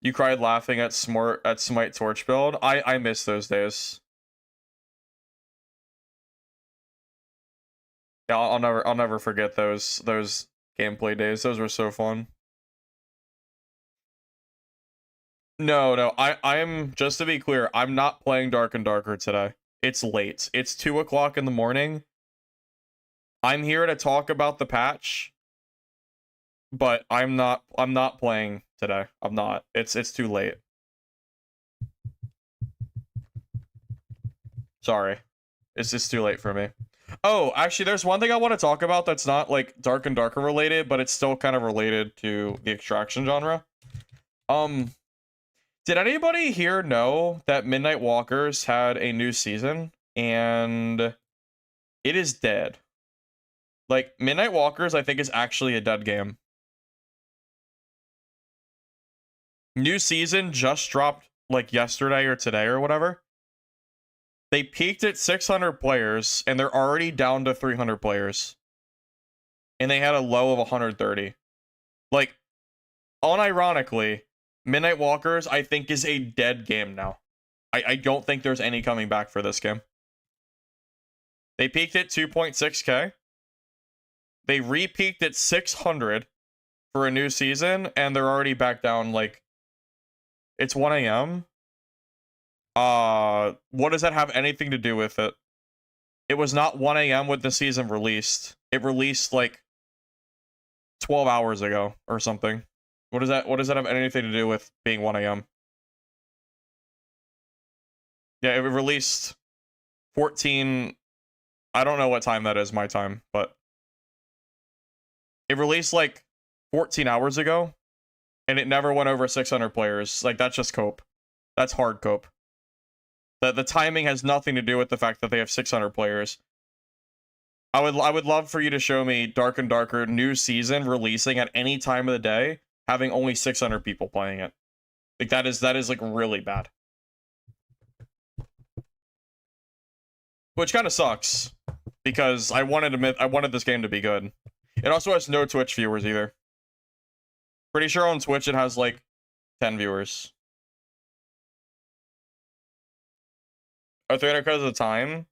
You cried laughing at Smite Torch build. I miss those days. Yeah, I'll never forget those gameplay days. Those were so fun. No, I'm just to be clear, I'm not playing Dark and Darker today. It's late. It's 2 o'clock in the morning. I'm here to talk about the patch, but I'm not playing today. I'm not. It's too late. Sorry. It's just too late for me. Oh, actually, there's one thing I want to talk about that's not like Dark and Darker related, but it's still kind of related to the extraction genre. Did anybody here know that Midnight Walkers had a new season and it is dead? Like, Midnight Walkers, I think, is actually a dead game. New season just dropped like yesterday or today or whatever. They peaked at 600 players and they're already down to 300 players. And they had a low of 130. Like, unironically, Midnight Walkers, I think, is a dead game now. I don't think there's any coming back for this game. They peaked at 2.6k. They re-peaked at 600 for a new season, and they're already back down, like, it's 1 a.m. What does that have anything to do with it? It was not 1 a.m. when the season released. It released, like, 12 hours ago or something. What does that have anything to do with being 1 a.m.? Yeah, it released 14... I don't know what time that is, my time, but... It released, like, 14 hours ago, and it never went over 600 players. Like, that's just cope. That's hard cope. The timing has nothing to do with the fact that they have 600 players. I would love for you to show me Dark and Darker new season releasing at any time of the day, having only 600 people playing it. Like, that is like really bad. Which kind of sucks, because I wanted this game to be good. It also has no Twitch viewers either. Pretty sure on Twitch it has like 10 viewers. Oh, 300 because of the time?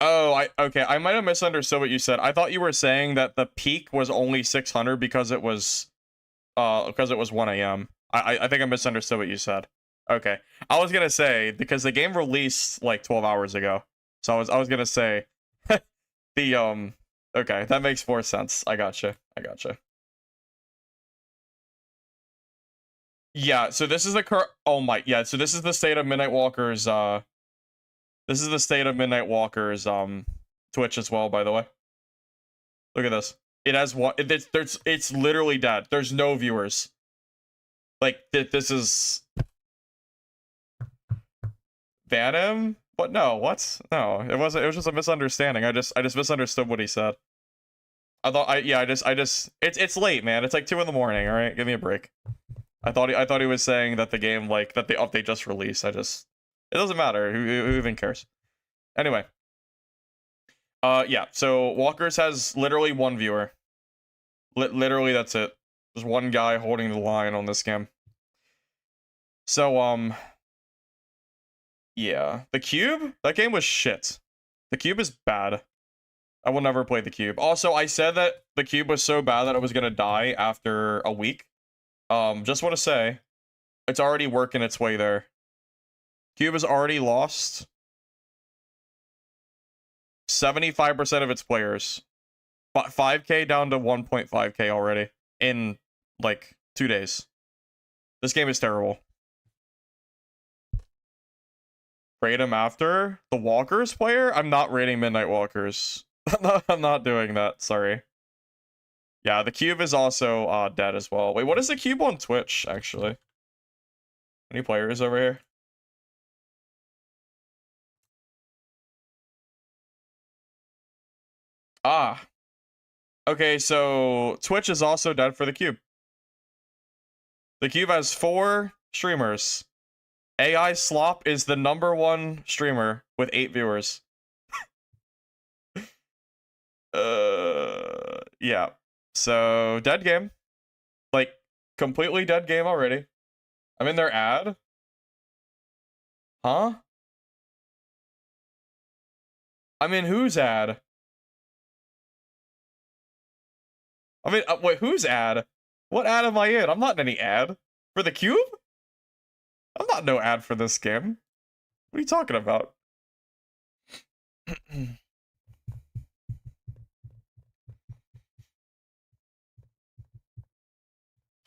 Oh, okay, I might have misunderstood what you said. I thought you were saying that the peak was only 600 because it was 1 a.m. I think I misunderstood what you said. Okay. I was gonna say, because the game released like 12 hours ago. So I was gonna say the okay, that makes more sense. I gotcha. Yeah, so this is the so this is the state of Midnight Walkers, this is the state of Midnight Walkers, Twitch as well, by the way. Look at this. It has one, it's literally dead. There's no viewers. Like, this is... Ban him? What? No, what? No, it wasn't, it was just a misunderstanding. I just misunderstood what he said. I thought, it's late, man. It's like 2 in the morning, alright? Give me a break. I thought he was saying that the game, like, that the update just released. It doesn't matter. Who even cares? Anyway. Yeah, so Walkers has literally 1 viewer. Literally, that's it. There's 1 guy holding the line on this game. So, yeah. The Cube? That game was shit. The Cube is bad. I will never play the Cube. Also, I said that the Cube was so bad that it was gonna die after a week. Just want to say, it's already working its way there. Cube has already lost 75% of its players. 5k down to 1.5k already in, like, 2 days. This game is terrible. Raid him after the Walkers player? I'm not raiding Midnight Walkers. I'm not doing that, sorry. Yeah, the Cube is also dead as well. Wait, what is the Cube on Twitch, actually? Any players over here? Ah. Okay, so Twitch is also dead for the Cube. The Cube has 4 streamers. AI Slop is the #1 streamer with 8 viewers. Yeah. So, dead game. Like, completely dead game already. I'm in their ad. Huh? I'm in whose ad? I mean, wait, whose ad? What ad am I in? I'm not in any ad. For the cube? I'm not no ad for this game. What are you talking about?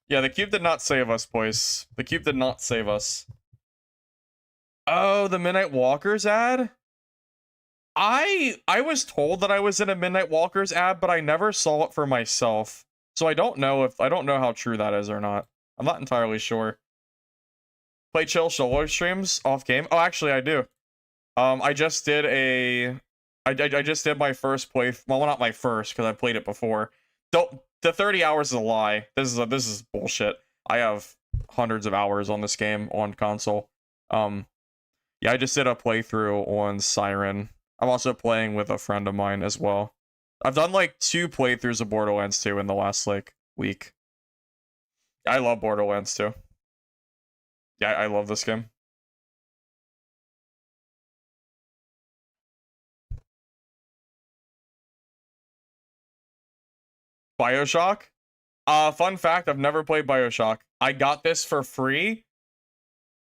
Yeah, the cube did not save us, boys. The cube did not save us. Oh, the Midnight Walkers ad? I was told that I was in a Midnight Walkers ad, but I never saw it for myself. So I don't know how true that is or not. I'm not entirely sure. Play chill solo streams off game? Oh, actually I do. I just did I just did my first play. Well, not my first, because I played it before. The 30 hours is a lie. This is bullshit. I have hundreds of hours on this game on console. Yeah, I just did a playthrough on Siren. I'm also playing with a friend of mine as well. I've done like 2 playthroughs of Borderlands 2 in the last like week. I love Borderlands 2. Yeah, I love this game. BioShock? Fun fact, I've never played BioShock. I got this for free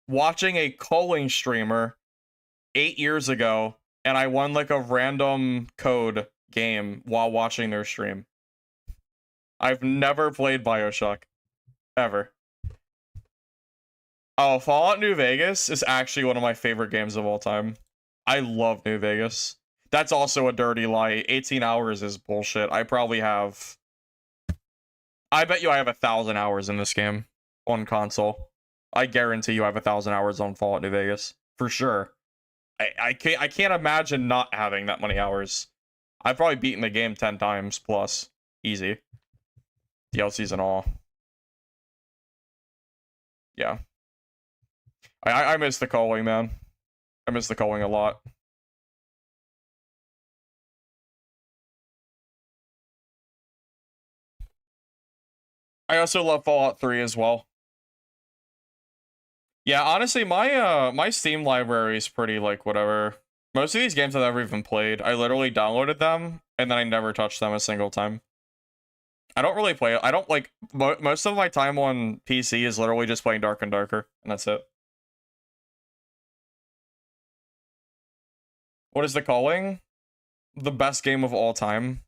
watching a culling streamer 8 years ago, and I won like a random code game while watching their stream. I've never played BioShock. Ever. Oh, Fallout New Vegas is actually one of my favorite games of all time. I love New Vegas. That's also a dirty lie. 18 hours is bullshit. I probably have... I bet you I have 1,000 hours in this game on console. I guarantee you I have 1,000 hours on Fallout New Vegas. For sure. I can't imagine not having that many hours. I've probably beaten the game 10 times plus. Easy. DLCs and all. Yeah. I miss the culling, man. I miss the culling a lot. I also love Fallout 3 as well. Yeah, honestly, my Steam library is pretty, like, whatever. Most of these games I've never even played, I literally downloaded them, and then I never touched them a single time. I don't really play... I don't, like... most of my time on PC is literally just playing Dark and Darker, and that's it. What is the calling? The best game of all time.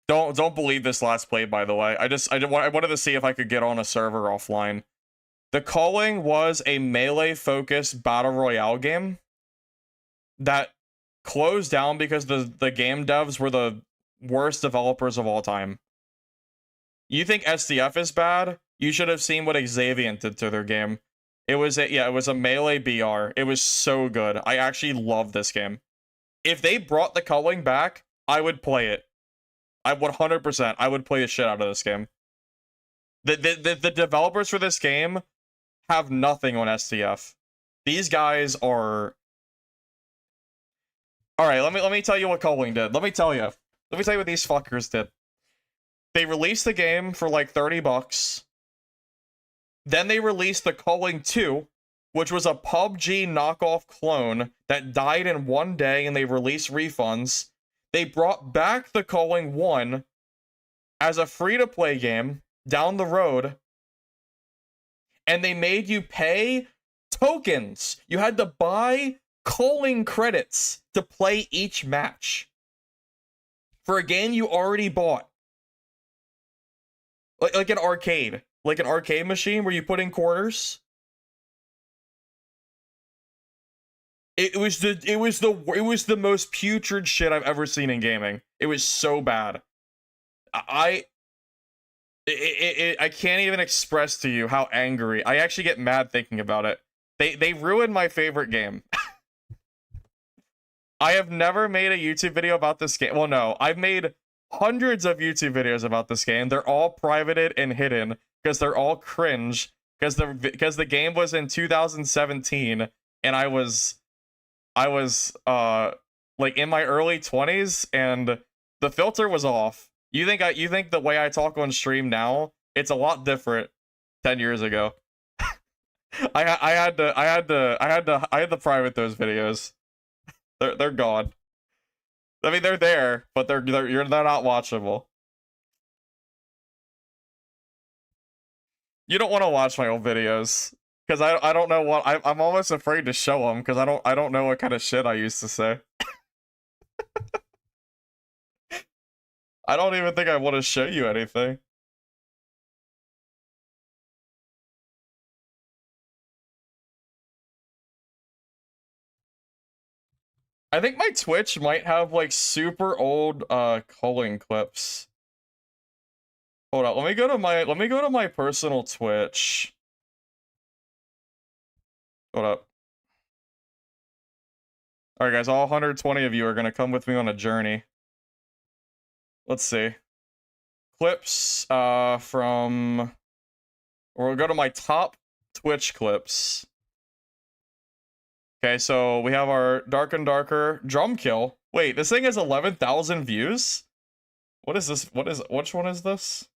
Don't believe this last play, by the way. I wanted to see if I could get on a server offline. The Calling was a melee-focused battle royale game that closed down because the game devs were the worst developers of all time. You think SDF is bad? You should have seen what Xaviant did to their game. It was a melee BR. It was so good. I actually love this game. If they brought the Culling back, I would play it. I would 100%. I would play the shit out of this game. The developers for this game have nothing on SDF. These guys are... Alright, let me tell you what Culling did. Let me tell you what these fuckers did. They released the game for like $30. Then they released the Culling 2, which was a PUBG knockoff clone that died in one day, and they released refunds. They brought back the Culling 1 as a free-to-play game down the road, and they made you pay tokens. You had to buy Culling credits to play each match for a game you already bought. Like an arcade. Like an arcade machine where you put in quarters. It was the most putrid shit I've ever seen in gaming. It was so bad. I can't even express to you how angry. I actually get mad thinking about it. They ruined my favorite game. I have never made a YouTube video about this game. Well, no, I've made hundreds of YouTube videos about this game. They're all privated and hidden because they're all cringe. because the game was in 2017 and I was like in my early 20s and the filter was off. You think the way I talk on stream now, it's a lot different 10 years ago. I had to private those videos. They're gone. I mean, they're there, but they're not watchable. You don't want to watch my old videos because I don't know what I'm almost afraid to show them because I don't know what kind of shit I used to say. I don't even think I want to show you anything. I think my Twitch might have like super old culling clips. Hold on, let me go to my personal Twitch. Hold up. Alright guys, all 120 of you are gonna come with me on a journey. Let's see. Clips from, we'll go to my top Twitch clips. Okay, so we have our Dark and Darker drum kill. Wait, this thing has 11,000 views? What is this? Which one is this?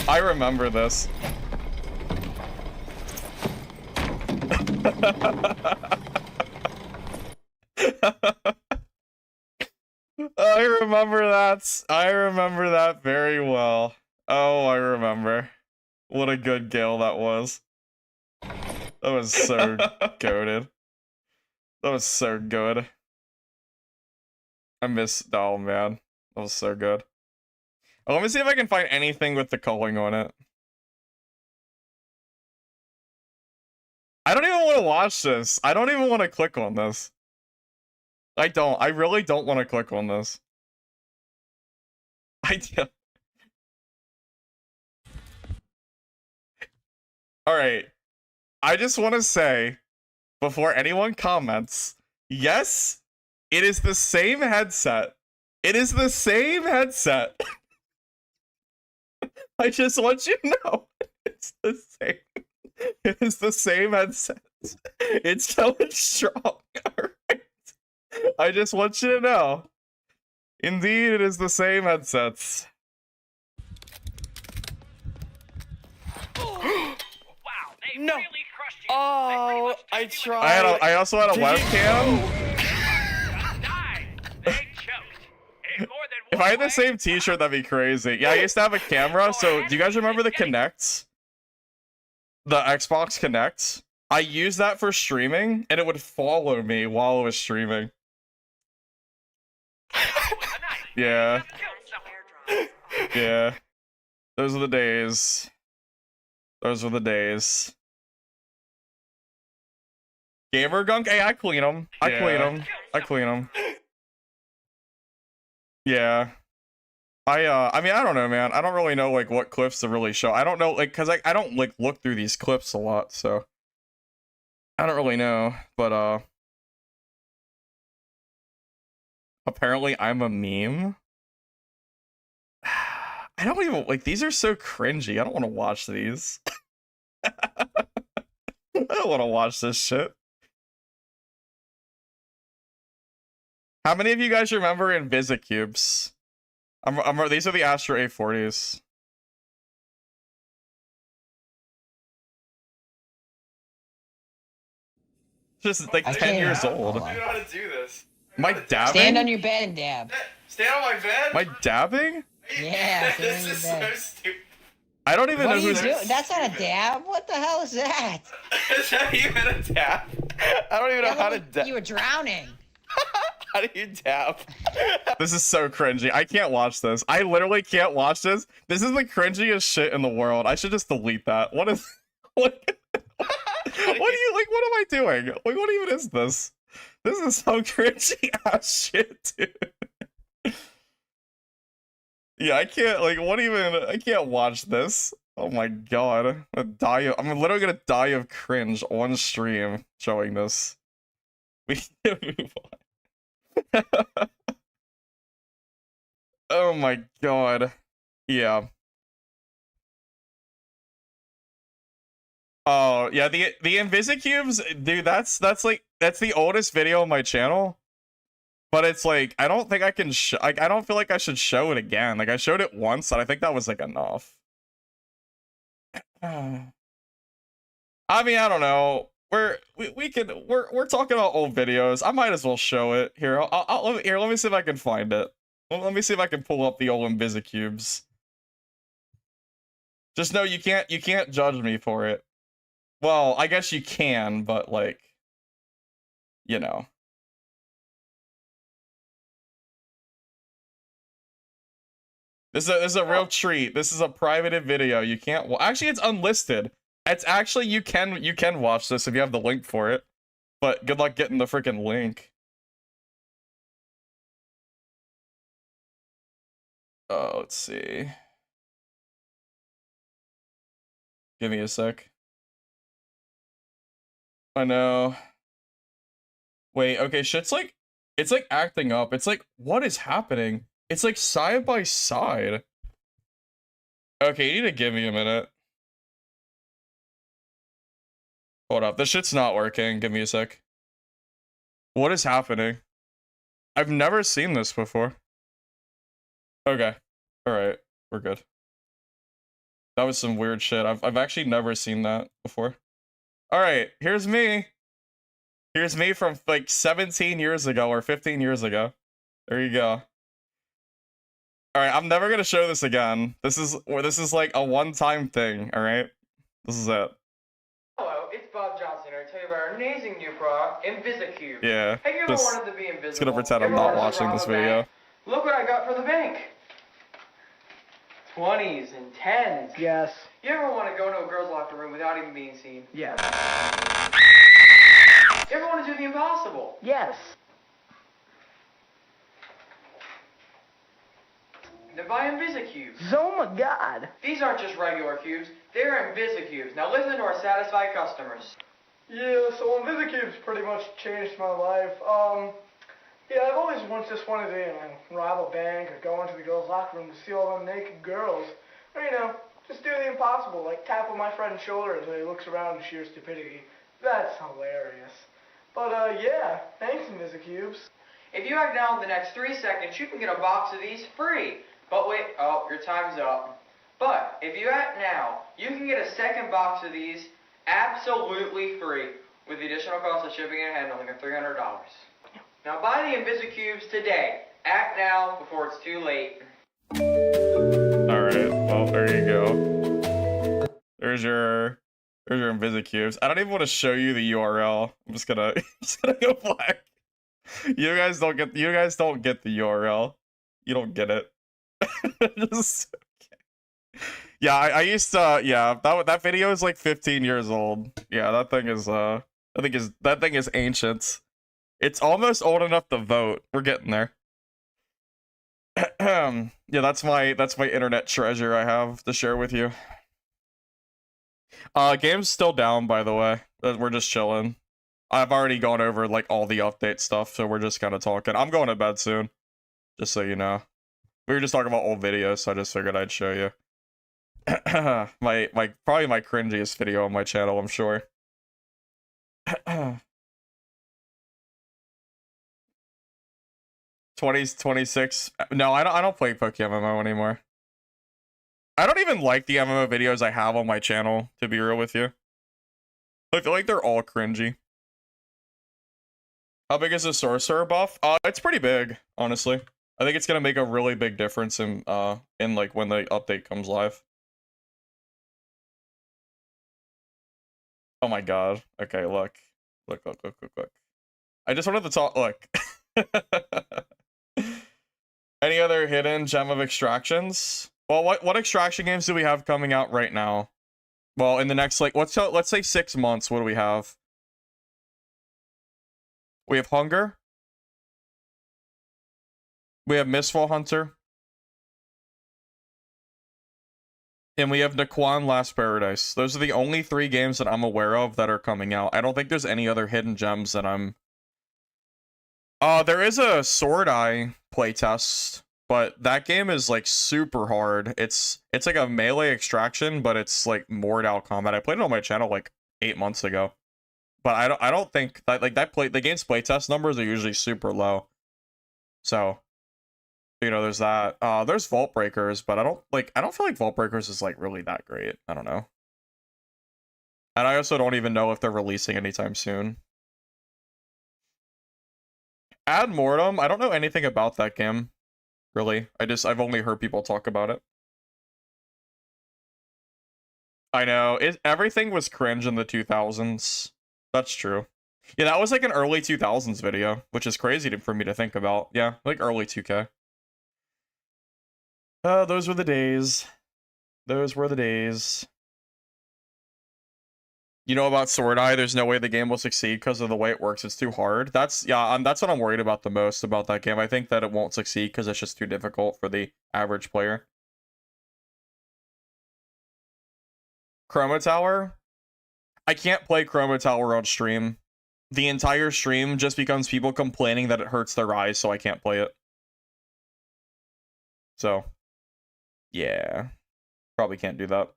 I remember this. I remember that. I remember that very well. Oh, I remember. What a good gale that was. That was so goated. That was so good. I miss. Oh man, that was so good. Oh, let me see if I can find anything with the culling on it. I don't even want to watch this. I don't even want to click on this. I don't. I really don't want to click on this. Alright. I just want to say, before anyone comments, yes, it is the same headset. It is the same headset. I just want you to know. It's the same. It is the same headset. It's so strong. Alright. I just want you to know. Indeed, it is the same headsets. No. Oh, I tried. I also had a webcam. If I had the same t-shirt, that'd be crazy. Yeah, I used to have a camera, so do you guys remember the Kinect? The Xbox Kinect? I used that for streaming, and it would follow me while I was streaming. Yeah. Yeah. Those are the days. Those were the days. Gamer gunk? Hey, I clean them. I clean them. I clean them. Yeah. I mean, I don't know, man. I don't really know, like, what clips to really show. I don't know, like, because I don't, like, look through these clips a lot, so. I don't really know, but, apparently I'm a meme. I don't even, like, these are so cringy. I don't want to watch these. I don't want to watch this shit. How many of you guys remember Invisicubes? These are the Astro A40s. Just like 10 years old. I don't know how to do this. Am I dabbing? Stand on your bed and dab. Stand on my bed? Am I dabbing? Yeah, This stand on is your so bed. stupid. I don't even What know are you who's. doing? That's not a dab. What the hell is that? Is that even a dab? I don't even know how to dab. You were drowning. How do you dab? This is so cringy. I can't watch this. I literally can't watch this. This is the cringiest shit in the world. I should just delete that. What is. What do you like? What am I doing? Like, what even is this? This is so cringy ass shit, dude. Yeah, I can't, like, what even, I can't watch this. Oh my god. I'm literally gonna die of cringe on stream showing this. We can move on. Oh my god. Yeah. Oh, yeah, the Invisicubes, dude, that's the oldest video on my channel. But it's like, I don't think I can I don't feel like I should show it again. Like, I showed it once, and I think that was, like, enough. I mean, I don't know. We're talking about old videos. I might as well show it. Here, let me see if I can find it. Let me see if I can pull up the old Invisicubes. Just know you can't judge me for it. Well, I guess you can, but like, you know. This is a real treat. This is a privated video. You can't. Well, actually, it's unlisted. It's actually you can watch this if you have the link for it. But good luck getting the freaking link. Oh, let's see. Give me a sec. I know. Wait, okay, shit's like, it's like acting up. It's like, what is happening? It's like side by side. Okay, you need to give me a minute. Hold up, this shit's not working. Give me a sec. What is happening? I've never seen this before. Okay, alright, we're good. That was some weird shit. I've actually never seen that before. Alright, here's me. Here's me from like 17 years ago or 15 years ago. There you go. Alright, I'm never gonna show this again. This is like a one-time thing, alright? This is it. Hello, it's Bob Johnson here to tell you about our amazing new product, Invisicube. Yeah. Have you ever wanted to be invisible? Just gonna pretend I'm Ever not wanted to watching rob this a bank? video. Look what I got for the bank. 20s and 10s. Yes. You ever want to go into a girl's locker room without even being seen? Yes. You ever want to do the impossible? Yes. Then buy Invisicubes. Oh my god. These aren't just regular cubes, they're Invisicubes. Now listen to our satisfied customers. Yeah, so Invisicubes pretty much changed my life. Yeah, I've always just wanted to, rob a bank or go into the girls' locker room to see all them naked girls. Or, just do the impossible, like tap on my friend's shoulder until he looks around in sheer stupidity. That's hilarious. But, yeah, thanks, Invisicubes. If you act now in the next 3 seconds, you can get a box of these free. But wait, oh, your time's up. But if you act now, you can get a second box of these absolutely free with the additional cost of shipping and handling of $300. Now buy the Invisicubes today. Act now before it's too late. Alright, well, there you go. There's your Invisicubes. I don't even want to show you the URL. I'm just gonna go black. You guys don't get the URL. You don't get it. Just, okay. Yeah, I used to, yeah, that video is like 15 years old. Yeah, that thing is ancient. It's almost old enough to vote. We're getting there. Yeah, that's my internet treasure I have to share with you. Game's still down, by the way. We're just chilling. I've already gone over like all the update stuff, so we're just kind of talking. I'm going to bed soon, just so you know. We were just talking about old videos, so I just figured I'd show you. my probably my cringiest video on my channel, I'm sure. 20s, 26. No, I don't play Pokemon MMO anymore. I don't even like the MMO videos I have on my channel, to be real with you. I feel like they're all cringy. How big is the sorcerer buff? It's pretty big, honestly. I think it's gonna make a really big difference in like when the update comes live. Oh my god. Okay, look. Look. I just wanted to talk, look. Any other hidden gem of extractions? Well, what extraction games do we have coming out right now? Well, in the next, like, let's say 6 months, what do we have? We have Hunger. We have Mistfall Hunter. And we have Naquan Last Paradise. Those are the only 3 games that I'm aware of that are coming out. I don't think there's any other hidden gems that I'm... there is a Sword Eye playtest, but that game is like super hard. It's like a melee extraction, but it's like Mortal combat. I played it on my channel like 8 months ago, but I don't think that like the game's playtest numbers are usually super low. So, you know, there's that. There's Vault Breakers, but I don't feel like Vault Breakers is like really that great. I don't know. And I also don't even know if they're releasing anytime soon. Ad Mortem, I don't know anything about that game. Really. I've only heard people talk about it. I know. Everything was cringe in the 2000s. That's true. Yeah, that was like an early 2000s video, which is crazy for me to think about. Yeah, like early 2K. Those were the days. Those were the days. You know about Sword Eye, there's no way the game will succeed because of the way it works. It's too hard. That's what I'm worried about the most about that game. I think that it won't succeed because it's just too difficult for the average player. Chroma Tower? I can't play Chroma Tower on stream. The entire stream just becomes people complaining that it hurts their eyes, so I can't play it. So, yeah. Probably can't do that.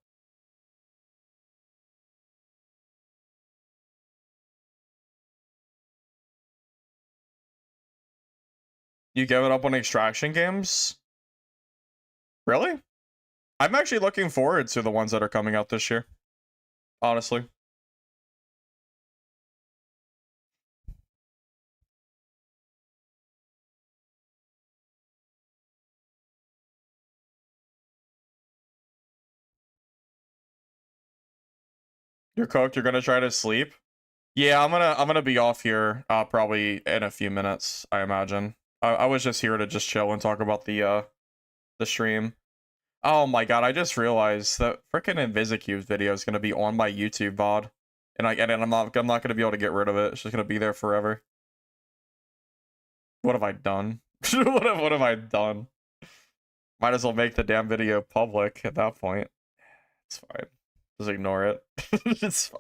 You give it up on extraction games? Really? I'm actually looking forward to the ones that are coming out this year. Honestly. You're cooked, you're gonna try to sleep? Yeah, I'm gonna be off here probably in a few minutes, I imagine. I was just here to just chill and talk about the stream. Oh my god, I just realized that freaking Invisicube's video is gonna be on my YouTube VOD. And I'm not gonna be able to get rid of it. It's just gonna be there forever. What have I done? what have I done? Might as well make the damn video public at that point. It's fine. Just ignore it. It's fine.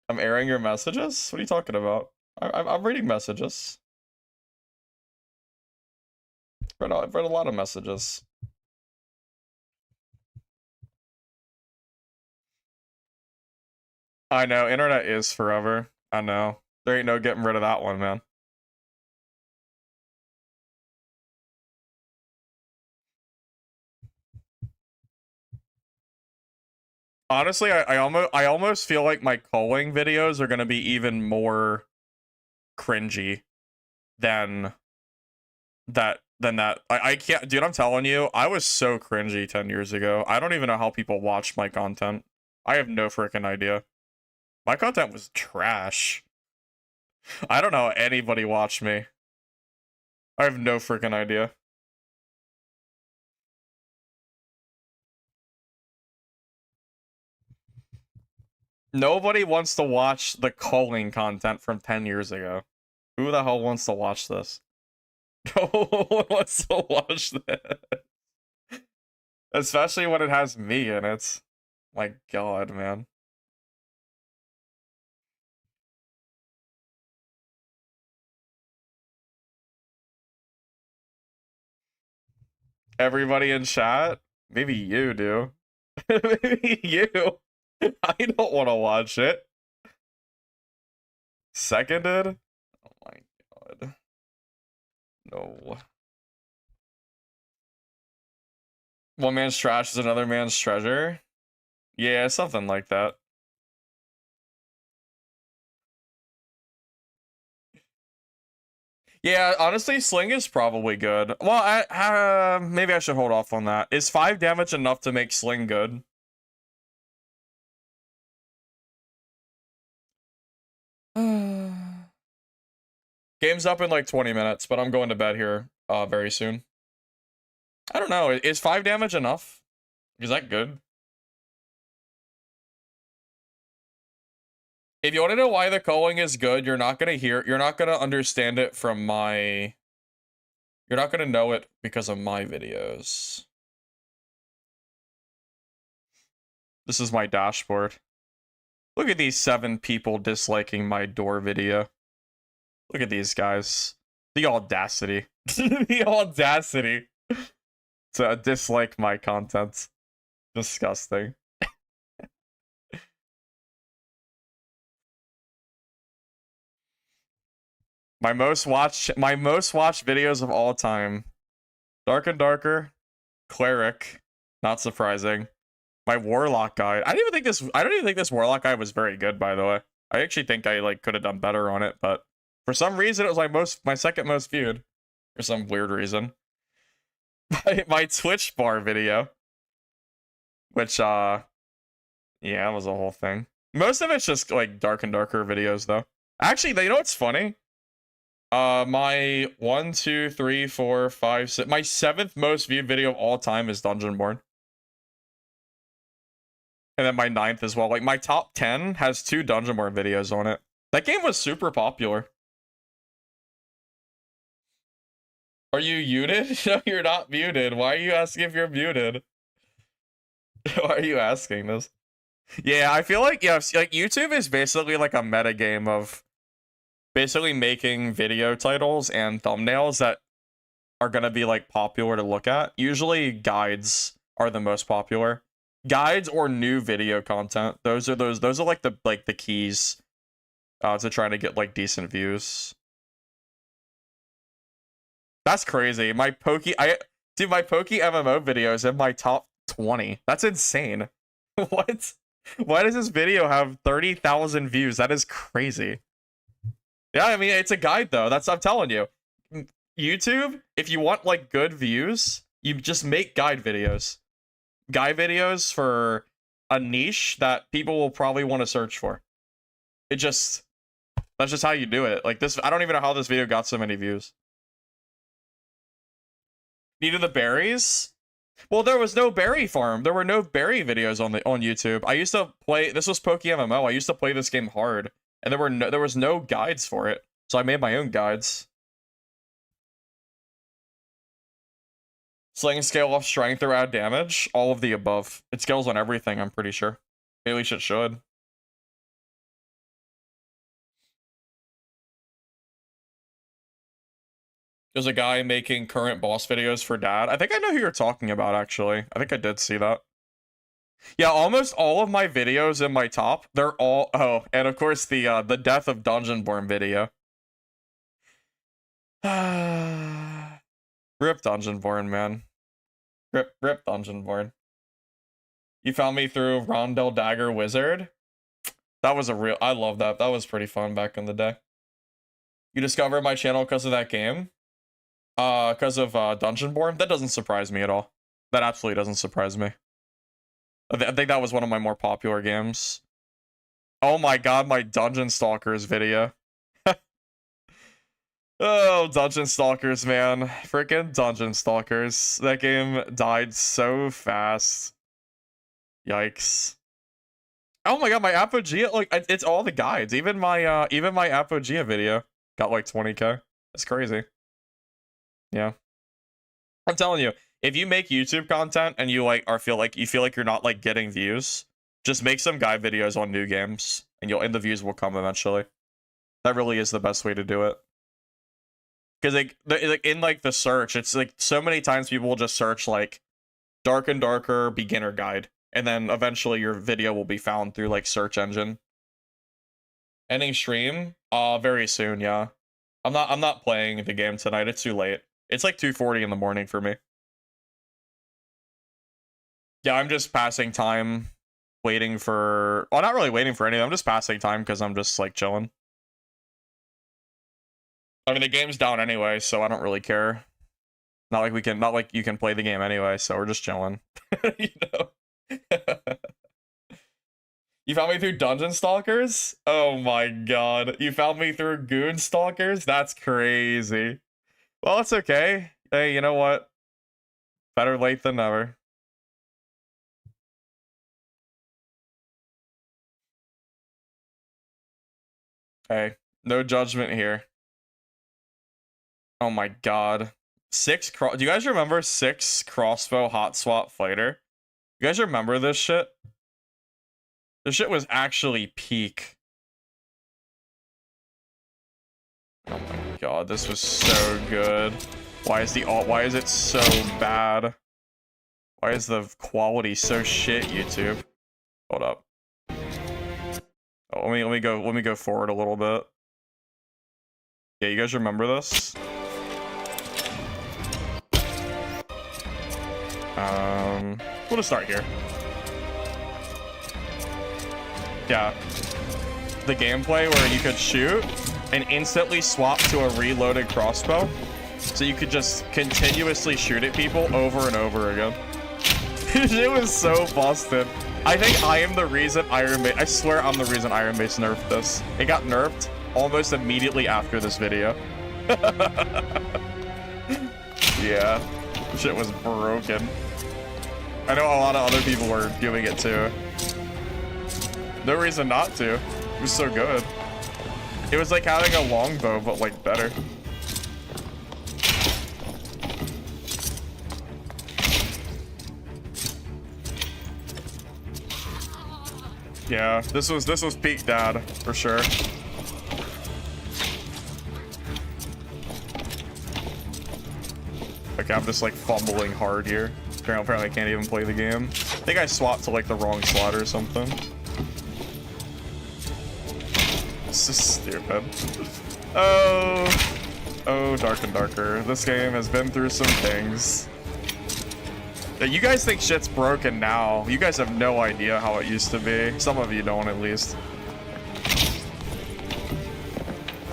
I'm airing your messages? What are you talking about? I'm reading messages. I've read a lot of messages. I know, internet is forever. I know. There ain't no getting rid of that one, man. Honestly, I almost feel like my culling videos are gonna be even more cringy than that. I can't, dude. I'm telling you, I was so cringy 10 years ago. I don't even know how people watch my content. I have no freaking idea. My content was trash. I don't know how anybody watched me. I have no freaking idea. Nobody wants to watch the culling content from 10 years ago. Who the hell wants to watch this? No one wants to watch this. Especially when it has me in it. My god, man. Everybody in chat? Maybe you do. Maybe you. I don't want to watch it. Seconded? Oh my god. No. One man's trash is another man's treasure? Yeah, something like that. Yeah, honestly, Sling is probably good. Well, maybe I should hold off on that. Is 5 damage enough to make Sling good? Game's up in like 20 minutes, but I'm going to bed here very soon. I don't know. Is 5 damage enough? Is that good? If you want to know why the culling is good, you're not gonna understand it from my... You're not gonna know it because of my videos. This is my dashboard. Look at these 7 people disliking my door video. Look at these guys. The audacity. The audacity to dislike my content. Disgusting. My most watched videos of all time. Dark and Darker, Cleric, not surprising. My Warlock guide. I don't even think this Warlock guide was very good, by the way. I actually think I like could have done better on it, but for some reason it was my second most viewed. For some weird reason. My Twitch bar video. Which yeah, that was a whole thing. Most of it's just like Dark and Darker videos though. Actually, you know what's funny? My 1, 2, 3, 4, 5, 6. My 7th most viewed video of all time is Dungeonborn. And then my 9th as well. Like my top 10 has 2 Dungeonborn videos on it. That game was super popular. Are you muted? No, you're not muted. Why are you asking if you're muted? Why are you asking this? Yeah, I feel like, yeah, like YouTube is basically like a meta game of basically making video titles and thumbnails that are gonna be like popular to look at. Usually guides are the most popular. Guides or new video content. Those are like the keys to trying to get like decent views. That's crazy. My Poke MMO video is in my top 20. That's insane. What? Why does this video have 30,000 views? That is crazy. Yeah, I mean, it's a guide though. I'm telling you. YouTube, if you want like good views, you just make guide videos. Guide videos for a niche that people will probably want to search for. That's just how you do it. Like this, I don't even know how this video got so many views. Needed the berries? Well, there was no berry farm. There were no berry videos on YouTube. I used to play, this was Poke MMO. I used to play this game hard, and there was no guides for it. So I made my own guides. Sling scale off strength or add damage? All of the above. It scales on everything, I'm pretty sure. At least it should. There's a guy making current boss videos for dad. I think I know who you're talking about, actually. I think I did see that. Yeah, almost all of my videos in my top, they're all... Oh, and of course the Death of Dungeonborn video. Rip Dungeonborn, man. Rip Dungeonborn. You found me through Rondell Dagger Wizard? That was I love that. That was pretty fun back in the day. You discovered my channel because of that game? Because of Dungeonborn? That doesn't surprise me at all. That absolutely doesn't surprise me. I think that was one of my more popular games. Oh my god, my Dungeon Stalkers video. Oh, Dungeon Stalkers, man. Freaking Dungeon Stalkers. That game died so fast. Yikes. Oh my god, my Apogea, like, it's all the guides. Even my Apogea video got like 20k. That's crazy. Yeah. I'm telling you, if you make YouTube content and you like feel like you're not like getting views, just make some guide videos on new games and the views will come eventually. That really is the best way to do it. Because like in like the search, it's like so many times people will just search like Dark and Darker beginner guide, and then eventually your video will be found through like search engine. Ending stream? Very soon, yeah. I'm not playing the game tonight. It's too late. It's like 2:40 in the morning for me. Yeah, I'm just passing time, waiting for... Well, not really waiting for anything. I'm just passing time because I'm just like chilling. I mean, the game's down anyway, so I don't really care. Not like you can play the game anyway, so we're just chilling. You know? You found me through Dungeon Stalkers? Oh my god. You found me through Goon Stalkers? That's crazy. Well, it's okay. Hey, you know what? Better late than never. Hey, no judgment here. Oh my god. Do you guys remember 6 crossbow hot swap fighter? You guys remember this shit? This shit was actually peak. Oh my god, this was so good. Why is it so bad? Why is the quality so shit, YouTube? Hold up. Oh, let me go forward a little bit. Yeah, you guys remember this? We'll just start here. Yeah. The gameplay where you could shoot and instantly swap to a reloaded crossbow. So you could just continuously shoot at people over and over again. It was so busted. I think I am the reason Iron Base, I swear I'm the reason Iron Base nerfed this. It got nerfed almost immediately after this video. Yeah, shit was broken. I know a lot of other people were doing it too. No reason not to. It was so good. It was like having a longbow, but like better. Yeah, this was peak dad for sure. Okay, I'm just like fumbling hard here. Apparently I can't even play the game. I think I swapped to like the wrong slot or something. This is stupid. Oh, Dark and Darker. This game has been through some things. Yeah, you guys think shit's broken now. You guys have no idea how it used to be. Some of you don't, at least.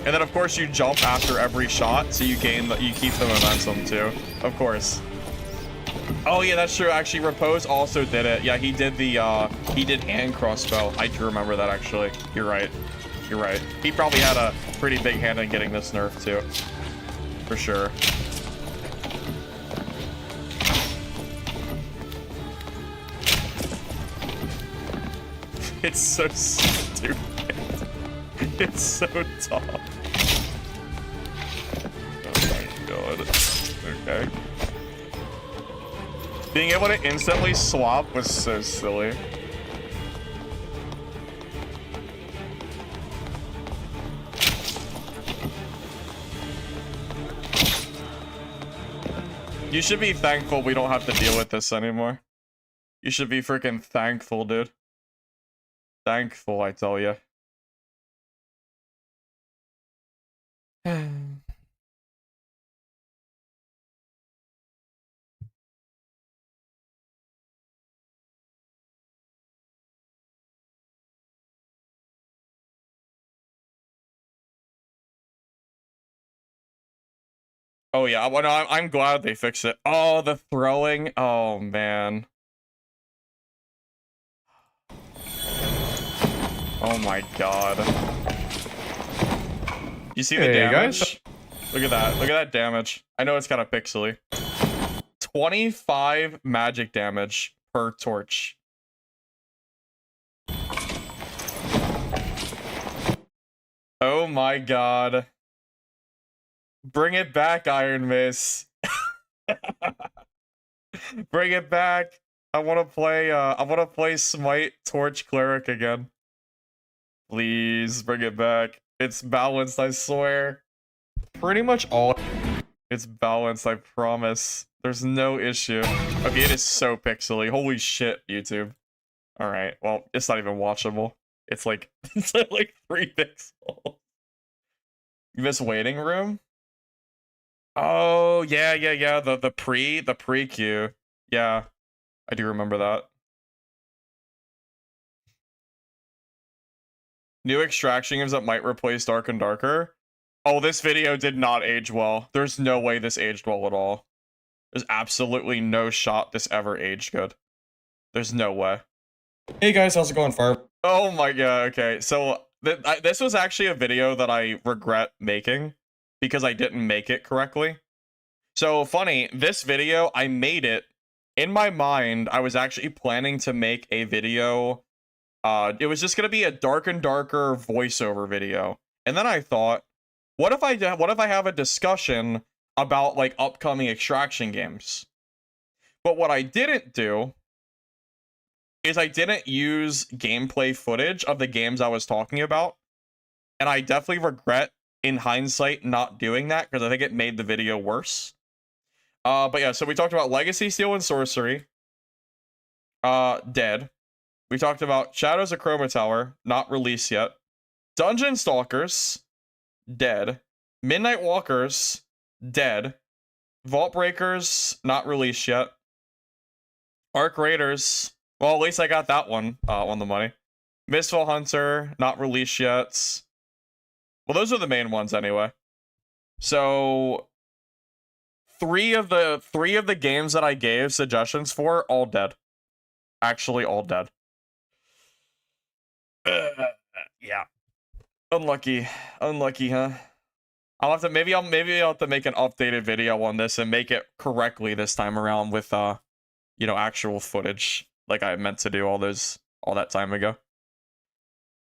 And then, of course, you jump after every shot, so you keep the momentum too. Of course. Oh yeah, that's true. Actually, Repose also did it. Yeah, he did hand crossbow. I do remember that actually. You're right. You're right. He probably had a pretty big hand in getting this nerf too. For sure. It's so stupid. It's so dumb. Oh my god. Okay. Being able to instantly swap was so silly. You should be thankful we don't have to deal with this anymore. You should be freaking thankful, dude. Thankful, I tell you. Oh yeah, well, no, I'm glad they fixed it. Oh, the throwing. Oh man. Oh my god. You see the damage? Guys. Look at that. Look at that damage. I know it's kind of pixely. 25 magic damage per torch. Oh my god. Bring it back, Iron Mace. Bring it back. I want to play Smite Torch Cleric again. Please bring it back. It's balanced, I swear. Pretty much all. It's balanced, I promise. There's no issue. Okay, it is so pixely. Holy shit, YouTube. All right. Well, it's not even watchable. It's like it's like 3 pixels. This waiting room. Oh yeah. The pre-queue. Yeah, I do remember that. New extraction games that might replace Dark and Darker. Oh, this video did not age well. There's no way this aged well at all. There's absolutely no shot this ever aged good. There's no way. Hey guys, how's it going, Barb? Oh my god, okay. So this was actually a video that I regret making because I didn't make it correctly. So funny, this video, I made it. In my mind, I was actually planning to make a video. It was just gonna be a Dark and Darker voiceover video. And then I thought, what if I have a discussion about like upcoming extraction games? But what I didn't do is I didn't use gameplay footage of the games I was talking about. And I definitely regret, in hindsight, not doing that because I think it made the video worse. But yeah, so we talked about Legacy, Steel, and Sorcery. Dead. We talked about Shadows of Chroma Tower, not released yet. Dungeon Stalkers, dead. Midnight Walkers, dead. Vault Breakers, not released yet. Arc Raiders, well, at least I got that one on the money. Mistfall Hunter, not released yet. Well, those are the main ones anyway. So three of the games that I gave suggestions for, all dead. Actually, all dead. Yeah. Unlucky, huh? I'll have to maybe I'll have to make an updated video on this and make it correctly this time around with you know, actual footage like I meant to do all that time ago.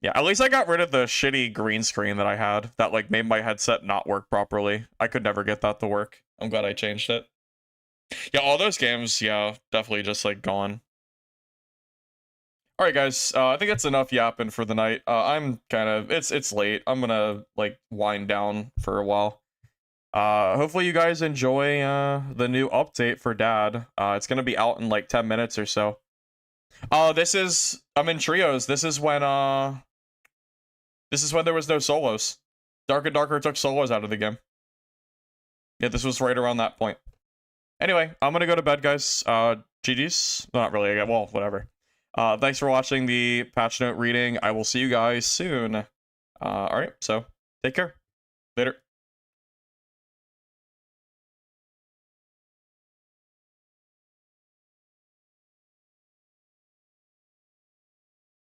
Yeah, at least I got rid of the shitty green screen that I had that like made my headset not work properly. I could never get that to work. I'm glad I changed it. Yeah, all those games, yeah, definitely just like gone. All right, guys. I think that's enough yapping for the night. I'm kind of it's late. I'm gonna like wind down for a while. Hopefully you guys enjoy the new update for Dad. It's gonna be out in like 10 minutes or so. I'm in trios. This is when there was no solos. Dark and Darker took solos out of the game. Yeah, this was right around that point. Anyway, I'm gonna go to bed, guys. GG's. Not really. Well, whatever. Thanks for watching the patch note reading. I will see you guys soon. Alright, so take care. Later.